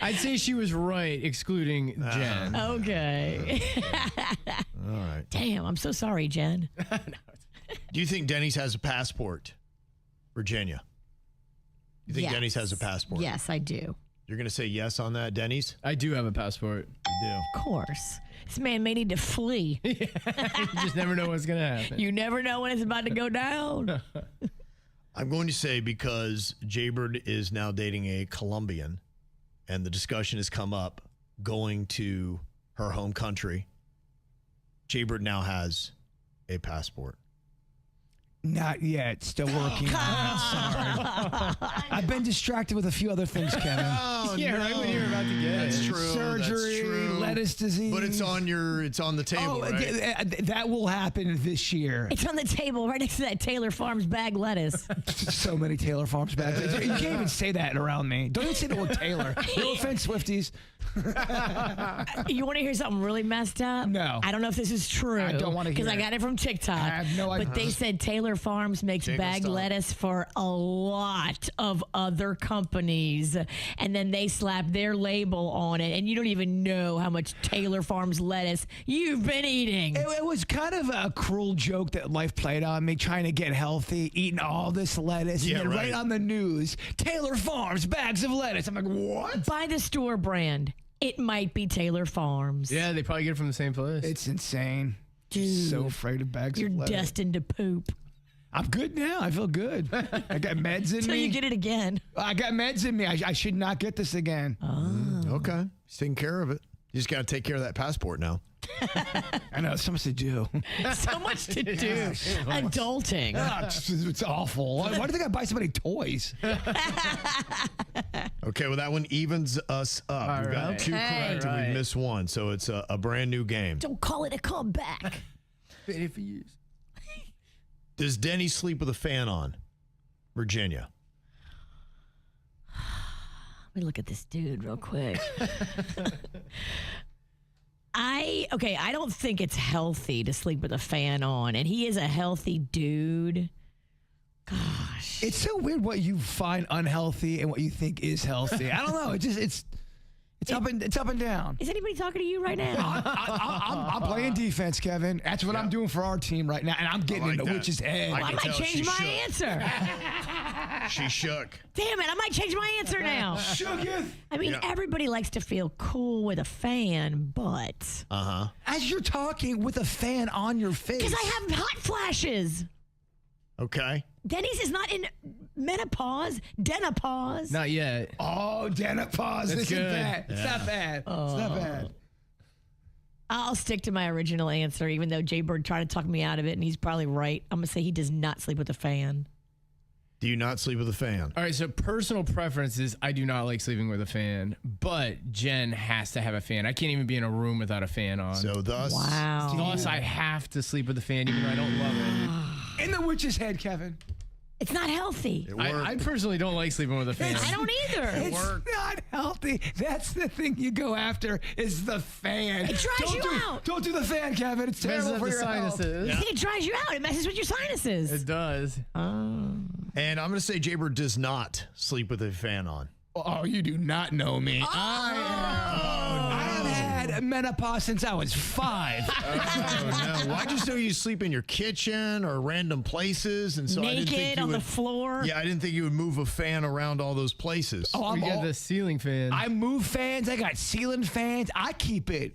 I'd say she was right, excluding Jen. Okay. All right. Damn, I'm so sorry, Jen. Do you think Denny's has a passport, Virginia? You think Yes. Denny's has a passport? Yes, I do. You're going to say yes on that, Denny's? I do have a passport. You Of course. This man may need to flee. You just never know what's going to happen. You never know when it's about to go down. do. I'm going to say because Jbird is now dating a Colombian and the discussion has come up going to her home country, Jbird now has a passport. Not yet. Still working on it. Sorry. I've been distracted with a few other things, Kevin. Oh, Yeah, right when you were about to get That's it. true. Surgery, that's true. lettuce disease. But it's on the table, right? That will happen this year. It's on the table right next to that Taylor Farms bag lettuce. So many Taylor Farms bags. You can't even say that around me. Don't even say the word Taylor. No offense, Swifties. You want to hear something really messed up? No. I don't know if this is true. I don't wanna hear because I it. got it from TikTok. I have no idea. But they said Taylor Farms makes Jingle bag stop. lettuce for a lot of other companies, and then they slap their label on it, and you don't even know how much Taylor Farms lettuce you've been eating. It was kind of a cruel joke that life played on me, trying to get healthy, eating all this lettuce, Yeah, and then right. right on the news, Taylor Farms, bags of lettuce. I'm like, what? Buy the store brand. It might be Taylor Farms. Yeah, they probably get it from the same place. It's insane. Dude, So afraid of bags you're of lettuce. destined to poop. I'm good now. I feel good. I got meds in Till me. you get it again. I got meds in me. I should not get this again. Okay. He's taking care of it. You just got to take care of that passport now. I know. So much to do. So much to do. Adulting. It's awful. Why do they got to buy somebody toys? Okay, well, that one evens us up. All We've got right. two correct and Right. we've missed one. So it's a brand new game. Don't call it a comeback. Been here for years. Does Denny sleep with a fan on? Virginia. Let me look at this dude real quick. I don't think it's healthy to sleep with a fan on, and he is a healthy dude. Gosh. It's so weird what you find unhealthy and what you think is healthy. I don't know. It's up and down. Is anybody talking to you right now? I'm playing defense, Kevin. That's what I'm doing for our team right now, and I'm getting like into that. Witch's head. I I can might tell change she my shook. answer. She shook. Damn it, I might change my answer now. I mean, Yeah. everybody likes to feel cool with a fan, but Uh-huh. As you're talking with a fan on your face. because I have hot flashes. Okay. Denny's is not in menopause, denopause. Not yet. Oh, Denipause. That's Isn't good. bad. It's not bad. It's not bad. I'll stick to my original answer, even though Jbird tried to talk me out of it, and he's probably right. I'm going to say he does not sleep with a fan. Do you not sleep with a fan? All right, so personal preference is I do not like sleeping with a fan, but Jen has to have a fan. I can't even be in a room without a fan on. So thus, Thus, I have to sleep with a fan, even though I don't love it. In the witch's head, Kevin. It's not healthy. I personally don't like sleeping with a fan. I don't either. It's not healthy. That's the thing you go after is the fan. It dries you out. Don't do the fan, Kevin. It's Messes terrible up for the your health. sinuses. See, it dries you out. It messes with your sinuses. It does. and I'm going to say Jbird does not sleep with a fan on. Oh, you do not know me. I've had menopause since I was 5. Oh, no. Well, I just know you sleep in your kitchen or random places. And so I didn't think Naked you on would, the floor. Yeah, I didn't think you would move a fan around all those places. Oh, You got the ceiling fan. I move fans. I got ceiling fans. I keep it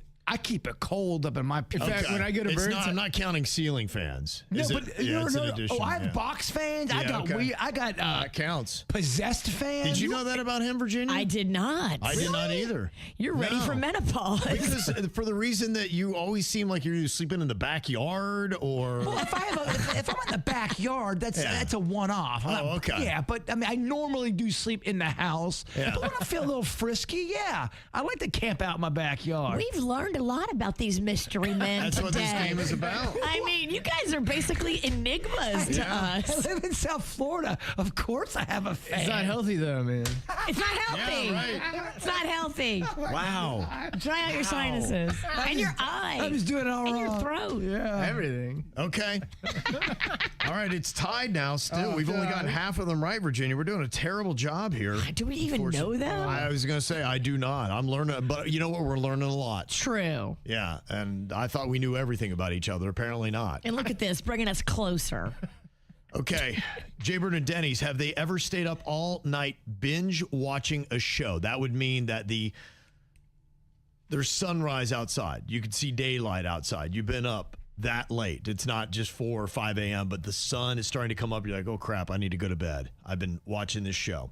cold up in my. In fact, when I go to Bird's, I'm not counting ceiling fans. No, Is but it? Yeah, it's an addition. I have yeah. box fans. I Yeah, got okay. I got That counts. possessed fans. Did you know that about him, Virginia? I did not. I did not either. You're ready No. for menopause. Because for the reason that you always seem like you're either sleeping in the backyard or. Well, if I'm in the backyard, that's a one-off. Oh, okay. Yeah, but I mean, I normally do sleep in the house. Yeah. But when I feel a little frisky, I like to camp out in my backyard. We've learned a lot about these mystery men That's today. what this game is about. I mean, you guys are basically enigmas to I us. live in South Florida. Of course, I have a fan. it's not healthy though, man. It's not healthy. Yeah, right. It's not healthy. Wow. Dry out your sinuses and your eyes. I was doing it all and wrong. your throat. Yeah. Everything. Okay. All right, it's tied now. Still, we've only gotten half of them right, Virginia. We're doing a terrible job here. Do we even know them? I was going to say, I do not. I'm learning, but you know what? We're learning a lot. True. Yeah, and I thought we knew everything about each other. Apparently not. And look at this, bringing us closer. Okay, Jbird and Denny's, have they ever stayed up all night binge watching a show? That would mean that there's sunrise outside. You can see daylight outside. You've been up that late. It's not just 4 or 5 a.m., but the sun is starting to come up. You're like, oh, crap, I need to go to bed. I've been watching this show.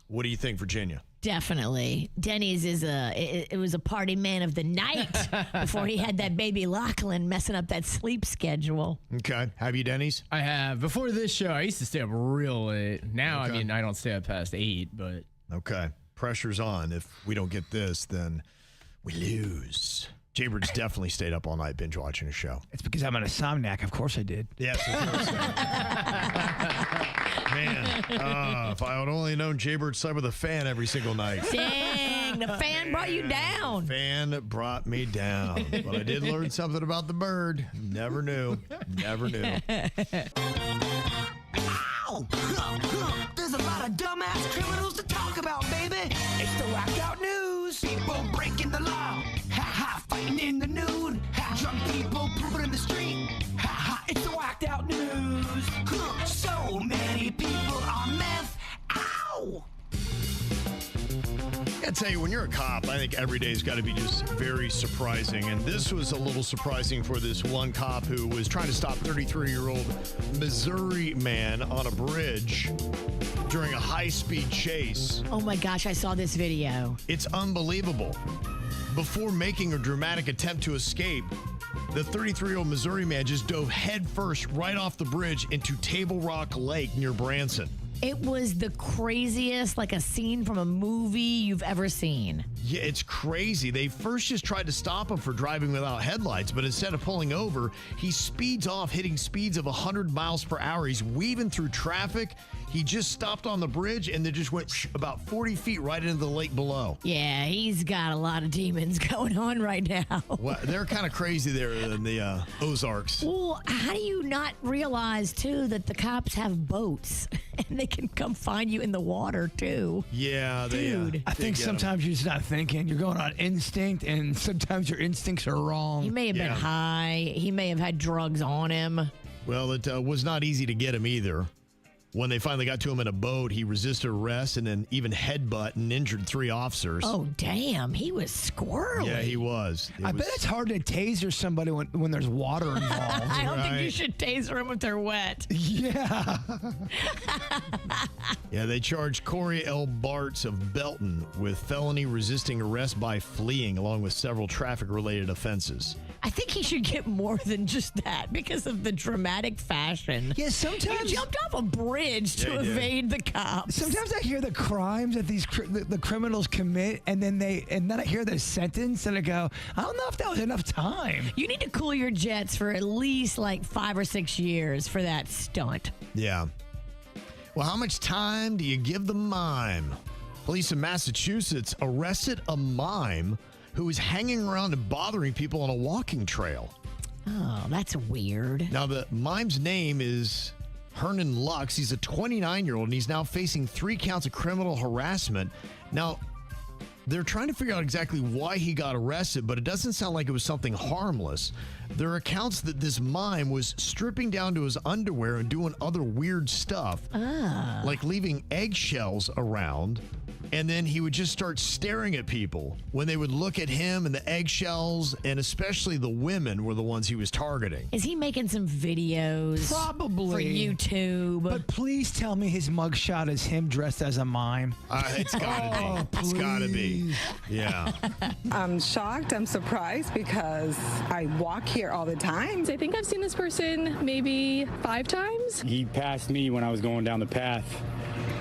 What do you think, Virginia? Definitely. Denny's it was a party man of the night before he had that baby Lachlan messing up that sleep schedule. Okay. Have you, Denny's? I have. Before this show, I used to stay up real late. Now, Okay. I mean, I don't stay up past 8, but Okay. Pressure's on. If we don't get this, then we lose. Jbird's definitely stayed up all night binge watching a show. It's because I'm an insomniac. Of course I did. Yes, of course. Man, if I had only known Jbird slept with a fan every single night. Dang, the fan brought you down. Fan brought me down. But I did learn something about the bird. Never knew. Never knew. Ow! There's a lot of dumbass criminals to talk about, baby. It's the whacked out news. People breaking the law. Ha ha, fighting in the nude. Ha, drunk people pooping in the street. Ha ha, it's the whacked out news. So many people on meth. Ow! I tell you, when you're a cop, I think every day's got to be just very surprising. And this was a little surprising for this one cop who was trying to stop 33-year-old Missouri man on a bridge during a high-speed chase. Oh my gosh, I saw this video. It's unbelievable. Before making a dramatic attempt to escape, the 33-year-old Missouri man just dove headfirst right off the bridge into Table Rock Lake near Branson. It was the craziest, like a scene from a movie you've ever seen. Yeah, it's crazy. They first just tried to stop him for driving without headlights, but instead of pulling over, he speeds off, hitting speeds of 100 miles per hour. He's weaving through traffic. He just stopped on the bridge and then just went about 40 feet right into the lake below. Yeah, he's got a lot of demons going on right now. Well, they're kind of crazy there in the Ozarks. Well, how do you not realize, too, that the cops have boats and they can come find you in the water, too? Yeah, Dude. I think sometimes you're just not thinking. You're going on instinct, and sometimes your instincts are wrong. He may have been high. He may have had drugs on him. Well, it was not easy to get him either. When they finally got to him in a boat, he resisted arrest and then even headbutt and injured 3 officers. Oh, damn. He was squirrely. Yeah, he was. I bet it's hard to taser somebody when there's water involved. I don't think you should taser them if they're wet. Yeah. Yeah, they charged Corey L. Bartz of Belton with felony resisting arrest by fleeing, along with several traffic-related offenses. I think he should get more than just that because of the dramatic fashion. Yeah, sometimes. You jumped off a bridge bridge to evade the cops. Sometimes I hear the crimes that the criminals commit, and then I hear the sentence, and I go, I don't know if that was enough time. You need to cool your jets for at least like 5 or 6 years for that stunt. Yeah. Well, how much time do you give the mime? Police in Massachusetts arrested a mime who was hanging around and bothering people on a walking trail. Oh, that's weird. Now, the mime's name is Hernan Lux. He's a 29-year-old, and he's now facing 3 counts of criminal harassment. Now, they're trying to figure out exactly why he got arrested, but it doesn't sound like it was something harmless. There are accounts that this mime was stripping down to his underwear and doing other weird stuff, like leaving eggshells around. And then he would just start staring at people when they would look at him and the eggshells, and especially the women were the ones he was targeting. Is he making some videos? Probably. For YouTube. But please tell me his mugshot is him dressed as a mime. It's gotta be. It's gotta be. Yeah. I'm shocked. I'm surprised because I walk here all the time. I think I've seen this person maybe 5 times. He passed me when I was going down the path.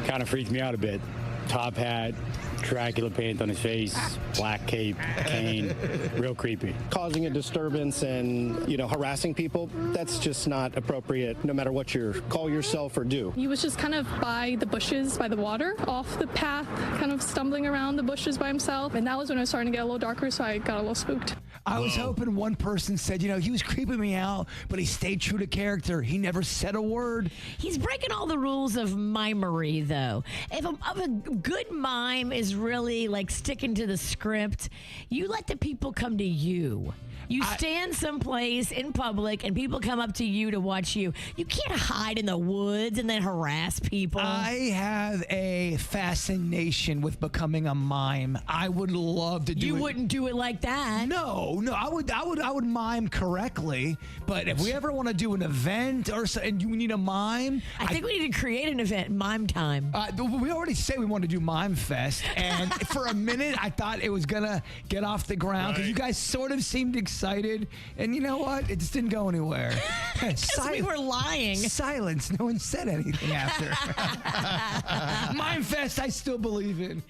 Kind of freaked me out a bit. Top hat, Dracula paint on his face, black cape, cane, real creepy. Causing a disturbance and, harassing people, that's just not appropriate no matter what you call yourself or do. He was just kind of by the bushes, by the water, off the path, kind of stumbling around the bushes by himself. And that was when it was starting to get a little darker, so I got a little spooked. I was hoping one person said, he was creeping me out, but he stayed true to character. He never said a word. He's breaking all the rules of mimery, though. If a good mime is really like sticking to the script, you let the people come to you. You stand someplace in public and people come up to you to watch you. You can't hide in the woods and then harass people. I have a fascination with becoming a mime. I would love to do it. You wouldn't do it like that. No, I would mime correctly. But if we ever want to do an event or so, and you need a mime, I think we need to create an event, Mime Time. We already say we want to do Mime Fest, and for a minute I thought it was gonna get off the ground because you guys sort of seemed excited, and you know what? It just didn't go anywhere. We were lying. Silence. No one said anything after. Mime Fest, I still believe in.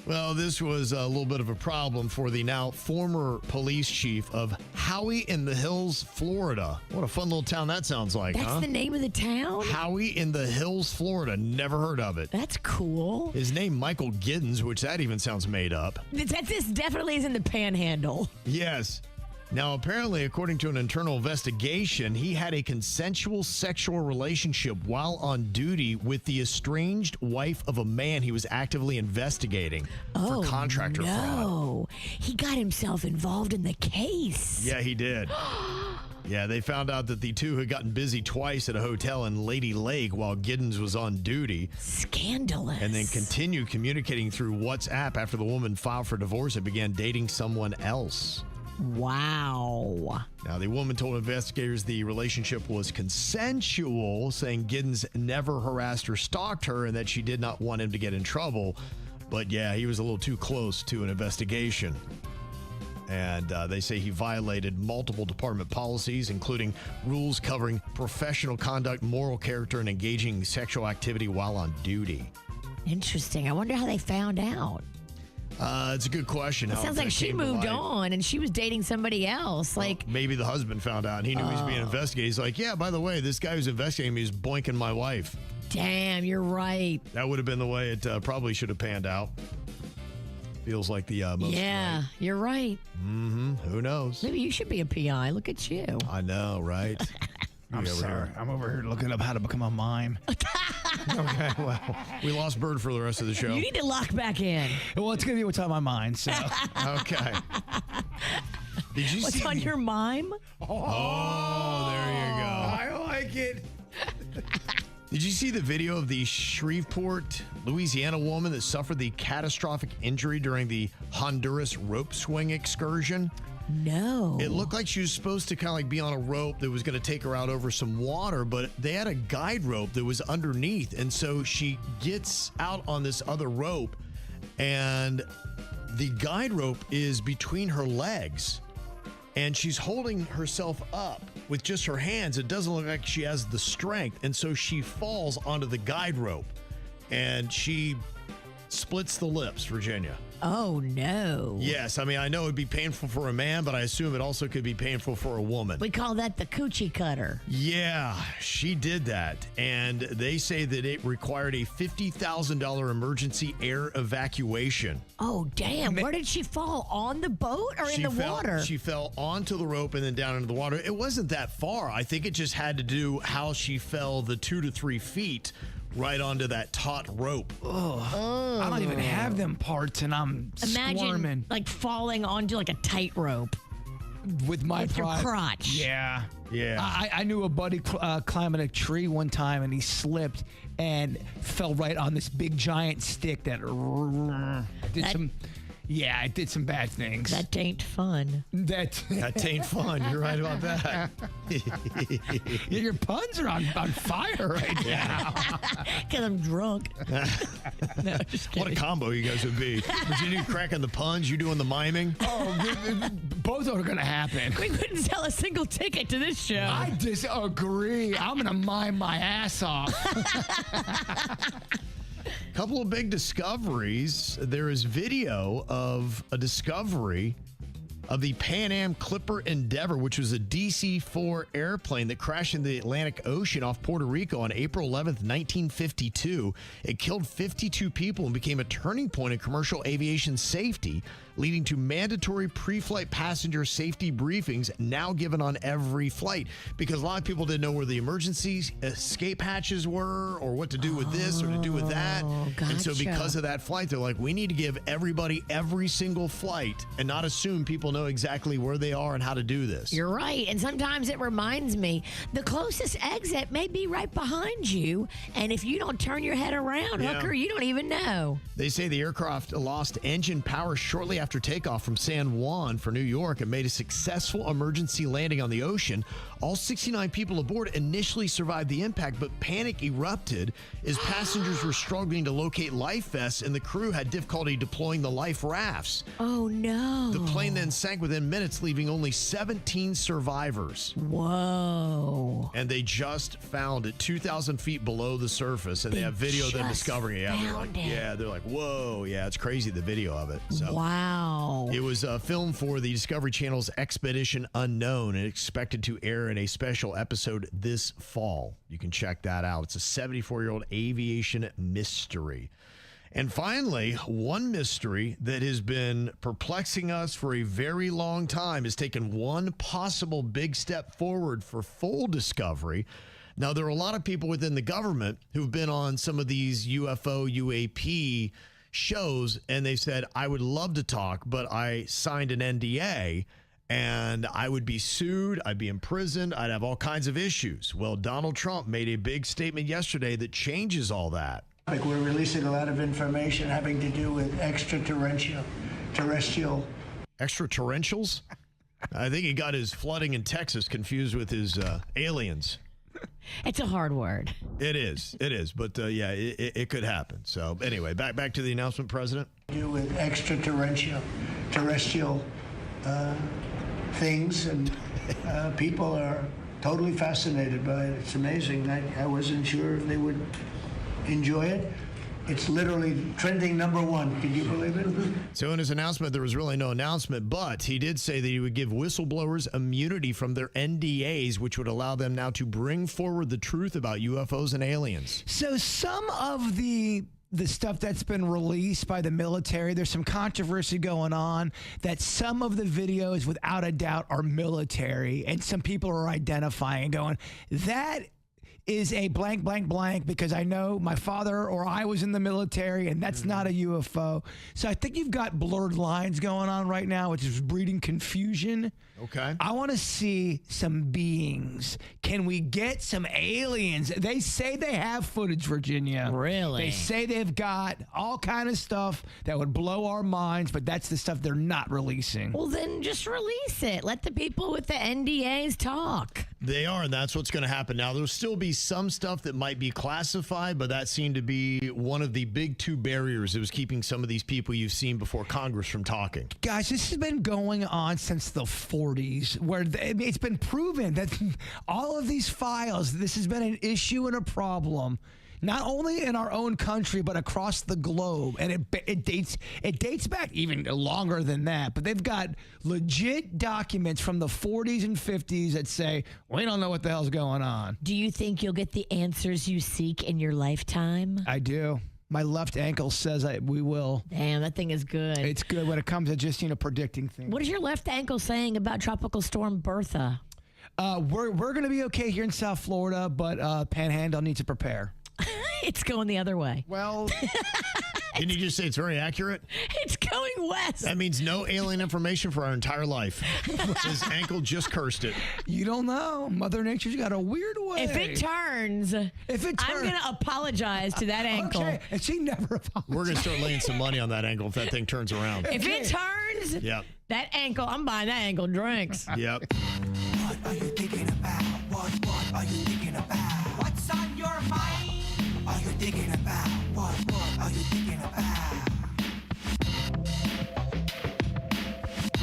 Well, this was a little bit of a problem for the now former police chief of Howey in the Hills, Florida. What a fun little town that sounds like, That's the name of the town? Howey in the Hills, Florida. Never heard of it. That's cool. His name, Michael Giddens, which that even sounds made up. This definitely is in the Panhandle. Yes. Now, apparently, according to an internal investigation, he had a consensual sexual relationship while on duty with the estranged wife of a man he was actively investigating for contractor fraud. He got himself involved in the case. Yeah, he did. Yeah, they found out that the two had gotten busy twice at a hotel in Lady Lake while Giddens was on duty. Scandalous. And then continued communicating through WhatsApp after the woman filed for divorce and began dating someone else. Wow. Now, the woman told investigators the relationship was consensual, saying Giddens never harassed or stalked her and that she did not want him to get in trouble. But yeah, he was a little too close to an investigation. And they say he violated multiple department policies, including rules covering professional conduct, moral character, and engaging in sexual activity while on duty. Interesting. I wonder how they found out. It's a good question. It sounds like she moved on and she was dating somebody else. Like maybe the husband found out and he knew he was being investigated. He's like, yeah, by the way, this guy who's investigating me is boinking my wife. Damn, you're right. That would have been the way it probably should have panned out. Feels like the most. Yeah, right. You're right. Mm-hmm. Who knows? Maybe you should be a PI. Look at you. I know, right? I'm sorry. I'm over here looking up how to become a mime. Okay, well, we lost Bird for the rest of the show. You need to lock back in. Well, it's going to be what's on my mind, so. Okay. Did you What's on your mime? Oh, there you go. I like it. Did you see the video of the Shreveport, Louisiana woman that suffered the catastrophic injury during the Honduras rope swing excursion? No. It looked like she was supposed to kind of like be on a rope that was going to take her out over some water, but they had a guide rope that was underneath. And so she gets out on this other rope, and the guide rope is between her legs. and she's holding herself up with just her hands. It doesn't look like she has the strength, and so she falls onto the guide rope, and she splits the lips, Virginia. Oh, no. Yes, I mean, I know it'd be painful for a man, but I assume it also could be painful for a woman. We call that the coochie cutter. Yeah, she did that, and they say that it required a $50,000 emergency air evacuation. Oh, damn. Where did she fall? On the boat or in the water? She fell onto the rope and then down into the water. It wasn't that far. I think it just had to do how she fell the 2 to 3 feet right onto that taut rope. Oh. I don't even have them parts, and I'm Imagine squirming. like falling onto like a tightrope. With your crotch. Yeah. Yeah. I knew a buddy climbing a tree one time, and he slipped and fell right on this big giant stick that it did some bad things. That ain't fun. That ain't fun. You're right about that. Yeah, your puns are on fire right now. Because I'm drunk. No, just kidding. What a combo you guys would be. Virginia cracking the puns, you doing the miming. Oh, both are going to happen. We couldn't sell a single ticket to this show. I disagree. I'm going to mime my ass off. Couple of big discoveries. There is video of a discovery of the Pan Am Clipper Endeavor, which was a DC-4 airplane that crashed in the Atlantic Ocean off Puerto Rico on April 11th, 1952. It killed 52 people and became a turning point in commercial aviation safety, leading to mandatory pre-flight passenger safety briefings now given on every flight, because a lot of people didn't know where the emergency escape hatches were or what to do with this or to do with that. Gotcha. And so because of that flight, they're like, we need to give everybody every single flight and not assume people know exactly where they are and how to do this. You're right. And sometimes it reminds me the closest exit may be right behind you. And if you don't turn your head around, hooker, you don't even know. They say the aircraft lost engine power shortly after takeoff from San Juan for New York and made a successful emergency landing on the ocean. All 69 people aboard initially survived the impact, but panic erupted as passengers were struggling to locate life vests and the crew had difficulty deploying the life rafts. Oh, no. The plane then sank within minutes, leaving only 17 survivors. Whoa. And they just found it 2,000 feet below the surface, and they have video of them discovering it. They're like, whoa, yeah, it's crazy, the video of it. So wow. It was filmed for the Discovery Channel's Expedition Unknown and expected to air in a special episode this fall. You can check that out. It's a 74-year-old aviation mystery. And finally, one mystery that has been perplexing us for a very long time has taken one possible big step forward for full discovery. Now, there are a lot of people within the government who've been on some of these UFO, UAP shows, and they've said, I would love to talk, but I signed an NDA, and I would be sued, I'd be imprisoned, I'd have all kinds of issues. Well, Donald Trump made a big statement yesterday that changes all that. We're releasing a lot of information having to do with extraterrestrial. Extraterrestrials? I think he got his flooding in Texas confused with his aliens. It's a hard word. It is. But yeah, it could happen. So anyway, back to the announcement, President. Do with extraterrestrial things, and people are totally fascinated by it. It's amazing. I wasn't sure if they would enjoy it. It's literally trending #1. Can you believe it? So in his announcement, there was really no announcement, but he did say that he would give whistleblowers immunity from their NDAs, which would allow them now to bring forward the truth about UFOs and aliens. So some of the stuff that's been released by the military, there's some controversy going on that some of the videos, without a doubt, are military, and some people are identifying, going, that is a blank, blank, blank, because I know my father or I was in the military, and that's not a UFO. So I think you've got blurred lines going on right now, which is breeding confusion. Okay. I want to see some beings. Can we get some aliens? They say they have footage, Virginia. Really? They say they've got all kind of stuff that would blow our minds, but that's the stuff they're not releasing. Well, then just release it. Let the people with the NDAs talk. They are, and that's what's going to happen. Now, there'll still be some stuff that might be classified, but that seemed to be one of the big two barriers that was keeping some of these people you've seen before Congress from talking. Guys, this has been going on since the 40s, where it's been proven that all of these files, this has been an issue and a problem, not only in our own country, but across the globe. And it dates back even longer than that. But they've got legit documents from the 40s and 50s that say, we don't know what the hell's going on. Do you think you'll get the answers you seek in your lifetime? I do. My left ankle says we will. Damn, that thing is good. It's good when it comes to just, predicting things. What is your left ankle saying about Tropical Storm Bertha? We're going to be okay here in South Florida, but Panhandle needs to prepare. It's going the other way. Well, didn't you just say it's very accurate? It's going west. That means no alien information for our entire life. His ankle just cursed it. You don't know. Mother Nature's got a weird way. If it turns, I'm going to apologize to that ankle. Okay, and she never apologized. We're going to start laying some money on that ankle if that thing turns around. If it turns, yep. That ankle, I'm buying that ankle drinks. Yep. What are you thinking about? What are you thinking about? What's on your mind? Are you thinking about? What are you thinking about?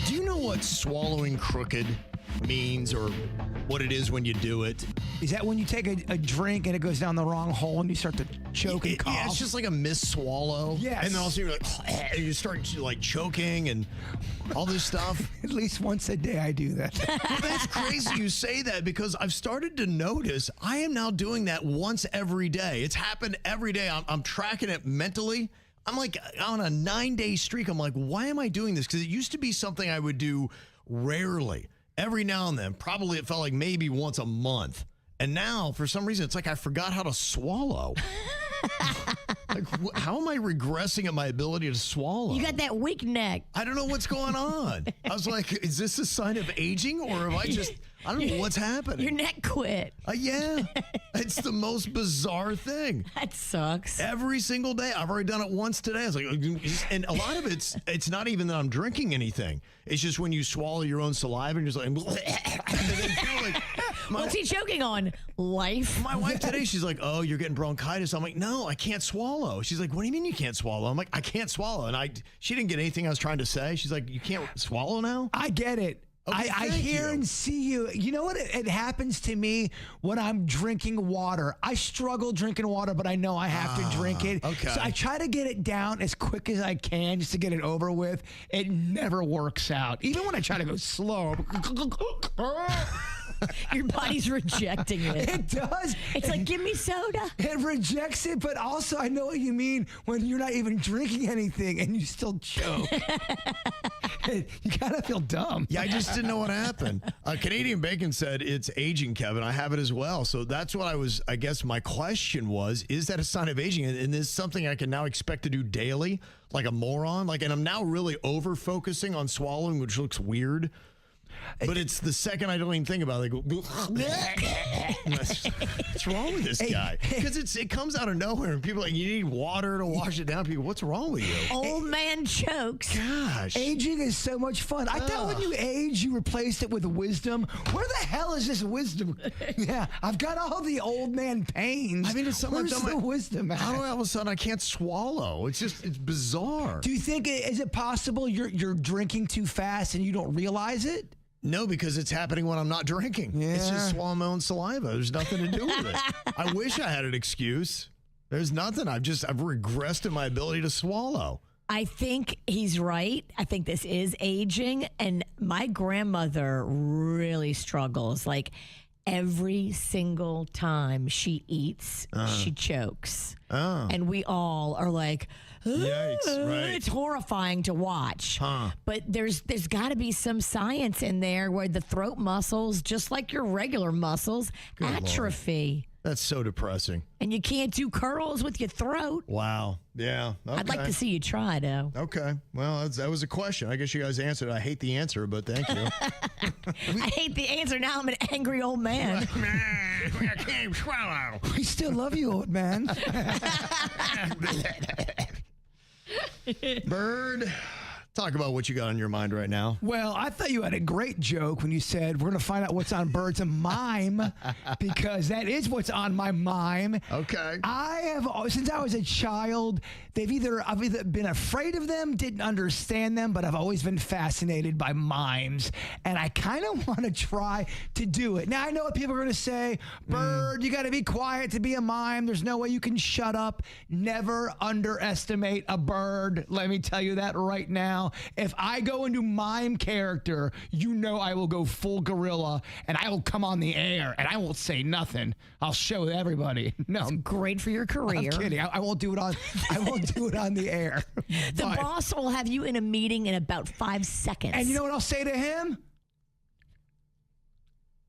Do you know what swallowing crooked means or what it is when you do it? Is that when you take a drink and it goes down the wrong hole and you start to choke and cough? Yeah, it's just like a misswallow. Yes. And then also you're like, and you start like choking and all this stuff. At least once a day I do that. Well, that's crazy you say that because I've started to notice I am now doing that once every day. It's happened every day. I'm tracking it mentally. I'm like on a 9-day streak. I'm like, why am I doing this? Because it used to be something I would do rarely. Every now and then, probably it felt like maybe once a month. And now, for some reason, it's like I forgot how to swallow. Like, how am I regressing at my ability to swallow? You got that weak neck. I don't know what's going on. I was like, is this a sign of aging or have I don't know what's happening. Your neck quit. Yeah. It's the most bizarre thing. That sucks. Every single day. I've already done it once today. I was like, and a lot of it's not even that I'm drinking anything. It's just when you swallow your own saliva and you're just like, what's he choking on? Life. My wife today, she's like, oh, you're getting bronchitis. I'm like, no, I can't swallow. She's like, what do you mean you can't swallow? I'm like, I can't swallow. And she didn't get anything I was trying to say. She's like, you can't swallow now? I get it. Okay, I hear and see you. You know what? It happens to me when I'm drinking water. I struggle drinking water, but I know I have to drink it. Okay. So I try to get it down as quick as I can just to get it over with. It never works out. Even when I try to go slow. Your body's rejecting it. It does. It's like, give me soda. It rejects it, but also I know what you mean when you're not even drinking anything and you still choke. You kind of feel dumb. Yeah, I just didn't know what happened. Canadian Bacon said it's aging, Kevin. I have it as well. So that's what I guess my question was, is that a sign of aging? And is this something I can now expect to do daily like a moron? And I'm now really over-focusing on swallowing, which looks weird. But it's the second I don't even think about it. I go, what's wrong with this guy? Because it comes out of nowhere, and people are like, you need water to wash it down. People, what's wrong with you? Old man chokes. Gosh. Aging is so much fun. I thought when you age, you replaced it with wisdom. Where the hell is this wisdom? Yeah, I've got all the old man pains. I mean, it's something. Where's the wisdom at? How do I all of a sudden I can't swallow? It's bizarre. Do you think, is it possible you're drinking too fast and you don't realize it? No, because it's happening when I'm not drinking. Yeah. It's just swallowing my own saliva. There's nothing to do with it. I wish I had an excuse. There's nothing. I've regressed in my ability to swallow. I think he's right. I think this is aging. And my grandmother really struggles. Like every single time she eats, she chokes. Oh. And we all are like, yikes, right. It's horrifying to watch. But there's got to be some science in there where the throat muscles, just like your regular muscles, atrophy. Lord. That's so depressing. And you can't do curls with your throat. Wow. Yeah. Okay. I'd like to see you try, though. Okay. Well, that was a question. I guess you guys answered. I hate the answer, but thank you. I hate the answer. Now I'm an angry old man. I can't swallow. We still love you, old man. Bird, Talk about what you got on your mind right now. Well, I thought you had a great joke when you said we're going to find out what's on Birds and Mime, because that is what's on my mime. Okay. Since I was a child, I've either been afraid of them, didn't understand them, but I've always been fascinated by mimes, and I kind of want to try to do it. Now, I know what people are going to say. Bird, you got to be quiet to be a mime. There's no way you can shut up. Never underestimate a bird. Let me tell you that right now. If I go into mime character, you know I will go full gorilla, and I will come on the air, and I won't say nothing. I'll show everybody. No, Great for your career. I'm kidding. I won't do it on. I won't do it on the air. The boss will have you in a meeting in about 5 seconds. And you know what I'll say to him?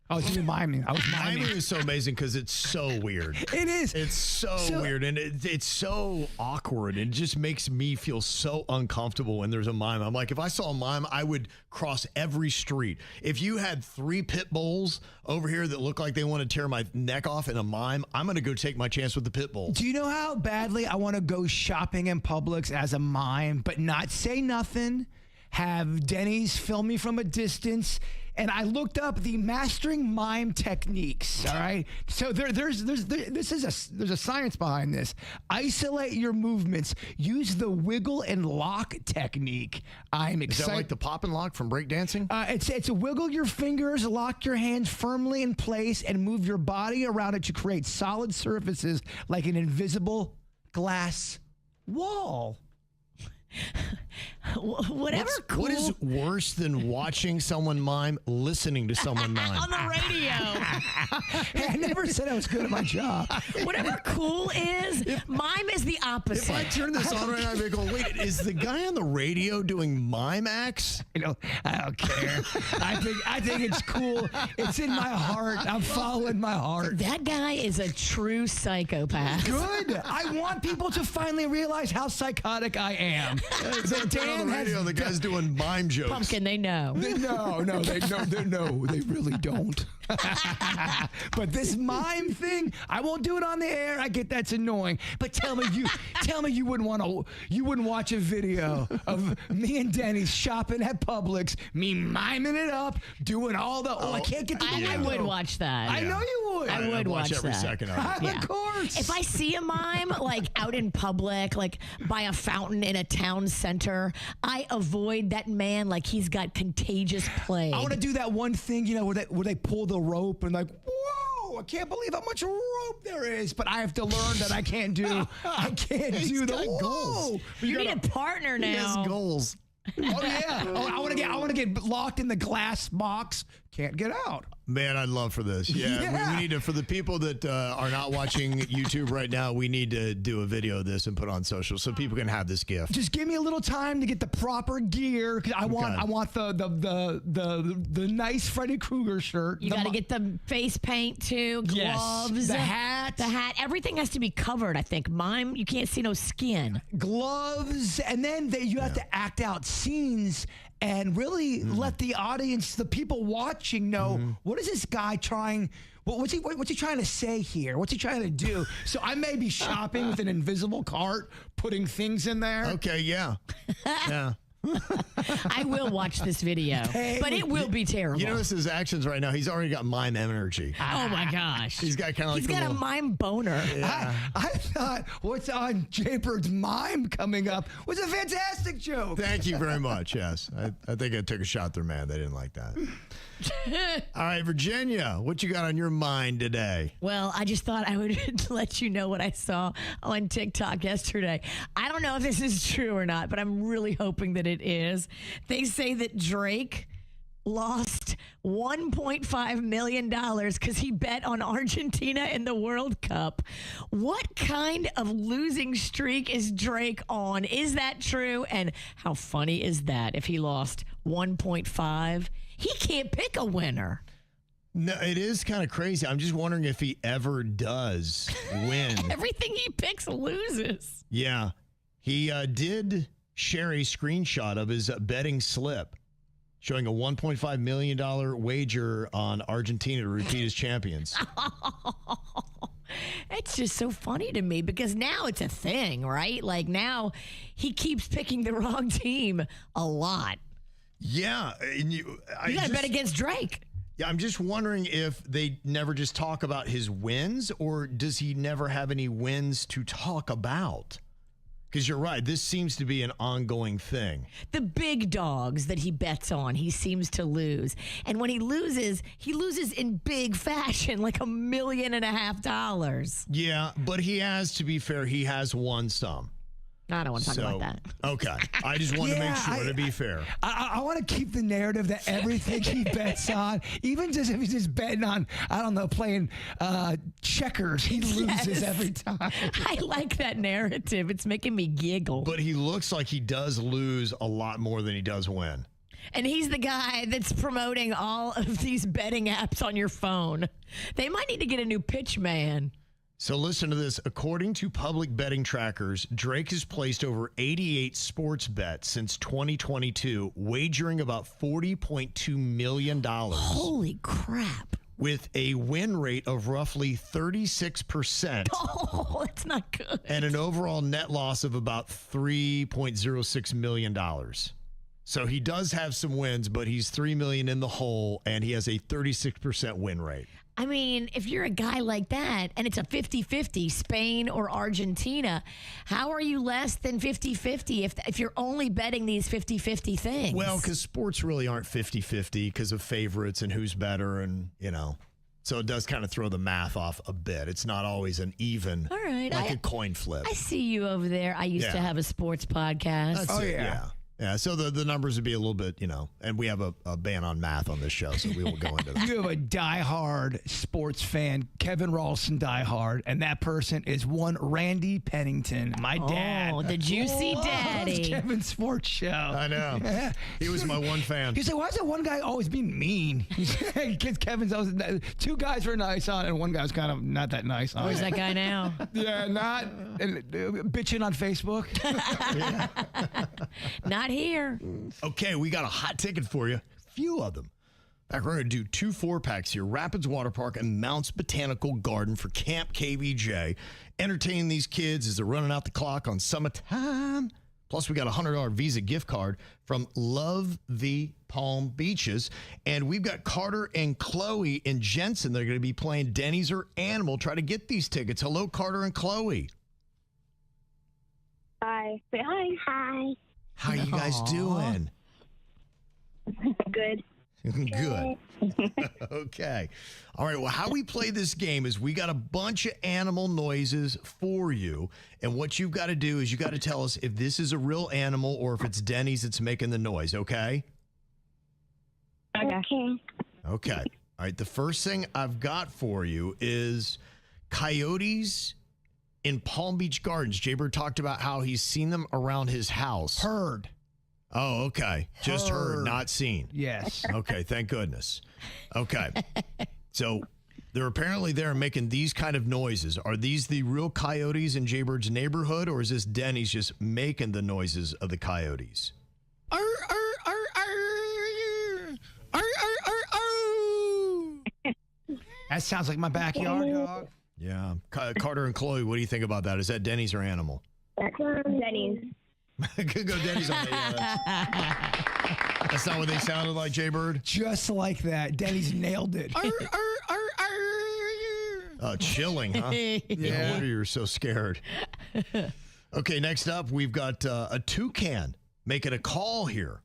I was miming. Miming is so amazing because it's so weird. It is. It's so weird, and it's so awkward. It just makes me feel so uncomfortable when there's a mime. I'm like, if I saw a mime, I would cross every street. If you had 3 pit bulls over here that look like they want to tear my neck off in a mime, I'm going to go take my chance with the pit bulls. Do you know how badly I want to go shopping in Publix as a mime, but not say nothing, have Denny's film me from a distance? And I looked up the mastering mime techniques. All right, so there's a science behind this. Isolate your movements. Use the wiggle and lock technique. I'm excited. Is that like the pop and lock from breakdancing? It's a wiggle your fingers, lock your hands firmly in place, and move your body around it to create solid surfaces like an invisible glass wall. Whatever. What is worse than watching someone mime, listening to someone mime? On the radio. Hey, I never said I was good at my job. Whatever cool is, mime is the opposite. If I turn this on right now, I'd be going, wait, is the guy on the radio doing mime acts? I don't care. I think it's cool. It's in my heart. I'm following my heart. That guy is a true psychopath. Good. I want people to finally realize how psychotic I am. On the radio, the guy's doing mime jokes. Pumpkin, they know. They really don't. But this mime thing, I won't do it on the air. I get that's annoying. But tell me you wouldn't watch a video of me and Denny shopping at Publix, me miming it up, doing all the. I can't get to the I would watch that. I know you would. I would watch every that. second of it. Yeah. Of course. If I see a mime like out in public, like by a fountain in a town center, I avoid that man like he's got contagious plague. I want to do that one thing, where they pull the rope and like, whoa, I can't believe how much rope there is. But I have to learn that I can't do the goals. You need a partner now. He has goals. Oh yeah. I want to get locked in the glass box. Can't get out. Man, I'd love for this. Yeah. We need to, for the people that are not watching YouTube right now, we need to do a video of this and put on social so people can have this gift. Just give me a little time to get the proper gear. Cause I want the nice Freddy Krueger shirt. You got to get the face paint too, gloves, the hat. Everything has to be covered. I think mime, you can't see no skin. Gloves, and then you have to act out scenes and really let the audience, the people watching, know what is this guy trying. What's he trying to say here? What's he trying to do? So I may be shopping with an invisible cart, putting things in there. Okay, yeah. I will watch this video, but it will be terrible. You notice his actions right now. He's already got mime energy. Oh my gosh. He's got kind of like he's got a mime boner. Yeah. I thought what's on Jbird's mime coming up was a fantastic joke. Thank you very much. Yes. I think I took a shot there, man. They didn't like that. All right, Virginia, what you got on your mind today? Well, I just thought I would let you know what I saw on TikTok yesterday. I don't know if this is true or not, but I'm really hoping that it is. They say that Drake lost $1.5 million because he bet on Argentina in the World Cup. What kind of losing streak is Drake on? Is that true? And how funny is that if he lost 1.5? He can't pick a winner. No, it is kind of crazy. I'm just wondering if he ever does win. Everything he picks loses. Yeah. He did share a screenshot of his betting slip showing a $1.5 million wager on Argentina to repeat as champions. It it's just so funny to me because now it's a thing, right? Like now he keeps picking the wrong team a lot. Yeah. And you got to bet against Drake. Yeah, I'm just wondering if they never just talk about his wins, or does he never have any wins to talk about? Because you're right, this seems to be an ongoing thing. The big dogs that he bets on, he seems to lose. And when he loses in big fashion, like $1.5 million. Yeah, but he has, to be fair, he has won some. I don't want to talk about that. Okay. I just want to make sure, to be fair. I want to keep the narrative that everything he bets on, even just if he's just betting on, I don't know, playing checkers, he loses every time. I like that narrative. It's making me giggle. But he looks like he does lose a lot more than he does win. And he's the guy that's promoting all of these betting apps on your phone. They might need to get a new pitch man. So listen to this. According to public betting trackers, Drake has placed over 88 sports bets since 2022, wagering about $40.2 million. Holy crap. With a win rate of roughly 36%. Oh, that's not good. And an overall net loss of about $3.06 million. So he does have some wins, but he's $3 million in the hole, and he has a 36% win rate. I mean, if you're a guy like that and it's a 50-50, Spain or Argentina, how are you less than 50-50 if you're only betting these 50-50 things? Well, because sports really aren't 50-50 because of favorites and who's better and, so it does kind of throw the math off a bit. It's not always an even, all right, like a coin flip. I see you over there. I used to have a sports podcast. That's it, yeah. Yeah, so the numbers would be a little bit, and we have a ban on math on this show, so we won't go into that. You have a diehard sports fan, Kevin Ralston diehard, and that person is one Randy Pennington, my dad. Oh, the juicy daddy. Kevin's sports show. I know. He was my one fan. He's like, why is that one guy always being mean? Because Kevin's always, two guys were nice on, and one guy was kind of not that nice on. Where's that guy now? Yeah, not bitching on Facebook. Not here. Okay, we got a hot ticket for you. A few of them. We're going to do 2 4-packs here. Rapids Water Park and Mounts Botanical Garden for Camp KVJ. Entertaining these kids as they're running out the clock on summertime. Plus, we got a $100 Visa gift card from Love the Palm Beaches. And we've got Carter and Chloe and Jensen. They're going to be playing Denny's or Animal. Try to get these tickets. Hello, Carter and Chloe. Hi. Say hi. Hi. How are you guys doing? Good. Good. Okay. All right. Well, how we play this game is we got a bunch of animal noises for you. And what you've got to do is you got to tell us if this is a real animal or if it's Denny's that's making the noise. Okay? Okay. Okay. All right. The first thing I've got for you is coyotes in Palm Beach Gardens. Jbird talked about how he's seen them around his house. Heard. Oh, okay. Just heard, not seen. Yes. Okay, thank goodness. Okay. So they're apparently there making these kind of noises. Are these the real coyotes in Jbird's neighborhood, or is this Denny's just making the noises of the coyotes? That sounds like my backyard, dog. Yeah. Carter and Chloe, what do you think about that? Is that Denny's or Animal? Denny's. Could go Denny's on that. That's not what they sounded like, Jbird? Just like that. Denny's nailed it. Chilling, huh? Yeah. No wonder you're so scared. Okay, next up, we've got a toucan making a call here.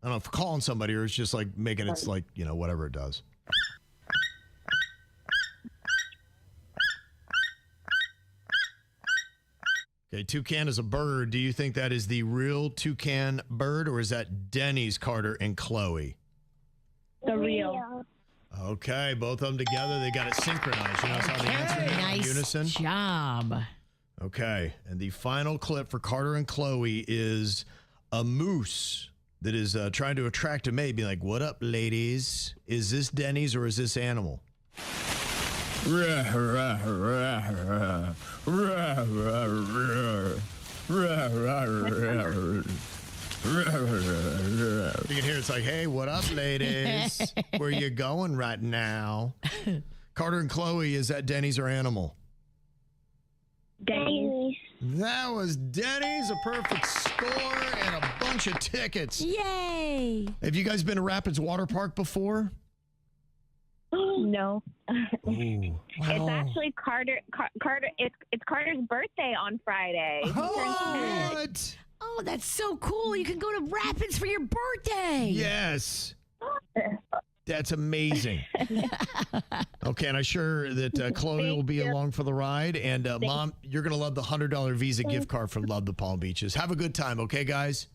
I don't know if calling somebody or it's just like making it's like, whatever it does. Okay, toucan is a bird. Do you think that is the real toucan bird, or is that Denny's, Carter, and Chloe? The real. Okay, both of them together. They got it synchronized. You notice how they answer in Nice unison? job. Okay, and the final clip for Carter and Chloe is a moose that is trying to attract a mate, being like, "What up, ladies? Is this Denny's or is this Animal?" You can hear it's like, "Hey, what up, ladies? Where you going right now?" Carter and Chloe, is that Denny's or Animal? Denny's. That was Denny's, a perfect score and a bunch of tickets. Yay! Have you guys been to Rapids Water Park before? No. Ooh. It's actually Carter. It's Carter's birthday on Friday. He turns 10. What? Oh, that's so cool. You can go to Rapids for your birthday. Yes. That's amazing. Okay, and I'm sure that Chloe will be along for the ride. And Mom, you're going to love the $100 Visa gift card from Love the Palm Beaches. Have a good time, okay, guys?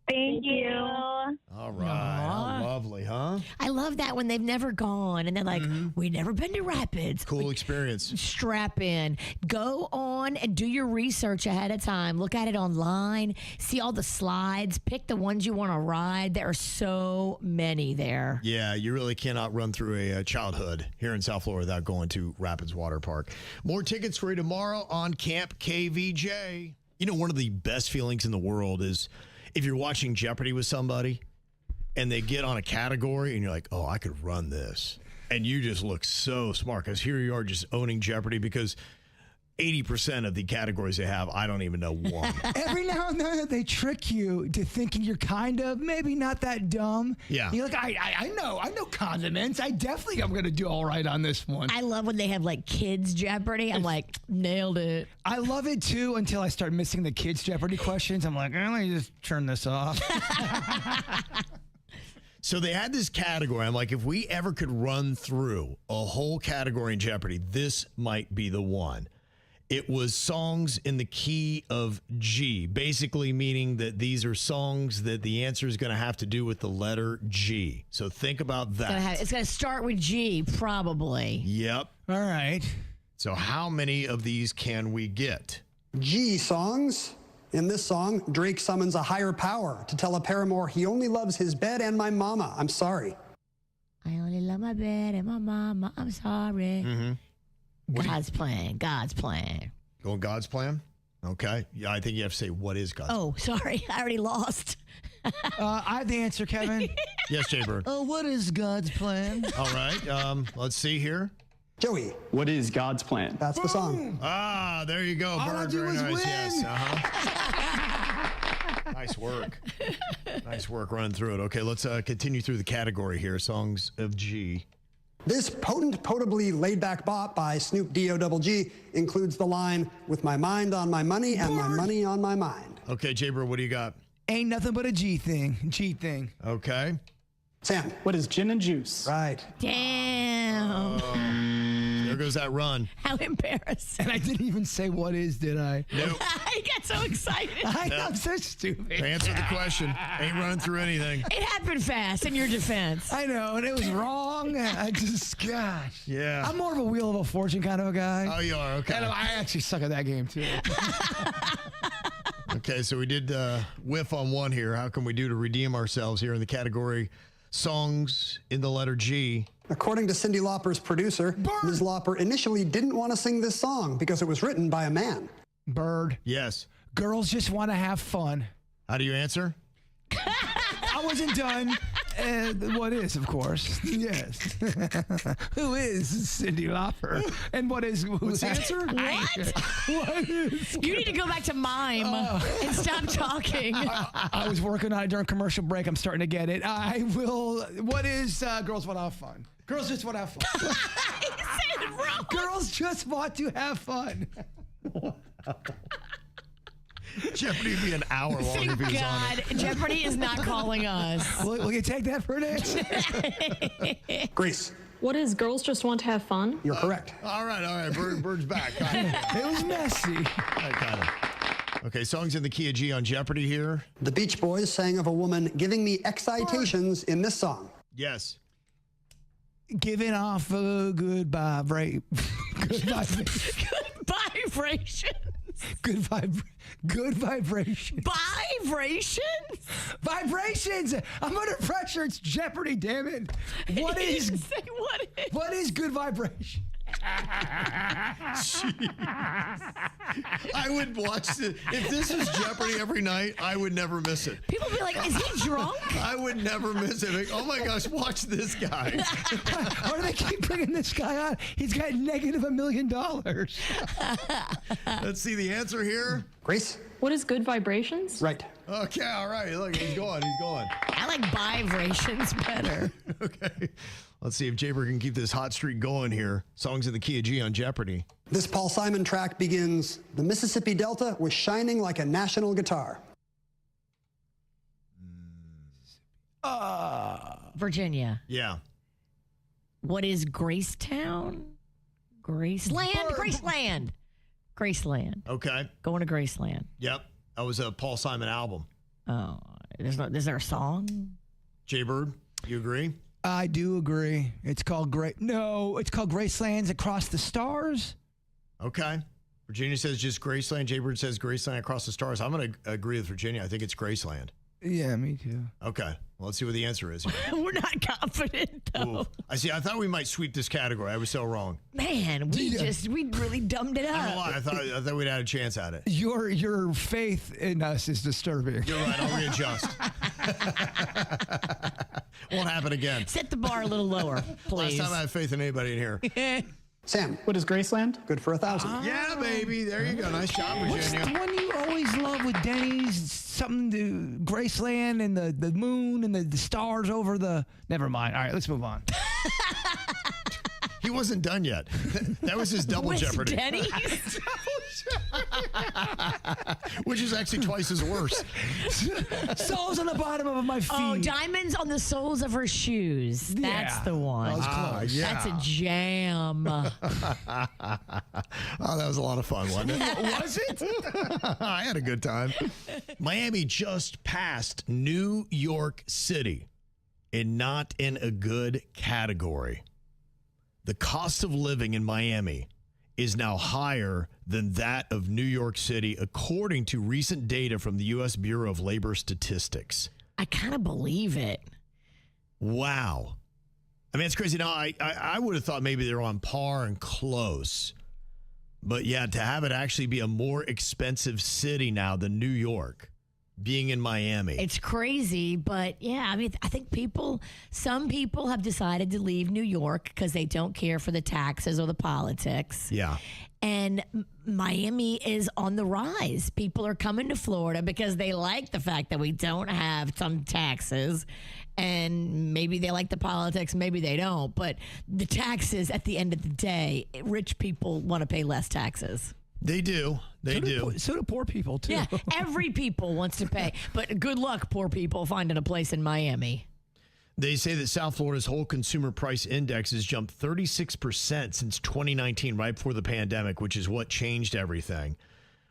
Thank you. All right. How lovely, huh? I love that when they've never gone and they're like, we've never been to Rapids. Cool experience. Strap in. Go on and do your research ahead of time. Look at it online. See all the slides. Pick the ones you want to ride. There are so many there. Yeah, you really cannot run through a childhood here in South Florida without going to Rapids Water Park. More tickets for you tomorrow on Camp KVJ. You know, one of the best feelings in the world is if you're watching Jeopardy with somebody and they get on a category and you're like, oh, I could run this. And you just look so smart because here you are just owning Jeopardy because 80% of the categories they have, I don't even know one. Every now and then they trick you to thinking you're kind of maybe not that dumb. Yeah. You're like, I know condiments. I definitely am going to do all right on this one. I love when they have like kids Jeopardy. I'm like, nailed it. I love it too until I start missing the kids Jeopardy questions. I'm like, let me just turn this off. So they had this category. I'm like, if we ever could run through a whole category in Jeopardy, this might be the one. It was songs in the key of G, basically meaning that these are songs that the answer is going to have to do with the letter G. So think about that. It's going to start with G, probably. Yep. All right. So how many of these can we get? G songs. In this song, Drake summons a higher power to tell a paramour he only loves his bed and my mama. I'm sorry. I only love my bed and my mama. I'm sorry. Mm-hmm. God's plan. God's plan. Going God's plan? Okay. Yeah, I think you have to say, what is God's plan? Oh, sorry. I already lost. I have the answer, Kevin. Yes, Jbird. Oh, what is God's plan? All right. Let's see here. Joey. What is God's plan? That's the song. Ah, there you go. All I Bird, do very is nice. win. Yes. Nice work. Nice work running through it. Okay, let's continue through the category here. Songs of G. This potably laid-back bop by Snoop D-O-double-G includes the line, with my mind on my money and my money on my mind. Okay, Jbird, what do you got? Ain't nothing but a G thing. G thing. Okay. Sam. What is gin and juice? Right. Damn. There goes that run. How embarrassing. And I didn't even say what is, did I? Nope. I got so excited. I'm so stupid. Answer the question. Ain't running through anything. It happened fast in your defense. I know, and it was wrong. I just, gosh. Yeah. I'm more of a Wheel of a Fortune kind of a guy. Oh, you are? Okay. And I actually suck at that game, too. Okay, so we did whiff on one here. How can we do to redeem ourselves here in the category songs in the letter G? According to Cyndi Lauper's producer, Ms. Lauper initially didn't want to sing this song because it was written by a man. Bird. Yes. Girls just want to have fun. How do you answer? I wasn't done. What is, of course. Yes. Who is Cyndi Lauper? And what is... What's the answer? What is... You need to go back to mime and stop talking. I was working on it during commercial break. I'm starting to get it. I will... What is Girls Want to Have Fun? Girls just want to have fun. He said it wrong. Girls just want to have fun. Jeopardy would be an hour long Thank if he was on God, it. Jeopardy is not calling us. Will you take that for an answer? Grace. What is Girls Just Want to Have Fun? You're correct. All right. Bird's back. It was messy. Okay, songs in the key of G on Jeopardy here. The Beach Boys sang of a woman giving me excitations in this song. Yes. Giving off a good vibration. Good vibration. Good vibration. Good vibration. Vibration? Vibrations. I'm under pressure. It's Jeopardy, damn it. What is Say what is? What is good vibration? I would watch it. If this was Jeopardy every night, I would never miss it. People be like, is he drunk? I would never miss it. Like, oh my gosh, watch this guy. Why do they keep bringing this guy on? He's got negative $1 million. Let's see the answer here. Grace? What is good vibrations? Right. Okay, all right. Look, he's going. I like vibrations better. Okay. Let's see if Jbird can keep this hot streak going here. Songs in the key of G on Jeopardy. This Paul Simon track begins, "The Mississippi Delta was shining like a national guitar." Virginia. Yeah. What is Gracetown? Graceland. Graceland. Okay. Going to Graceland. Yep. That was a Paul Simon album. Oh, is there a song? Jbird, you agree? I do agree. It's called Graceland's Across the Stars. Okay. Virginia says just Graceland. Jbird says Graceland Across the Stars. I'm going to agree with Virginia. I think it's Graceland. Yeah, me too. Okay. Well, let's see what the answer is. We're not confident, though. Ooh. I thought we might sweep this category. I was so wrong. Man, we really dumbed it up. I don't know why. I thought we'd had a chance at it. Your faith in us is disturbing. You're right. I'll readjust. Won't happen again. Set the bar a little lower, please. Last time I had faith in anybody in here. Sam. What is Graceland? Good for 1,000. Yeah, baby. There you go. Nice job, Virginia. What's the one you always love with Denny's? Something to Graceland and the moon and the stars over the... Never mind. All right, let's move on. He wasn't done yet. That was his double Jeopardy. Denny's? Which is actually twice as worse. Soles on the bottom of my feet. Oh, diamonds on the soles of her shoes. That's the one. That was close. Yeah. That's a jam. Oh, that was a lot of fun, wasn't it? Was it? I had a good time. Miami just passed New York City and not in a good category. The cost of living in Miami is now higher than that of New York City, according to recent data from the U.S. Bureau of Labor Statistics. I kind of believe it. Wow. I mean, it's crazy. Now, I would have thought maybe they're on par and close. But yeah, to have it actually be a more expensive city now than New York, being in Miami. It's crazy, but yeah, I mean, I think some people have decided to leave New York because they don't care for the taxes or the politics. Yeah. And Miami is on the rise. People are coming to Florida because they like the fact that we don't have some taxes. And maybe they like the politics, maybe they don't. But the taxes, at the end of the day, rich people want to pay less taxes. They do. They do. So do poor people, too. Yeah, every people wants to pay. But good luck, poor people, finding a place in Miami. They say that South Florida's whole consumer price index has jumped 36% since 2019, right before the pandemic, which is what changed everything,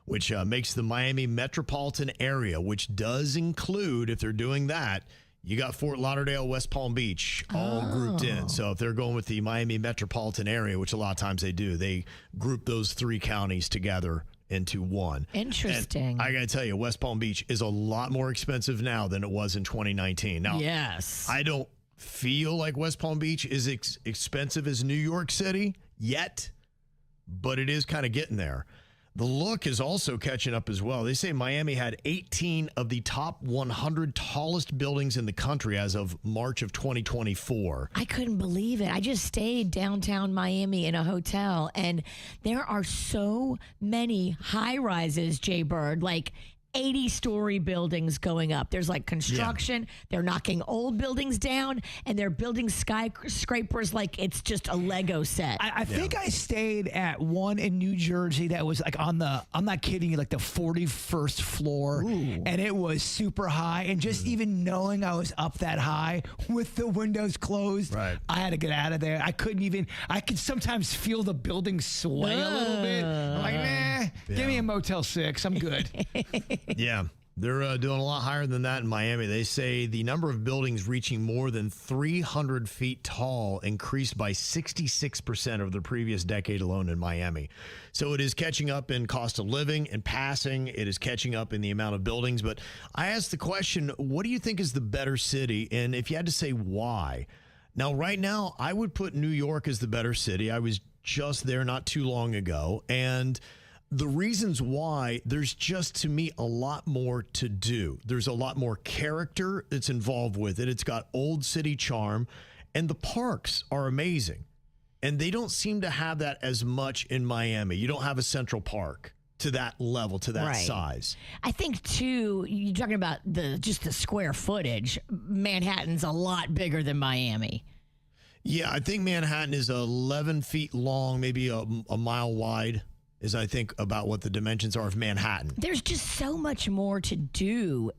which makes the Miami metropolitan area, which does include, if they're doing that, you got Fort Lauderdale, West Palm Beach all grouped in. So if they're going with the Miami metropolitan area, which a lot of times they do, they group those three counties together into one. Interesting. And I got to tell you, West Palm Beach is a lot more expensive now than it was in 2019. Now, yes, I don't feel like West Palm Beach is expensive as New York City yet, but it is kind of getting there. The look is also catching up as well. They say Miami had 18 of the top 100 tallest buildings in the country as of March of 2024. I couldn't believe it. I just stayed downtown Miami in a hotel, and there are so many high rises, Jbird, like 80-story buildings going up. There's like construction. Yeah. They're knocking old buildings down, and they're building skyscrapers like it's just a Lego set. I think I stayed at one in New Jersey that was like on the, I'm not kidding you, like the 41st floor. Ooh. And it was super high. And just even knowing I was up that high with the windows closed, I had to get out of there. I could sometimes feel the building sway a little bit. I'm like, nah, give me a Motel 6. I'm good. Yeah, they're doing a lot higher than that in Miami. They say the number of buildings reaching more than 300 feet tall increased by 66% over the previous decade alone in Miami. So it is catching up in cost of living and passing. It is catching up in the amount of buildings. But I asked the question, what do you think is the better city? And if you had to say why? Now, right now, I would put New York as the better city. I was just there not too long ago. And the reasons why, there's just, to me, a lot more to do. There's a lot more character that's involved with it. It's got old city charm, and the parks are amazing. And they don't seem to have that as much in Miami. You don't have a Central Park to that level, to that size. I think, too, you're talking about just the square footage. Manhattan's a lot bigger than Miami. Yeah, I think Manhattan is 11 feet long, maybe a mile wide, is I think about what the dimensions are of Manhattan. There's just so much more to do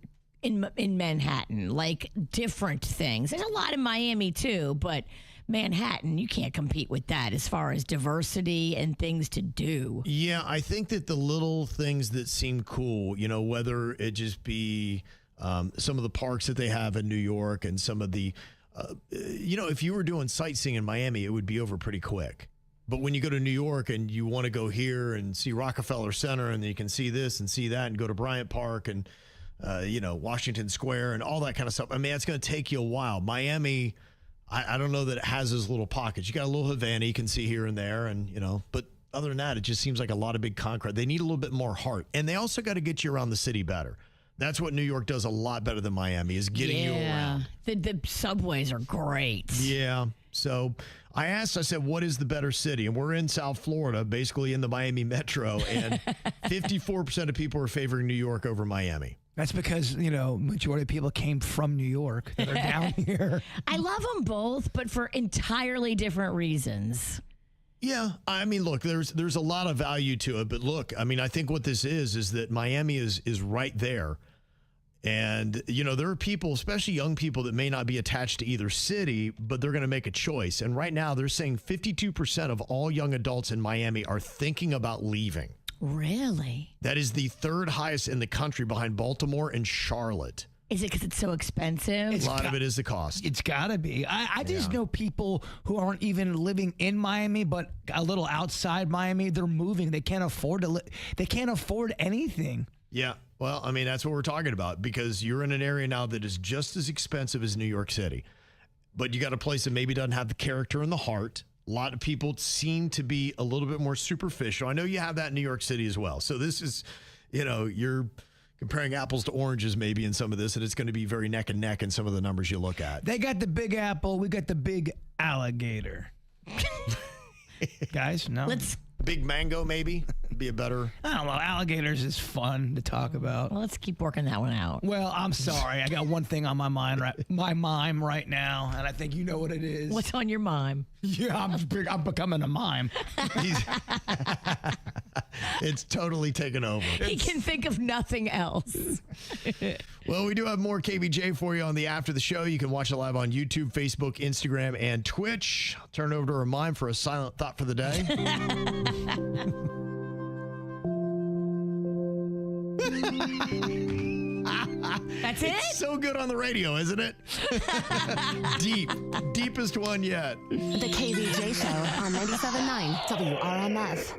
in Manhattan, like different things. There's a lot in Miami, too, but Manhattan, you can't compete with that as far as diversity and things to do. Yeah, I think that the little things that seem cool, you know, whether it just be some of the parks that they have in New York and some of the, you know, if you were doing sightseeing in Miami, it would be over pretty quick. But when you go to New York and you want to go here and see Rockefeller Center, and then you can see this and see that and go to Bryant Park and, you know, Washington Square and all that kind of stuff. I mean, it's going to take you a while. Miami, I don't know that it has those little pockets. You got a little Havana you can see here and there, and, you know, but other than that, it just seems like a lot of big concrete. They need a little bit more heart. And they also got to get you around the city better. That's what New York does a lot better than Miami, is getting you around. The subways are great. Yeah. So I said, what is the better city? And we're in South Florida, basically in the Miami metro, and 54% of people are favoring New York over Miami. That's because, you know, majority of people came from New York that are down here. I love them both, but for entirely different reasons. Yeah, I mean, look, there's a lot of value to it, but look, I mean, I think what this is that Miami is right there. And, you know, there are people, especially young people, that may not be attached to either city, but they're going to make a choice. And right now they're saying 52% of all young adults in Miami are thinking about leaving. Really? That is the third highest in the country, behind Baltimore and Charlotte. Is it because it's so expensive? A lot of it is the cost. It's got to be. I just know people who aren't even living in Miami, but a little outside Miami. They're moving. They can't afford to they can't afford anything. Yeah. Well, I mean, that's what we're talking about, because you're in an area now that is just as expensive as New York City, but you got a place that maybe doesn't have the character and the heart. A lot of people seem to be a little bit more superficial. I know you have that in New York City as well. So this is, you know, you're comparing apples to oranges maybe in some of this, and it's going to be very neck and neck in some of the numbers you look at. They got the big apple. We got the big alligator. Guys, no? Big mango, maybe, be a better. I don't know. Alligators is fun to talk about. Well, let's keep working that one out. Well, I'm sorry. I got one thing on my mind, my mime right now, and I think you know what it is. What's on your mime? Yeah, I'm becoming a mime. It's totally taken over. He can think of nothing else. Well, we do have more KVJ for you on the After the Show. You can watch it live on YouTube, Facebook, Instagram, and Twitch. I'll turn it over to our mime for a silent thought for the day. That's it? It's so good on the radio, isn't it? Deepest one yet. The KVJ Show on 97.9 WRMF.